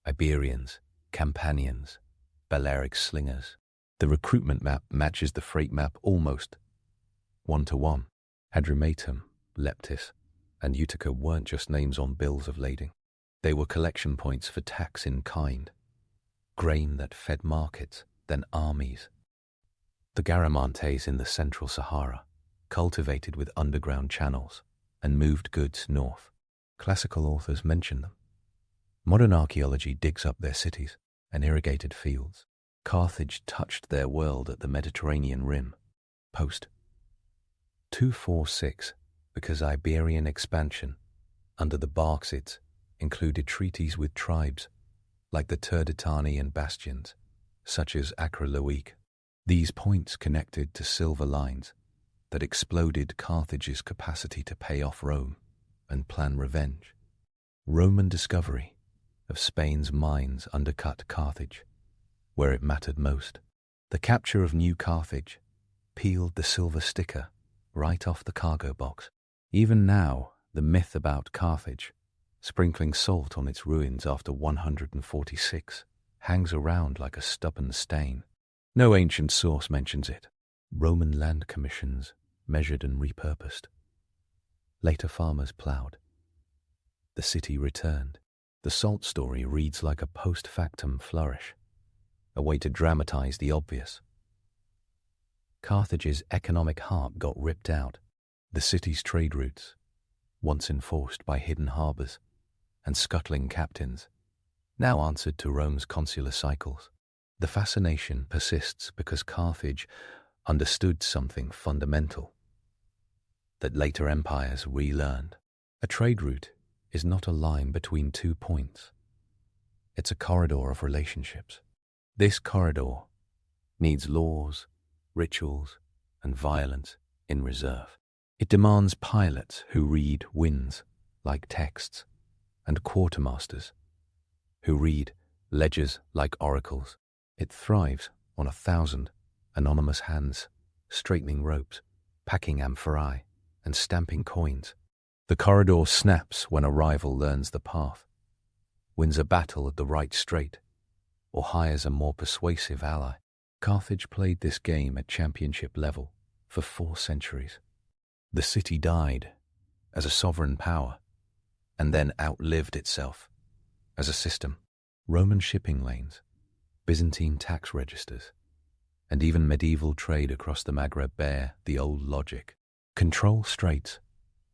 Iberians, Campanians, Balearic slingers. The recruitment map matches the freight map almost 1-to-1. Hadrumetum, Leptis, and Utica weren't just names on bills of lading. They were collection points for tax in kind, grain that fed markets, then armies. The Garamantes in the central Sahara cultivated with underground channels and moved goods north. Classical authors mention them. Modern archaeology digs up their cities and irrigated fields. Carthage touched their world at the Mediterranean rim, post 246, because Iberian expansion under the Barksids included treaties with tribes like the Turdetani and Bastions, such as Acre-Loic. These points connected to silver lines that exploded Carthage's capacity to pay off Rome and plan revenge. Roman discovery of Spain's mines undercut Carthage where it mattered most. The capture of New Carthage peeled the silver sticker right off the cargo box. Even now, the myth about Carthage, sprinkling salt on its ruins after 146, hangs around like a stubborn stain. No ancient source mentions it. Roman land commissions measured and repurposed. Later farmers ploughed. The city returned. The salt story reads like a post-factum flourish, a way to dramatize the obvious. Carthage's economic heart got ripped out. The city's trade routes, once enforced by hidden harbors and scuttling captains, now answered to Rome's consular cycles. The fascination persists because Carthage understood something fundamental that later empires relearned. A trade route is not a line between 2 points. It's a corridor of relationships. This corridor needs laws, rituals, and violence in reserve. It demands pilots who read winds like texts, and quartermasters who read ledgers like oracles. It thrives on 1,000 anonymous hands, straightening ropes, packing amphorae, and stamping coins. The corridor snaps when a rival learns the path, wins a battle at the right strait, or hires a more persuasive ally. Carthage played this game at championship level for 4 centuries. The city died as a sovereign power, and then outlived itself as a system. Roman shipping lanes, Byzantine tax registers, and even medieval trade across the Maghreb bear the old logic. Control straits,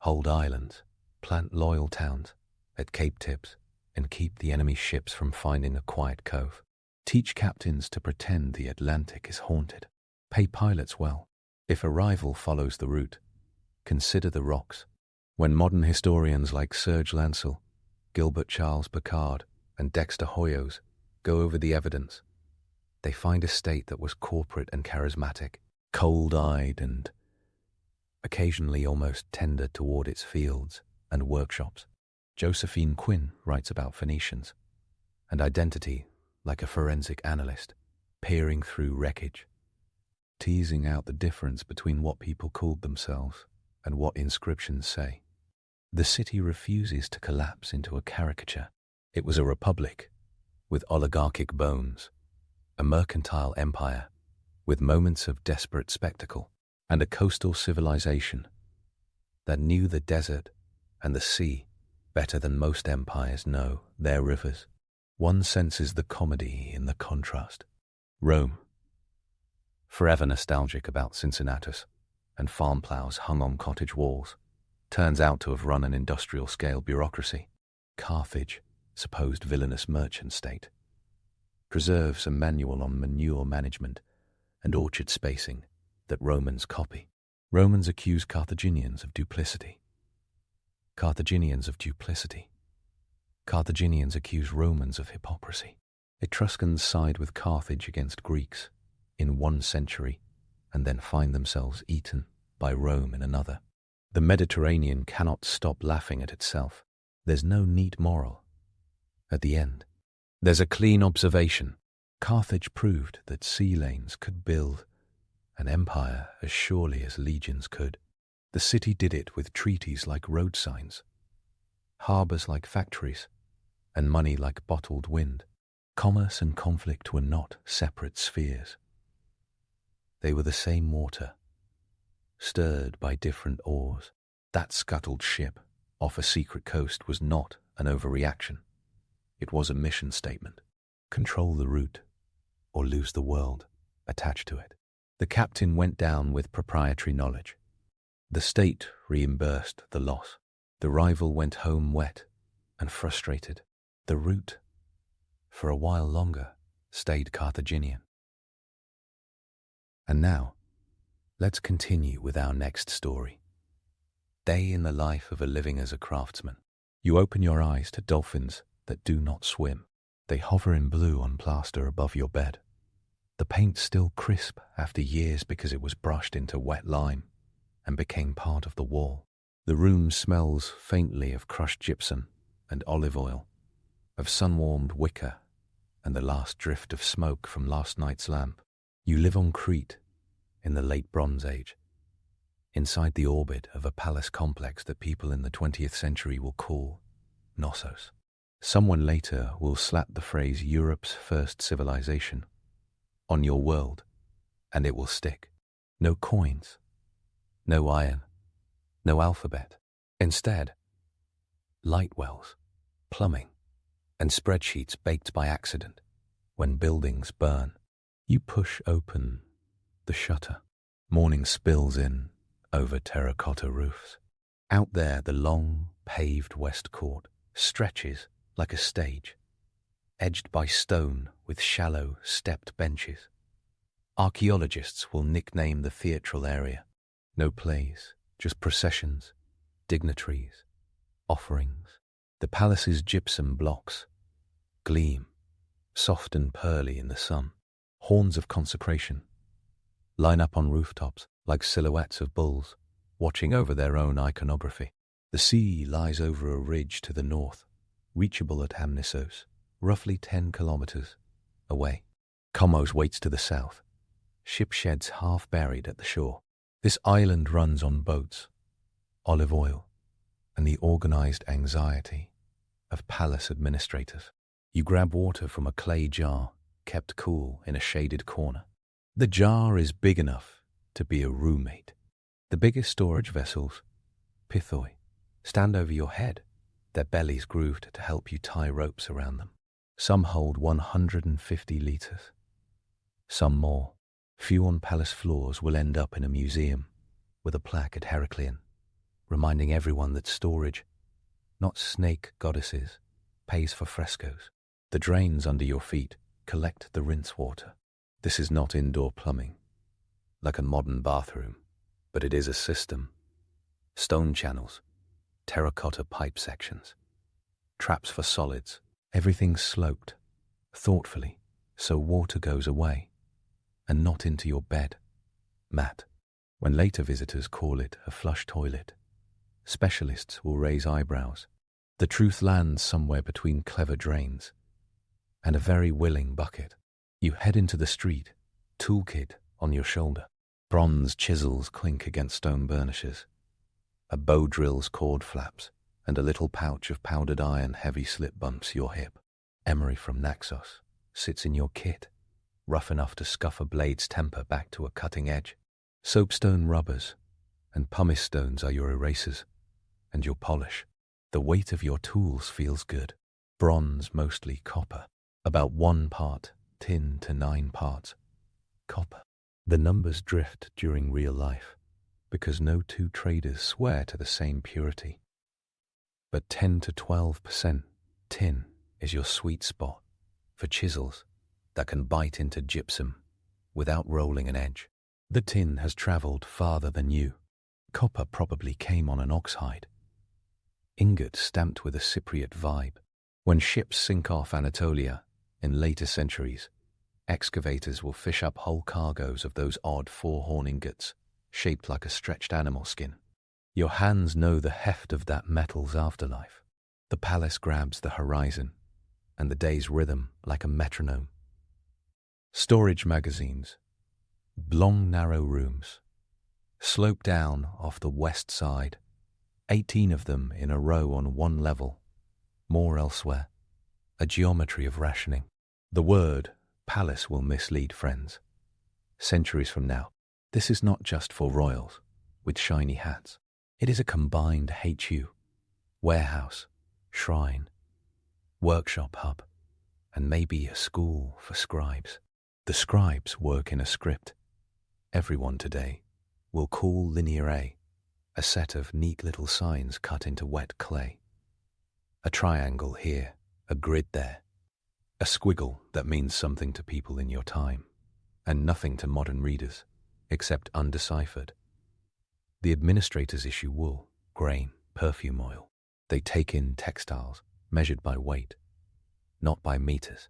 hold islands, plant loyal towns at Cape tips, and keep the enemy ships from finding a quiet cove. Teach captains to pretend the Atlantic is haunted. Pay pilots well. If a rival follows the route, consider the rocks. When modern historians like Serge Lancel, Gilbert Charles Picard, and Dexter Hoyos go over the evidence, they find a state that was corporate and charismatic, cold-eyed and occasionally almost tender toward its fields and workshops. Josephine Quinn writes about Phoenicians and identity like a forensic analyst, peering through wreckage, teasing out the difference between what people called themselves and what inscriptions say. The city refuses to collapse into a caricature. It was a republic with oligarchic bones, a mercantile empire with moments of desperate spectacle, and a coastal civilization that knew the desert and the sea better than most empires know their rivers. One senses the comedy in the contrast. Rome, forever nostalgic about Cincinnatus and farm plows hung on cottage walls, turns out to have run an industrial-scale bureaucracy. Carthage, supposed villainous merchant state, preserves a manual on manure management and orchard spacing that Romans copy. Romans accuse Carthaginians of duplicity. Carthaginians of duplicity. Carthaginians accuse Romans of hypocrisy. Etruscans side with Carthage against Greeks in 1 century and then find themselves eaten by Rome in another. The Mediterranean cannot stop laughing at itself. There's no neat moral. At the end, there's a clean observation. Carthage proved that sea lanes could build an empire as surely as legions could. The city did it with treaties like road signs, harbors like factories, and money like bottled wind. Commerce and conflict were not separate spheres. They were the same water, stirred by different oars. That scuttled ship off a secret coast was not an overreaction. It was a mission statement. Control the route, or lose the world attached to it. The captain went down with proprietary knowledge. The state reimbursed the loss. The rival went home wet and frustrated. The route, for a while longer, stayed Carthaginian. And now, let's continue with our next story. Day in the life of a living as a craftsman. You open your eyes to dolphins that do not swim. They hover in blue on plaster above your bed. The paint still crisp after years because it was brushed into wet lime and became part of the wall. The room smells faintly of crushed gypsum and olive oil, of sun-warmed wicker and the last drift of smoke from last night's lamp. You live on Crete in the late Bronze Age, inside the orbit of a palace complex that people in the 20th century will call Knossos. Someone later will slap the phrase Europe's first civilization on your world, and it will stick. No coins, no iron, no alphabet. Instead, light wells, plumbing, and spreadsheets baked by accident. When buildings burn, you push open the shutter. Morning spills in over terracotta roofs. Out there, the long, paved West Court stretches like a stage, edged by stone with shallow, stepped benches. Archaeologists will nickname the theatral area. No plays, just processions, dignitaries, offerings. The palace's gypsum blocks gleam, soft and pearly in the sun. Horns of consecration line up on rooftops like silhouettes of bulls watching over their own iconography. The sea lies over a ridge to the north, reachable at Amnisos, roughly 10 kilometers away. Komos waits to the south, ship sheds half buried at the shore. This island runs on boats, olive oil, and the organized anxiety of palace administrators. You grab water from a clay jar kept cool in a shaded corner. The jar is big enough to be a roommate. The biggest storage vessels, pithoi, stand over your head, their bellies grooved to help you tie ropes around them. Some hold 150 liters, some more. Few on palace floors will end up in a museum with a plaque at Heracleon, reminding everyone that storage, not snake goddesses, pays for frescoes. The drains under your feet collect the rinse water. This is not indoor plumbing, like a modern bathroom, but it is a system. Stone channels, terracotta pipe sections, traps for solids, everything sloped, thoughtfully, so water goes away, and not into your bed mat. When later visitors call it a flush toilet, specialists will raise eyebrows. The truth lands somewhere between clever drains and a very willing bucket. You head into the street, toolkit on your shoulder. Bronze chisels clink against stone burnishes. A bow drill's cord flaps, and a little pouch of powdered iron heavy slip bumps your hip. Emery from Naxos sits in your kit, rough enough to scuff a blade's temper back to a cutting edge. Soapstone rubbers and pumice stones are your erasers and your polish. The weight of your tools feels good. Bronze, mostly copper. About 1 part tin to 9 parts copper. The numbers drift during real life because no two traders swear to the same purity. But 10 to 12% tin is your sweet spot for chisels that can bite into gypsum without rolling an edge. The tin has traveled farther than you. Copper probably came on an ox hide. Ingot stamped with a Cypriot vibe. When ships sink off Anatolia in later centuries, excavators will fish up whole cargoes of those odd 4-horn ingots, shaped like a stretched animal skin. Your hands know the heft of that metal's afterlife. The palace grabs the horizon, and the day's rhythm like a metronome. Storage magazines, long narrow rooms, slope down off the west side, 18 of them in a row on one level, more elsewhere, a geometry of rationing. The word palace will mislead friends. Centuries from now, this is not just for royals with shiny hats. It is a combined HU, warehouse, shrine, workshop hub, and maybe a school for scribes. The scribes work in a script. Everyone today will call linear a set of neat little signs cut into wet clay. A triangle here, a grid there, a squiggle that means something to people in your time, and nothing to modern readers, except undeciphered. The administrators issue wool, grain, perfume oil. They take in textiles, measured by weight, not by meters.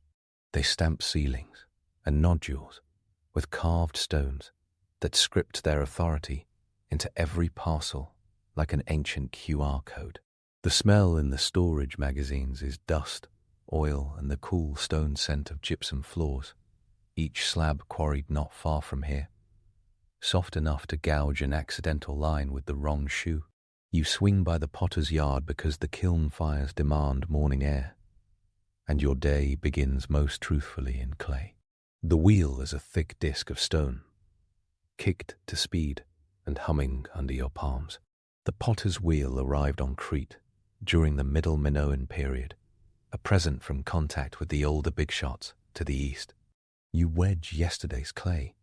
They stamp ceilings and nodules with carved stones that script their authority into every parcel like an ancient QR code. The smell in the storage magazines is dust, oil, and the cool stone scent of gypsum floors. each slab quarried not far from here, soft enough to gouge an accidental line with the wrong shoe. You swing by the potter's yard because the kiln fires demand morning air, and your day begins most truthfully in clay. The wheel is a thick disc of stone, kicked to speed and humming under your palms. The potter's wheel arrived on Crete during the Middle Minoan period, a present from contact with the older big shots to the east. You wedge yesterday's clay,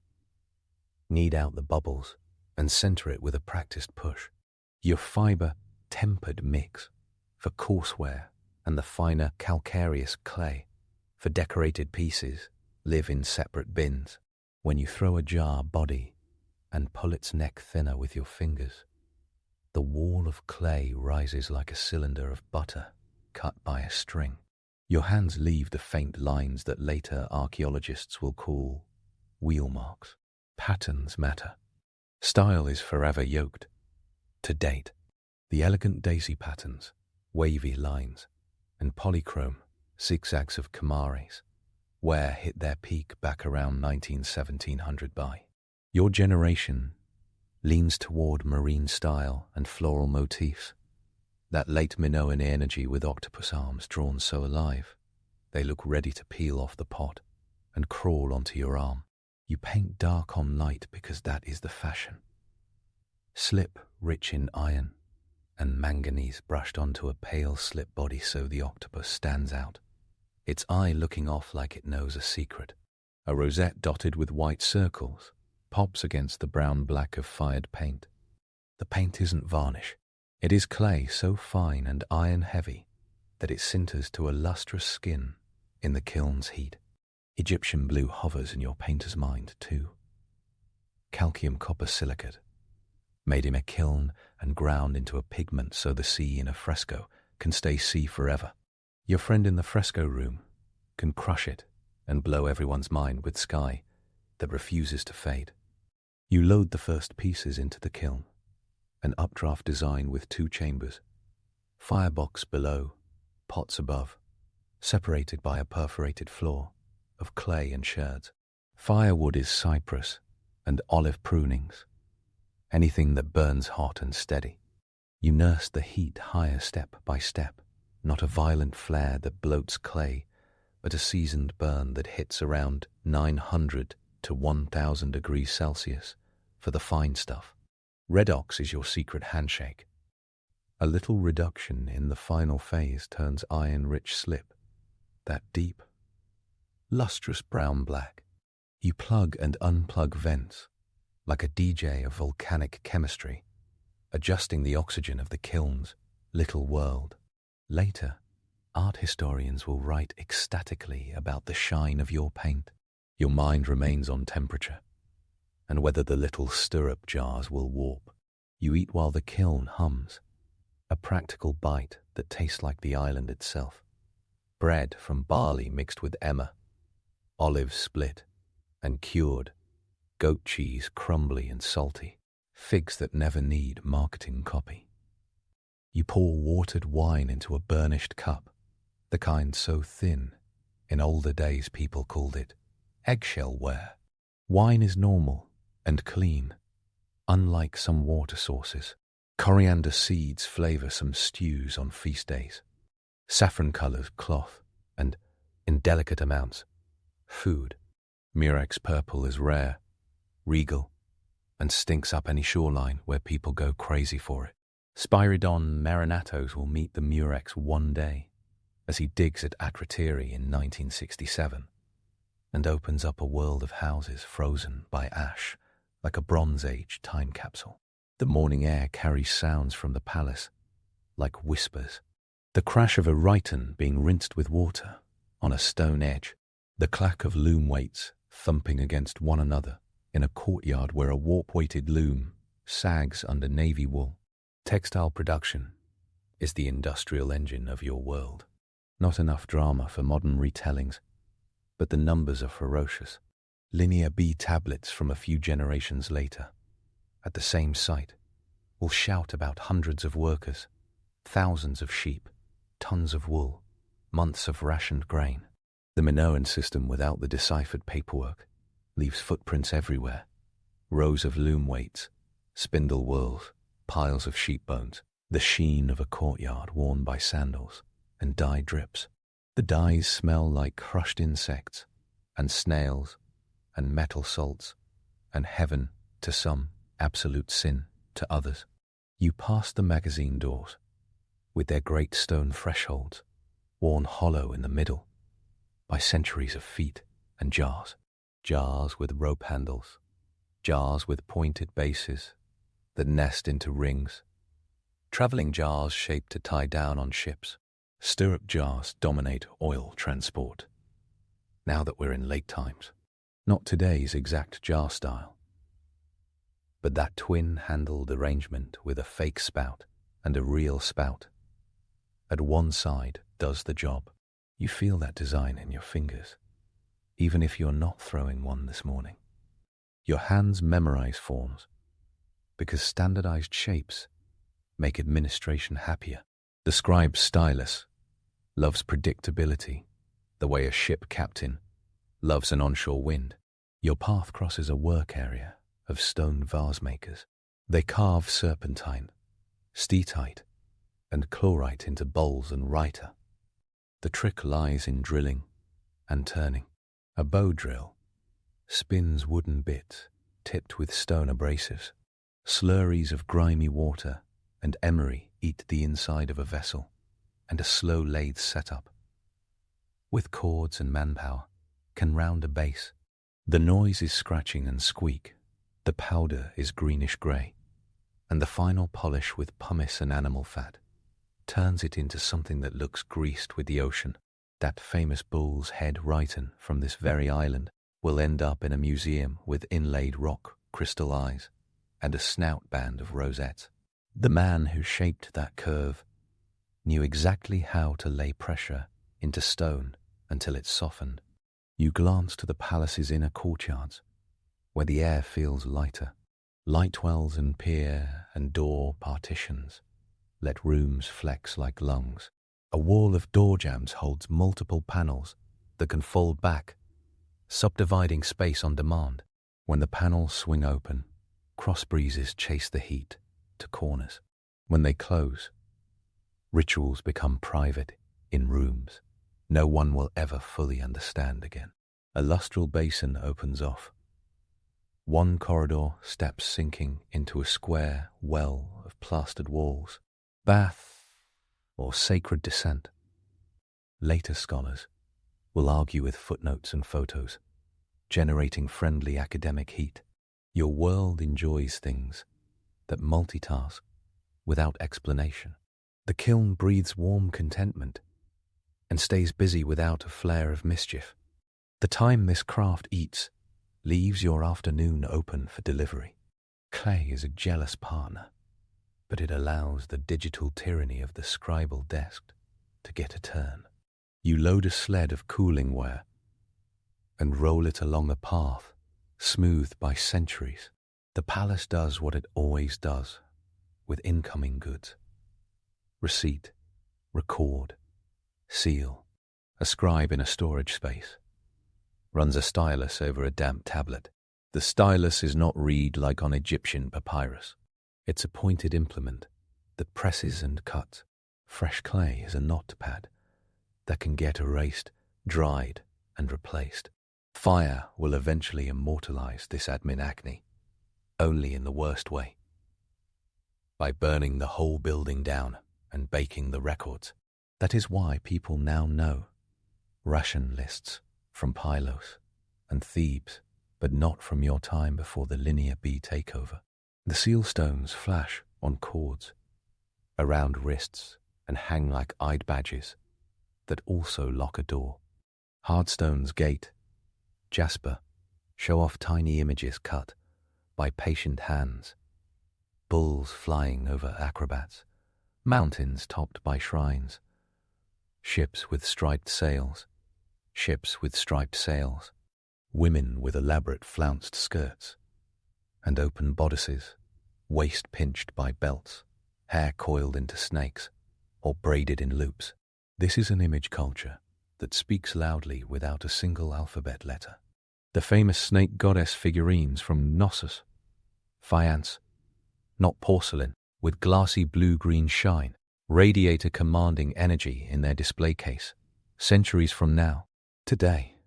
knead out the bubbles, and center it with a practiced push. Your fiber-tempered mix for courseware and the finer calcareous clay for decorated pieces live in separate bins. When you throw a jar body and pull its neck thinner with your fingers, the wall of clay rises like a cylinder of butter cut by a string. Your hands leave the faint lines that later archaeologists will call wheel marks. Patterns matter. Style is forever yoked. To date, the elegant daisy patterns, wavy lines, and polychrome zigzags of Kamares, where hit their peak back around 1700 by. Your generation leans toward marine style and floral motifs, that late Minoan energy with octopus arms drawn so alive, they look ready to peel off the pot and crawl onto your arm. You paint dark on light because that is the fashion. Slip rich in iron and manganese brushed onto a pale slip body so the octopus stands out, its eye looking off like it knows a secret. A rosette dotted with white circles pops against the brown-black of fired paint. The paint isn't varnish. It is clay so fine and iron-heavy that it sinters to a lustrous skin in the kiln's heat. Egyptian blue hovers in your painter's mind too. Calcium copper silicate, made in a kiln and ground into a pigment so the sea in a fresco can stay sea forever. Your friend in the fresco room can crush it and blow everyone's mind with sky that refuses to fade. You load the first pieces into the kiln, an updraft design with 2 chambers, firebox below, pots above, separated by a perforated floor of clay and sherds. Firewood is cypress and olive prunings, anything that burns hot and steady. You nurse the heat higher step by step, not a violent flare that bloats clay, but a seasoned burn that hits around 900 to 1000 degrees Celsius for the fine stuff. Redox is your secret handshake. A little reduction in the final phase turns iron-rich slip, that deep, lustrous brown-black. You plug and unplug vents, like a DJ of volcanic chemistry, adjusting the oxygen of the kiln's little world. Later, art historians will write ecstatically about the shine of your paint. Your mind remains on temperature, and whether the little stirrup jars will warp. You eat while the kiln hums, a practical bite that tastes like the island itself. Bread from barley mixed with emmer, olives split and cured, goat cheese crumbly and salty, figs that never need marketing copy. You pour watered wine into a burnished cup, the kind so thin, in older days people called it eggshell ware. Wine is normal and clean, unlike some water sources. Coriander seeds flavor some stews on feast days. Saffron-colored cloth and, in delicate amounts, food. Murex purple is rare, regal, and stinks up any shoreline where people go crazy for it. Spyridon Marinatos will meet the Murex one day as he digs at Akrotiri in 1967 and opens up a world of houses frozen by ash like a Bronze Age time capsule. The morning air carries sounds from the palace like whispers. The crash of a rhyton being rinsed with water on a stone edge, the clack of loom weights thumping against one another in a courtyard where a warp-weighted loom sags under navy wool. Textile production is the industrial engine of your world. Not enough drama for modern retellings, but the numbers are ferocious. Linear B tablets from a few generations later, at the same site, will shout about hundreds of workers, thousands of sheep, tons of wool, months of rationed grain. The Minoan system without the deciphered paperwork leaves footprints everywhere. Rows of loom weights, spindle whorls, piles of sheep bones, the sheen of a courtyard worn by sandals, and dye drips. The dyes smell like crushed insects, and snails, and metal salts, and heaven to some, absolute sin to others. You pass the magazine doors, with their great stone thresholds, worn hollow in the middle by centuries of feet and jars. Jars with rope handles, jars with pointed bases that nest into rings, traveling jars shaped to tie down on ships. Stirrup jars dominate oil transport. Now that we're in late times, not today's exact jar style, but that twin-handled arrangement with a fake spout and a real spout. At one side does the job. You feel that design in your fingers, even if you're not throwing one this morning. Your hands memorize forms, because standardized shapes make administration happier. The scribe's stylus loves predictability, the way a ship captain loves an onshore wind. Your path crosses a work area of stone vase makers. They carve serpentine, steatite, and chlorite into bowls and writer. The trick lies in drilling and turning. A bow drill spins wooden bits tipped with stone abrasives. Slurries of grimy water and emery eat the inside of a vessel, and a slow lathe setup, with cords and manpower, can round a base. The noise is scratching and squeak, the powder is greenish-grey, and the final polish with pumice and animal fat turns it into something that looks greased with the ocean. That famous bull's head Rhyton from this very island will end up in a museum with inlaid rock crystal eyes and a snout band of rosettes. The man who shaped that curve knew exactly how to lay pressure into stone until it softened. You glance to the palace's inner courtyards, where the air feels lighter. Light wells and pier and door partitions let rooms flex like lungs. A wall of door jambs holds multiple panels that can fold back, subdividing space on demand. When the panels swing open, cross breezes chase the heat to corners. When they close, rituals become private in rooms no one will ever fully understand again. A lustral basin opens off. One corridor steps sinking into a square well of plastered walls. Bath or sacred descent. Later scholars will argue with footnotes and photos, generating friendly academic heat. Your world enjoys things that multitask without explanation. The kiln breathes warm contentment and stays busy without a flare of mischief. The time this craft eats leaves your afternoon open for delivery. Clay is a jealous partner, but it allows the digital tyranny of the scribal desk to get a turn. You load a sled of cooling ware and roll it along the path, smoothed by centuries. The palace does what it always does with incoming goods. Receipt, record, seal. A scribe in a storage space runs a stylus over a damp tablet. The stylus is not reed like on Egyptian papyrus. It's a pointed implement that presses and cuts. Fresh clay is a notepad that can get erased, dried, and replaced. Fire will eventually immortalize this admin acne, only in the worst way, by burning the whole building down and baking the records. That is why people now know ration lists from Pylos and Thebes, but not from your time before the Linear B takeover. The seal stones flash on cords, around wrists, and hang like eyed badges that also lock a door. Hardstones gate, jasper, show off tiny images cut by patient hands, bulls flying over acrobats, mountains topped by shrines, ships with striped sails, women with elaborate flounced skirts and open bodices, waist pinched by belts, hair coiled into snakes or braided in loops. This is an image culture that speaks loudly without a single alphabet letter. The famous snake goddess figurines from Knossos, faience, not porcelain, with glassy blue-green shine, radiate a commanding energy in their display case. Centuries from now, today,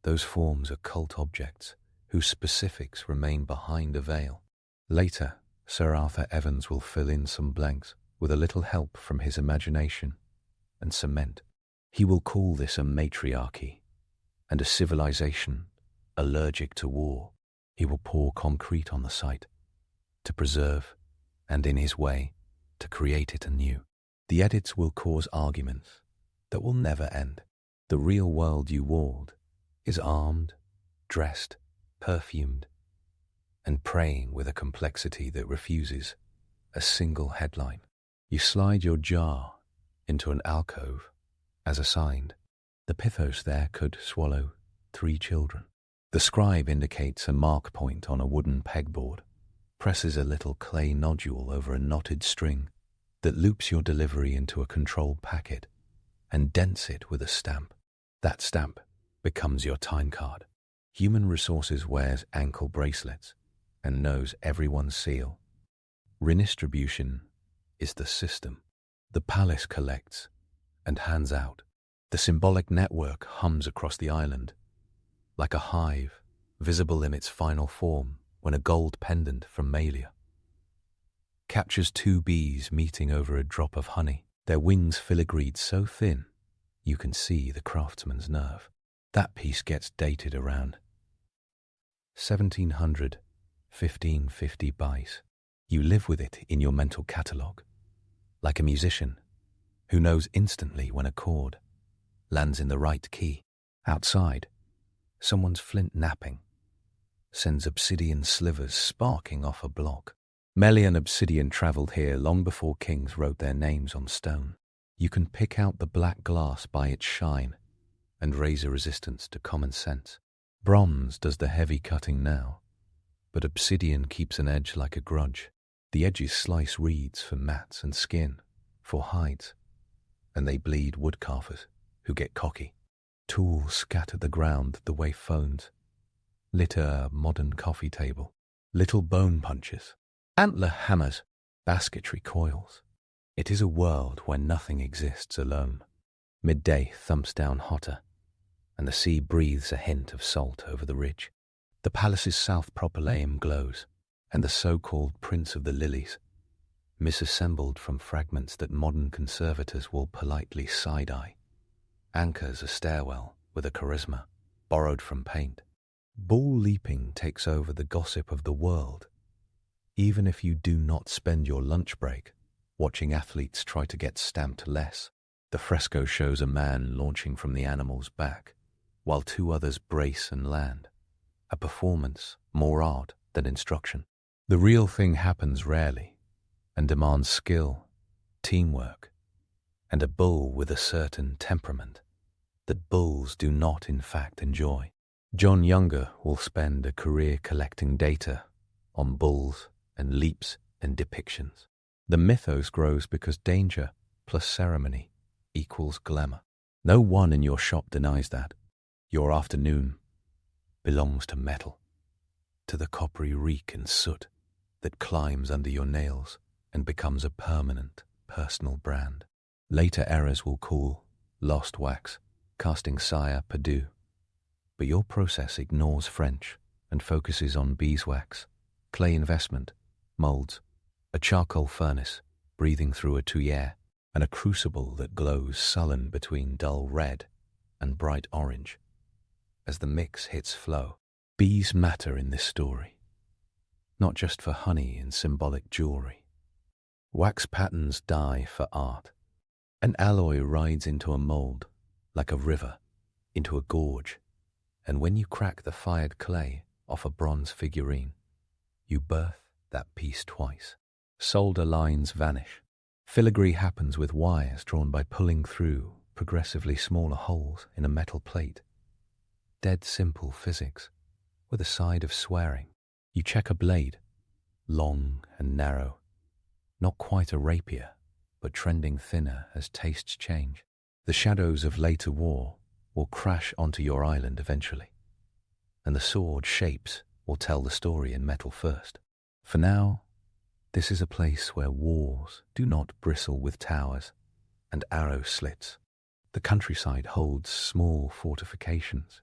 those forms are cult objects whose specifics remain behind a veil. Later, Sir Arthur Evans will fill in some blanks with a little help from his imagination and cement. He will call this a matriarchy and a civilization allergic to war. He will pour concrete on the site to preserve and, in his way, to create it anew. The edits will cause arguments that will never end. The real world you walled is armed, dressed, perfumed, and praying with a complexity that refuses a single headline. You slide your jar into an alcove as assigned. The pithos there could swallow 3 children. The scribe indicates a mark point on a wooden pegboard, presses a little clay nodule over a knotted string that loops your delivery into a controlled packet and dents it with a stamp. That stamp becomes your time card. Human Resources wears ankle bracelets and knows everyone's seal. Redistribution is the system. The palace collects and hands out. The symbolic network hums across the island, like a hive, visible in its final form when a gold pendant from Malia captures 2 bees meeting over a drop of honey, their wings filigreed so thin you can see the craftsman's nerve. That piece gets dated around 1700, 1550 buys. You live with it in your mental catalogue, like a musician who knows instantly when a chord lands in the right key. Outside, someone's flint napping sends obsidian slivers sparking off a block. Melian obsidian travelled here long before kings wrote their names on stone. You can pick out the black glass by its shine and raise a resistance to common sense. Bronze does the heavy cutting now, but obsidian keeps an edge like a grudge. The edges slice reeds for mats and skin for hides, and they bleed woodcarvers who get cocky. Tools scatter the ground the way phones litter a modern coffee table. Little bone punches, antler hammers, basketry coils. It is a world where nothing exists alone. Midday thumps down hotter, and the sea breathes a hint of salt over the ridge. The palace's south propylaeum glows, and the so-called Prince of the Lilies, misassembled from fragments that modern conservators will politely side-eye, anchors a stairwell with a charisma borrowed from paint. Bull leaping takes over the gossip of the world, even if you do not spend your lunch break watching athletes try to get stamped less. The fresco shows a man launching from the animal's back, while 2 others brace and land, a performance more art than instruction. The real thing happens rarely and demands skill, teamwork, and a bull with a certain temperament that bulls do not in fact enjoy. John Younger will spend a career collecting data on bulls and leaps and depictions. The mythos grows because danger plus ceremony equals glamour. No one in your shop denies that. Your afternoon belongs to metal, to the coppery reek and soot that climbs under your nails and becomes a permanent, personal brand. Later eras will call lost wax, casting Sire Perdue. But your process ignores French and focuses on beeswax, clay investment, moulds, a charcoal furnace breathing through a tuyere, and a crucible that glows sullen between dull red and bright orange as the mix hits flow. Bees matter in this story, not just for honey and symbolic jewelry. Wax patterns die for art. An alloy rides into a mold, like a river, into a gorge, and when you crack the fired clay off a bronze figurine, you birth that piece twice. Solder lines vanish. Filigree happens with wires drawn by pulling through progressively smaller holes in a metal plate. Dead simple physics, with a side of swearing. You check a blade, long and narrow, not quite a rapier, but trending thinner as tastes change. The shadows of later war will crash onto your island eventually, and the sword shapes will tell the story in metal first. For now, this is a place where walls do not bristle with towers and arrow slits. The countryside holds small fortifications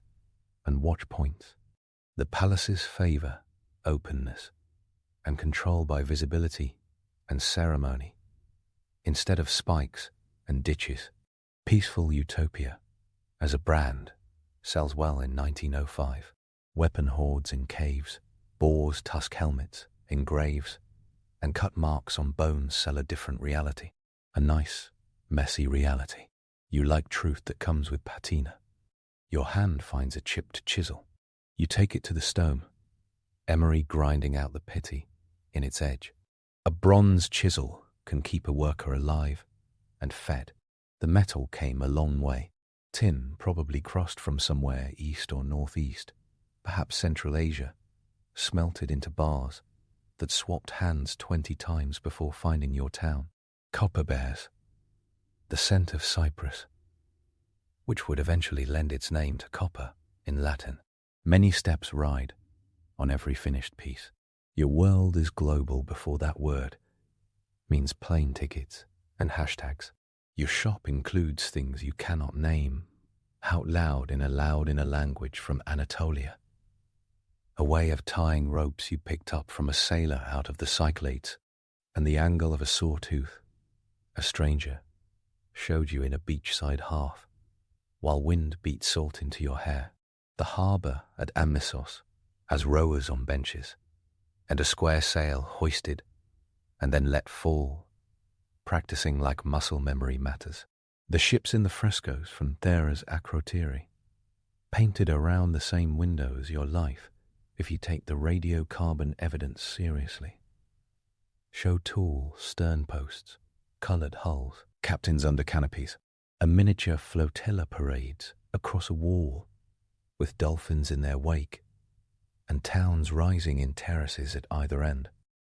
and watch points. The palaces favor openness and control by visibility and ceremony, instead of spikes and ditches. Peaceful utopia, as a brand, sells well in 1905. Weapon hoards in caves, boars' tusk helmets in graves, and cut marks on bones sell a different reality. A nice, messy reality. You like truth that comes with patina. Your hand finds a chipped chisel. You take it to the stone, emery grinding out the pity in its edge. A bronze chisel can keep a worker alive and fed. The metal came a long way. Tin probably crossed from somewhere east or northeast, perhaps Central Asia, smelted into bars that swapped hands 20 times before finding your town. Copper bears, the scent of cypress, which would eventually lend its name to copper in Latin. Many steps ride on every finished piece. Your world is global before that word means plane tickets and hashtags. Your shop includes things you cannot name out loud in a language from Anatolia. A way of tying ropes you picked up from a sailor out of the Cyclades, and the angle of a sawtooth a stranger showed you in a beachside hearth, while wind beat salt into your hair. The harbour at Amysos has rowers on benches, and a square sail hoisted and then let fall, practicing like muscle memory matters. The ships in the frescoes from Thera's Acrotiri, painted around the same window as your life if you take the radiocarbon evidence seriously, show tall stern posts, coloured hulls, captains under canopies, a miniature flotilla parades across a wall with dolphins in their wake, and towns rising in terraces at either end.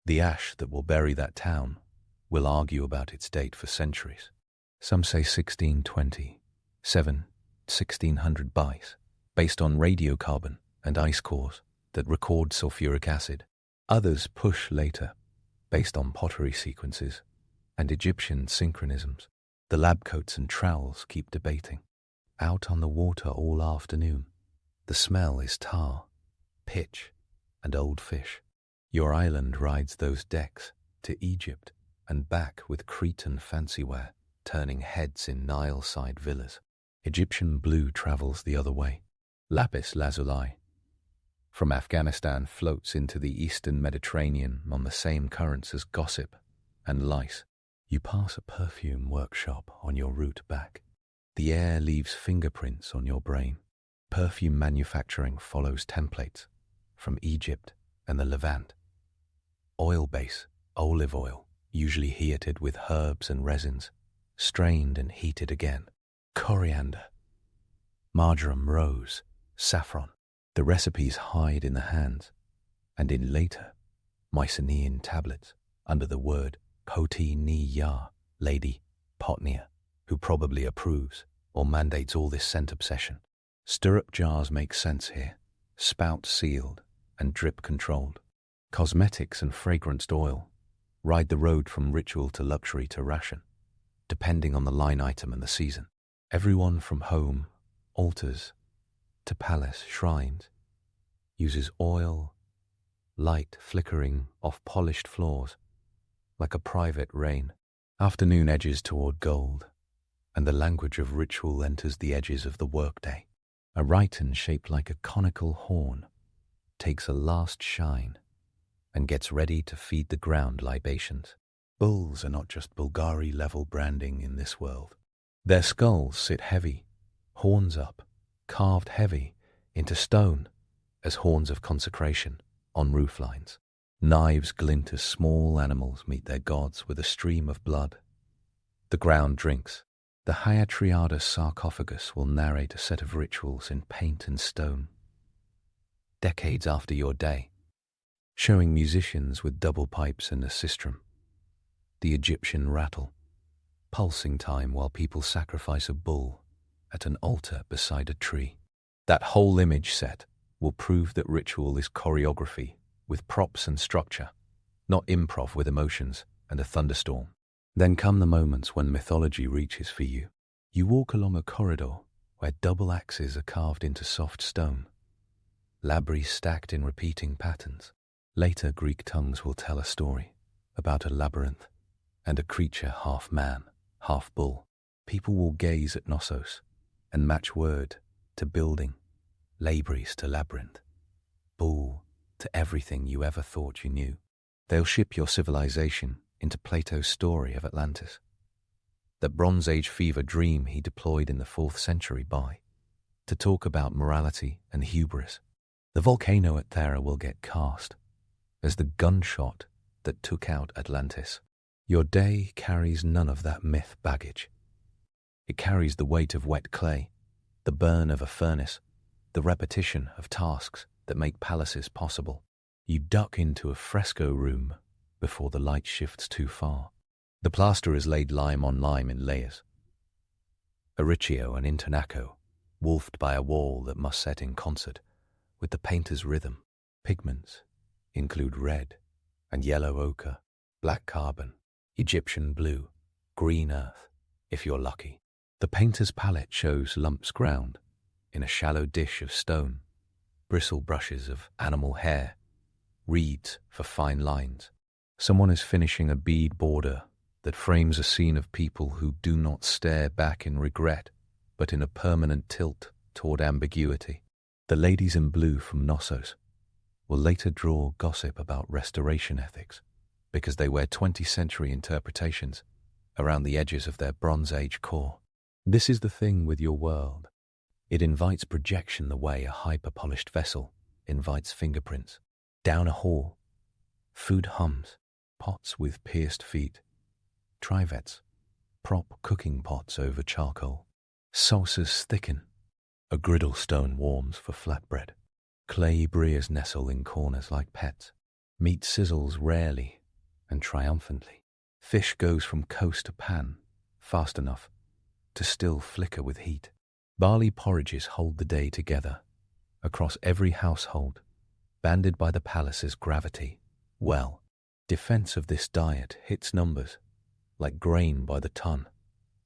The ash that will bury that town will argue about its date for centuries. Some say 1620, 1600 BICE, based on radiocarbon and ice cores that record sulfuric acid. Others push later, based on pottery sequences and Egyptian synchronisms. The lab coats and trowels keep debating. Out on the water all afternoon, the smell is tar, pitch, and old fish. Your island rides those decks to Egypt and back with Cretan fancyware, turning heads in Nile-side villas. Egyptian blue travels the other way. Lapis lazuli from Afghanistan floats into the eastern Mediterranean on the same currents as gossip and lice. You pass a perfume workshop on your route back. The air leaves fingerprints on your brain. Perfume manufacturing follows templates from Egypt and the Levant. Oil base, olive oil, usually heated with herbs and resins, strained and heated again. Coriander, marjoram, rose, saffron. The recipes hide in the hands, and in later Mycenaean tablets under the word Poti Ni Ya, Lady Potnia, who probably approves or mandates all this scent obsession. Stirrup jars make sense here, spout sealed and drip controlled. Cosmetics and fragranced oil ride the road from ritual to luxury to ration, depending on the line item and the season. Everyone from home, altars, to palace, shrines, uses oil, light flickering off polished floors, like a private rain. Afternoon edges toward gold, and the language of ritual enters the edges of the workday. A rhyton shaped like a conical horn takes a last shine and gets ready to feed the ground libations. Bulls are not just Bulgari-level branding in this world. Their skulls sit heavy, horns up, carved heavy into stone as horns of consecration on rooflines. Knives glint as small animals meet their gods with a stream of blood. The ground drinks. The Hyatriada sarcophagus will narrate a set of rituals in paint and stone, decades after your day, showing musicians with double pipes and a sistrum. The Egyptian rattle, pulsing time while people sacrifice a bull at an altar beside a tree. That whole image set will prove that ritual is choreography with props and structure, not improv with emotions and a thunderstorm. Then come the moments when mythology reaches for you. You walk along a corridor where double axes are carved into soft stone, labyrinths stacked in repeating patterns. Later, Greek tongues will tell a story about a labyrinth and a creature half man, half bull. People will gaze at Knossos and match word to building, labyrinth to labyrinth, bull to everything you ever thought you knew. They'll ship your civilization into Plato's story of Atlantis, that Bronze Age fever dream he deployed in the 4th century to talk about morality and hubris. The volcano at Thera will get cast as the gunshot that took out Atlantis. Your day carries none of that myth baggage. It carries the weight of wet clay, the burn of a furnace, the repetition of tasks that make palaces possible. You duck into a fresco room before the light shifts too far. The plaster is laid lime on lime in layers. A riccio and intonaco, wolfed by a wall that must set in concert with the painter's rhythm. Pigments include red and yellow ochre, black carbon, Egyptian blue, green earth, if you're lucky. The painter's palette shows lumps ground in a shallow dish of stone, bristle brushes of animal hair, reeds for fine lines. Someone is finishing a bead border that frames a scene of people who do not stare back in regret, but in a permanent tilt toward ambiguity. The ladies in blue from Knossos will later draw gossip about restoration ethics because they wear 20th century interpretations around the edges of their Bronze Age core. This is the thing with your world. It invites projection the way a hyper-polished vessel invites fingerprints. Down a hall, food hums, pots with pierced feet, trivets, prop cooking pots over charcoal. Saucers thicken, a griddle stone warms for flatbread. Clay briers nestle in corners like pets. Meat sizzles rarely and triumphantly. Fish goes from coast to pan, fast enough to still flicker with heat. Barley porridges hold the day together, across every household, banded by the palace's gravity. Well, defense of this diet hits numbers, like grain by the ton,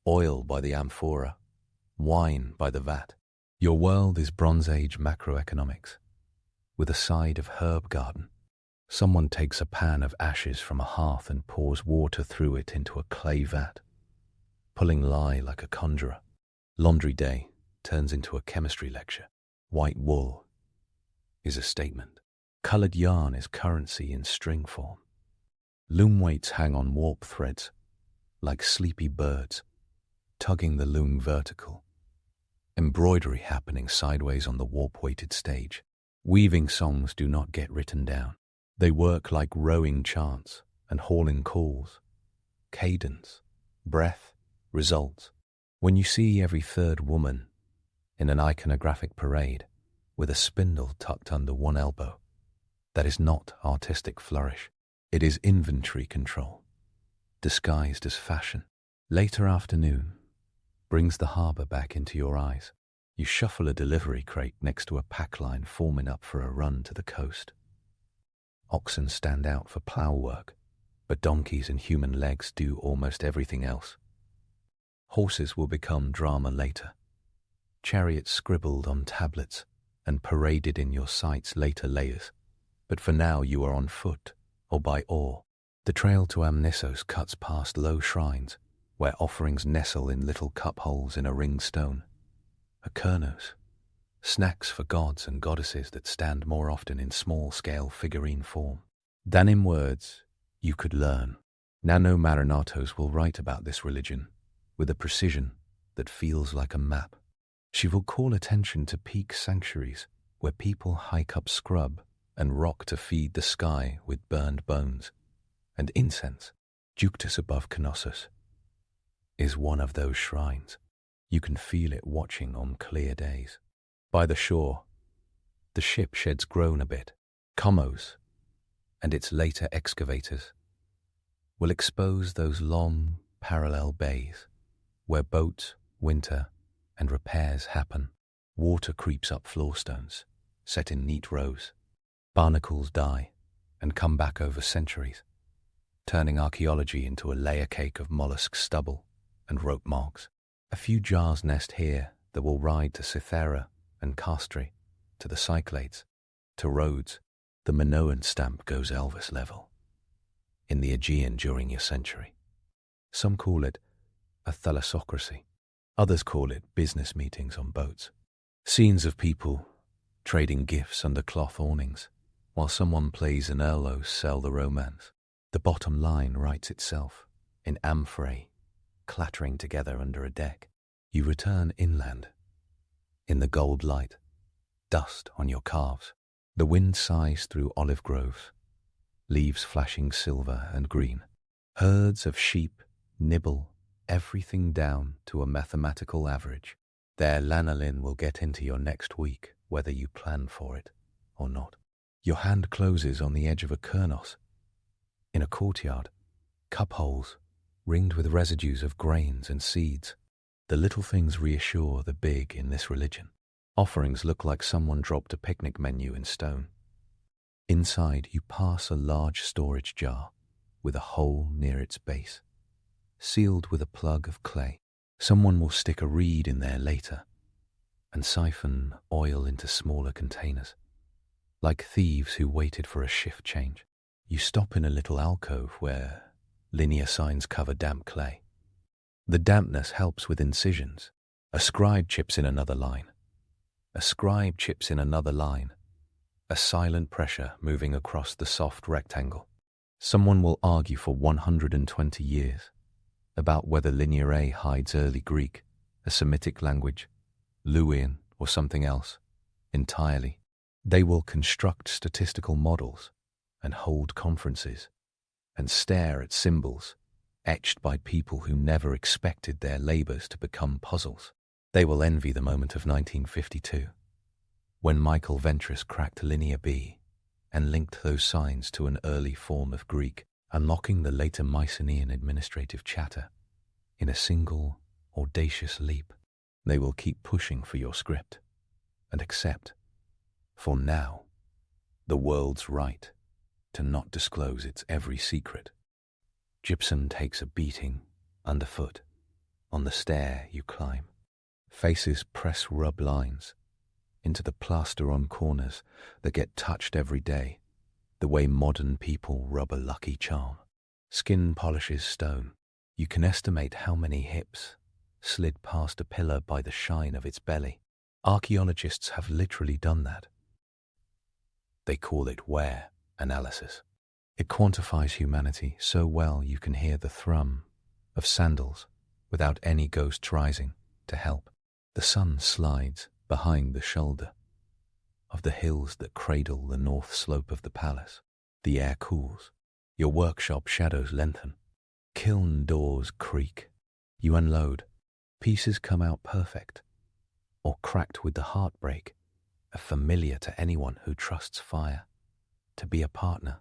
oil by the amphora, wine by the vat. Your world is Bronze Age macroeconomics, with a side of herb garden. Someone takes a pan of ashes from a hearth and pours water through it into a clay vat, pulling lye like a conjurer. Laundry day turns into a chemistry lecture. White wool is a statement. Colored yarn is currency in string form. Loom weights hang on warp threads, like sleepy birds, tugging the loom vertical. Embroidery happening sideways on the warp-weighted stage. Weaving songs do not get written down. They work like rowing chants and hauling calls. Cadence, breath, results. When you see every third woman in an iconographic parade with a spindle tucked under one elbow, that is not artistic flourish. It is inventory control, disguised as fashion. Later afternoon brings the harbour back into your eyes. You shuffle a delivery crate next to a pack line forming up for a run to the coast. Oxen stand out for plough work, but donkeys and human legs do almost everything else. Horses will become drama later. Chariots scribbled on tablets and paraded in your sight's later layers. But for now you are on foot or by oar. The trail to Amnissos cuts past low shrines where offerings nestle in little cup holes in a ringed stone. Akernos, snacks for gods and goddesses that stand more often in small-scale figurine form than in words you could learn. Nano Marinatos will write about this religion with a precision that feels like a map. She will call attention to peak sanctuaries where people hike up scrub and rock to feed the sky with burned bones and incense. Ductus above Knossos is one of those shrines. You can feel it watching on clear days. By the shore, the ship sheds groan a bit. Comos and its later excavators will expose those long, parallel bays where boats winter and repairs happen. Water creeps up floor stones, set in neat rows. Barnacles die and come back over centuries, turning archaeology into a layer cake of mollusk stubble and rope marks. A few jars nest here that will ride to Cythera and Castri, to the Cyclades, to Rhodes. The Minoan stamp goes Elvis level. In the Aegean during your century. Some call it a thalassocracy. Others call it business meetings on boats. Scenes of people trading gifts under cloth awnings, while someone plays an Erlos sell the romance. The bottom line writes itself, in amphorae, clattering together under a deck. You return inland, in the gold light, dust on your calves. The wind sighs through olive groves, leaves flashing silver and green. Herds of sheep nibble everything down to a mathematical average. Their lanolin will get into your next week, whether you plan for it or not. Your hand closes on the edge of a kernos. In a courtyard, cup holes ringed with residues of grains and seeds. The little things reassure the big in this religion. Offerings look like someone dropped a picnic menu in stone. Inside, you pass a large storage jar with a hole near its base, sealed with a plug of clay. Someone will stick a reed in there later and siphon oil into smaller containers. Like thieves who waited for a shift change, you stop in a little alcove where linear signs cover damp clay. The dampness helps with incisions. A scribe chips in another line. A scribe chips in another line. A silent pressure moving across the soft rectangle. Someone will argue for 120 years about whether Linear A hides early Greek, a Semitic language, Luwian, or something else entirely. They will construct statistical models and hold conferences and stare at symbols etched by people who never expected their labors to become puzzles. They will envy the moment of 1952, when Michael Ventris cracked Linear B and linked those signs to an early form of Greek, unlocking the later Mycenaean administrative chatter in a single, audacious leap. They will keep pushing for your script and accept, for now, the world's right to not disclose its every secret. Gypsum takes a beating underfoot on the stair you climb. Faces press rub lines into the plaster on corners that get touched every day, the way modern people rub a lucky charm. Skin polishes stone. You can estimate how many hips slid past a pillar by the shine of its belly. Archaeologists have literally done that. They call it wear analysis. It quantifies humanity so well you can hear the thrum of sandals without any ghosts rising to help. The sun slides behind the shoulder of the hills that cradle the north slope of the palace. The air cools. Your workshop shadows lengthen. Kiln doors creak. You unload. Pieces come out perfect, or cracked with the heartbreak of familiar to anyone who trusts fire to be a partner.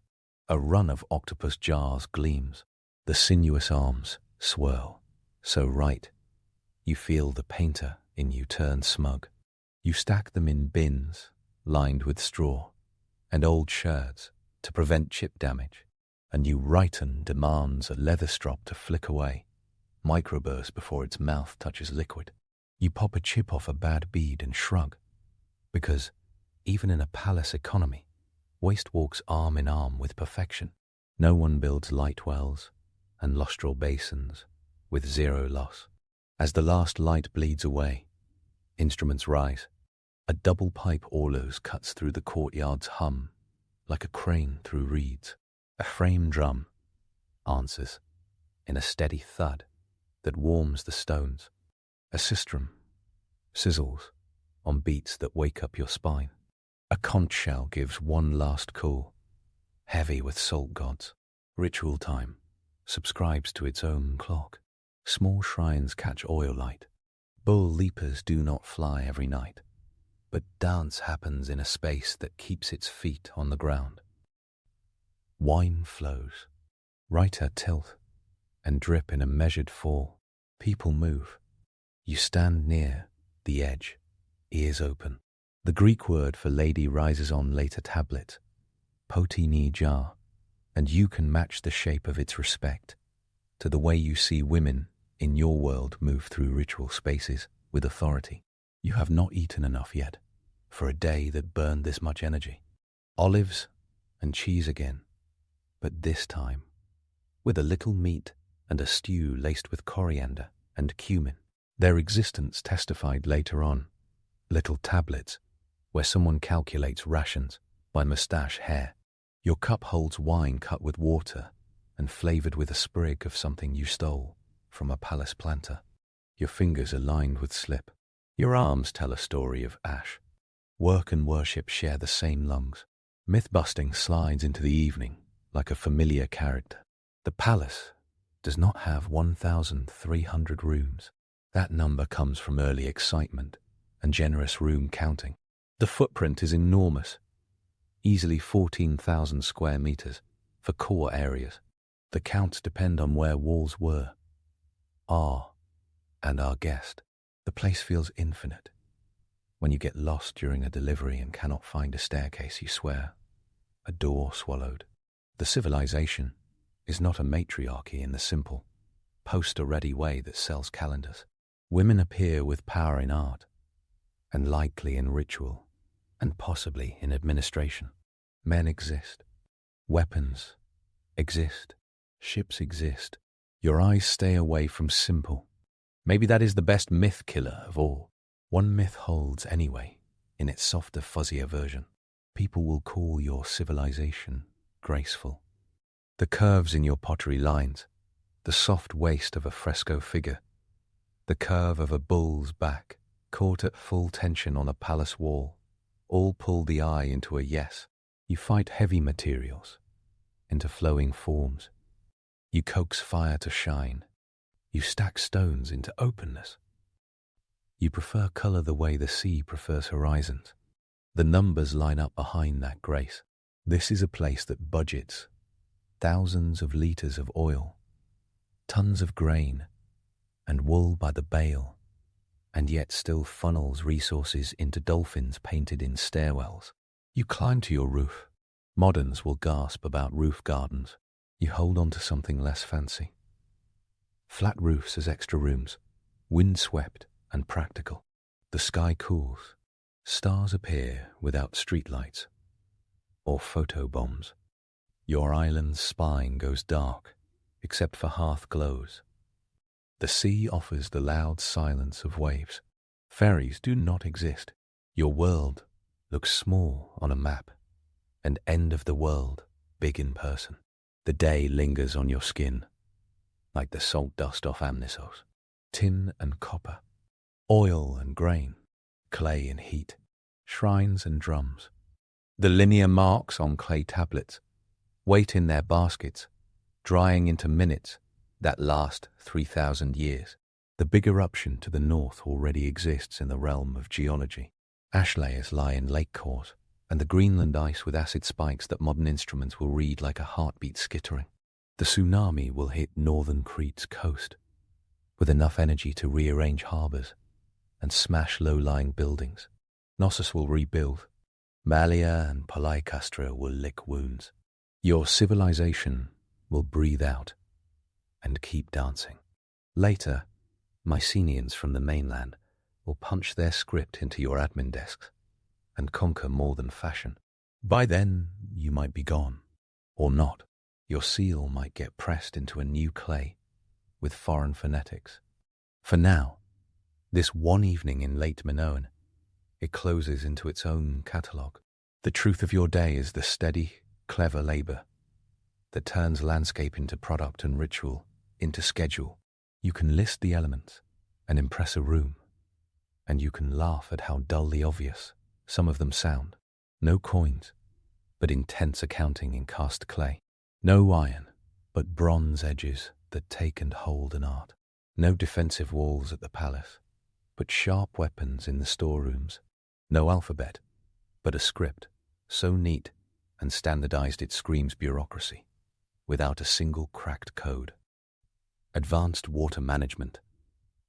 A run of octopus jars gleams. The sinuous arms swirl, so right you feel the painter in you turn smug. You stack them in bins lined with straw and old shirts to prevent chip damage. A new Riton demands a leather strop to flick away, microburst before its mouth touches liquid. You pop a chip off a bad bead and shrug, because even in a palace economy, waste walks arm in arm with perfection. No one builds light wells and lustral basins with zero loss. As the last light bleeds away, instruments rise. A double pipe orlos cuts through the courtyard's hum like a crane through reeds. A frame drum answers in a steady thud that warms the stones. A sistrum sizzles on beats that wake up your spine. A conch shell gives one last call, heavy with salt gods. Ritual time subscribes to its own clock. Small shrines catch oil light. Bull leapers do not fly every night, but dance happens in a space that keeps its feet on the ground. Wine flows, writer tilt, and drip in a measured fall. People move. You stand near the edge, ears open. The Greek word for lady rises on later tablets, potini jar, and you can match the shape of its respect to the way you see women in your world move through ritual spaces with authority. You have not eaten enough yet for a day that burned this much energy. Olives and cheese again, but this time with a little meat and a stew laced with coriander and cumin. Their existence testified later on, little tablets where someone calculates rations by moustache hair. Your cup holds wine cut with water and flavored with a sprig of something you stole from a palace planter. Your fingers are lined with slip. Your arms tell a story of ash. Work and worship share the same lungs. Myth-busting slides into the evening like a familiar character. The palace does not have 1,300 rooms. That number comes from early excitement and generous room counting. The footprint is enormous, easily 14,000 square meters for core areas. The counts depend on where walls were, are, and are guessed. The place feels infinite. When you get lost during a delivery and cannot find a staircase, you swear, a door swallowed. The civilization is not a matriarchy in the simple, poster-ready way that sells calendars. Women appear with power in art, and likely in ritual, and possibly in administration. Men exist. Weapons exist. Ships exist. Your eyes stay away from simple. Maybe that is the best myth killer of all. One myth holds anyway, in its softer, fuzzier version. People will call your civilization graceful. The curves in your pottery lines, the soft waist of a fresco figure, the curve of a bull's back, caught at full tension on a palace wall, all pull the eye into a yes. You fight heavy materials into flowing forms. You coax fire to shine. You stack stones into openness. You prefer color the way the sea prefers horizons. The numbers line up behind that grace. This is a place that budgets thousands of liters of oil, tons of grain, and wool by the bale, and yet still funnels resources into dolphins painted in stairwells. You climb to your roof. Moderns will gasp about roof gardens. You hold on to something less fancy. Flat roofs as extra rooms, wind-swept and practical. The sky cools. Stars appear without streetlights or photo bombs. Your island's spine goes dark, except for hearth glows. The sea offers the loud silence of waves. Ferries do not exist. Your world looks small on a map, and end of the world big in person. The day lingers on your skin, like the salt dust off Amnisos. Tin and copper, oil and grain, clay and heat, shrines and drums. The linear marks on clay tablets wait in their baskets, drying into minutes that last 3,000 years. The big eruption to the north already exists in the realm of geology. Ash layers lie in lake cores, and the Greenland ice with acid spikes that modern instruments will read like a heartbeat skittering. The tsunami will hit northern Crete's coast, with enough energy to rearrange harbors and smash low-lying buildings. Knossos will rebuild. Malia and Polycastra will lick wounds. Your civilization will breathe out and keep dancing. Later, Mycenaeans from the mainland will punch their script into your admin desks and conquer more than fashion. By then, you might be gone, or not. Your seal might get pressed into a new clay with foreign phonetics. For now, this one evening in late Minoan, it closes into its own catalogue. The truth of your day is the steady, clever labor that turns landscape into product and ritual into schedule. You can list the elements and impress a room, and you can laugh at how dully obvious some of them sound. No coins, but intense accounting in cast clay. No iron, but bronze edges that take and hold an art. No defensive walls at the palace, but sharp weapons in the storerooms. No alphabet, but a script so neat and standardized it screams bureaucracy, without a single cracked code. Advanced water management,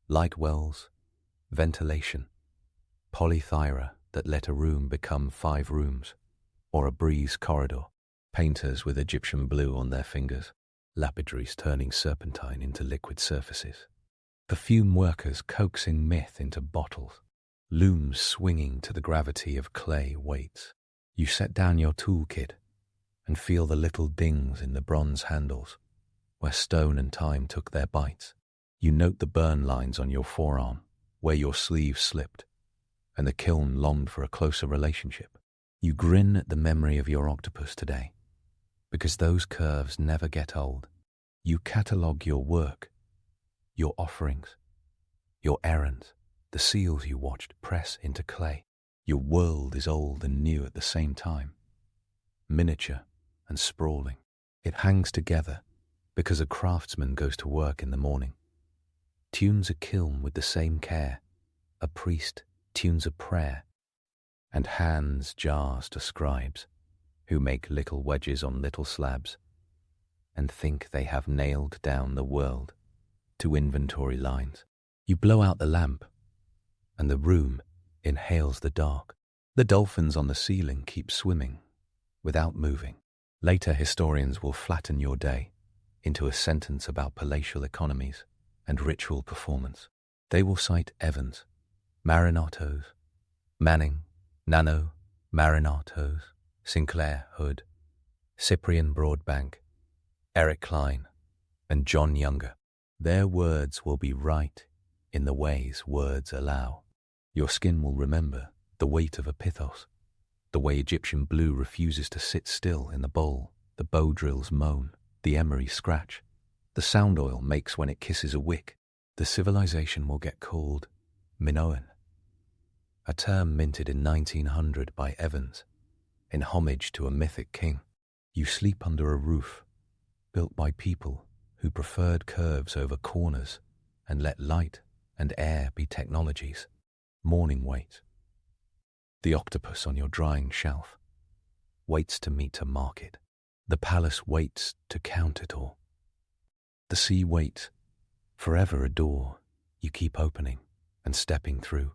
light wells, ventilation, polythyra that let a room become 5 rooms, or a breeze corridor, painters with Egyptian blue on their fingers, lapidaries turning serpentine into liquid surfaces, perfume workers coaxing myth into bottles, looms swinging to the gravity of clay weights. You set down your toolkit and feel the little dings in the bronze handles, where stone and time took their bites. You note the burn lines on your forearm, where your sleeve slipped, and the kiln longed for a closer relationship. You grin at the memory of your octopus today, because those curves never get old. You catalogue your work, your offerings, your errands, the seals you watched press into clay. Your world is old and new at the same time, miniature and sprawling. It hangs together because a craftsman goes to work in the morning, tunes a kiln with the same care, a priest tunes a prayer, and hands jars to scribes who make little wedges on little slabs and think they have nailed down the world to inventory lines. You blow out the lamp, and the room inhales the dark. The dolphins on the ceiling keep swimming without moving. Later historians will flatten your day into a sentence about palatial economies and ritual performance. They will cite Evans, Marinatos, Manning, Nano, Marinatos, Sinclair Hood, Cyprian Broadbank, Eric Klein, and John Younger. Their words will be right in the ways words allow. Your skin will remember the weight of a pithos, the way Egyptian blue refuses to sit still in the bowl, the bow drills moan, the emery scratch, the sound oil makes when it kisses a wick. The civilization will get called Minoan, a term minted in 1900 by Evans, in homage to a mythic king. You sleep under a roof built by people who preferred curves over corners and let light and air be technologies. Morning waits. The octopus on your drying shelf waits to meet a market. The palace waits to count it all. The sea waits, forever a door you keep opening and stepping through.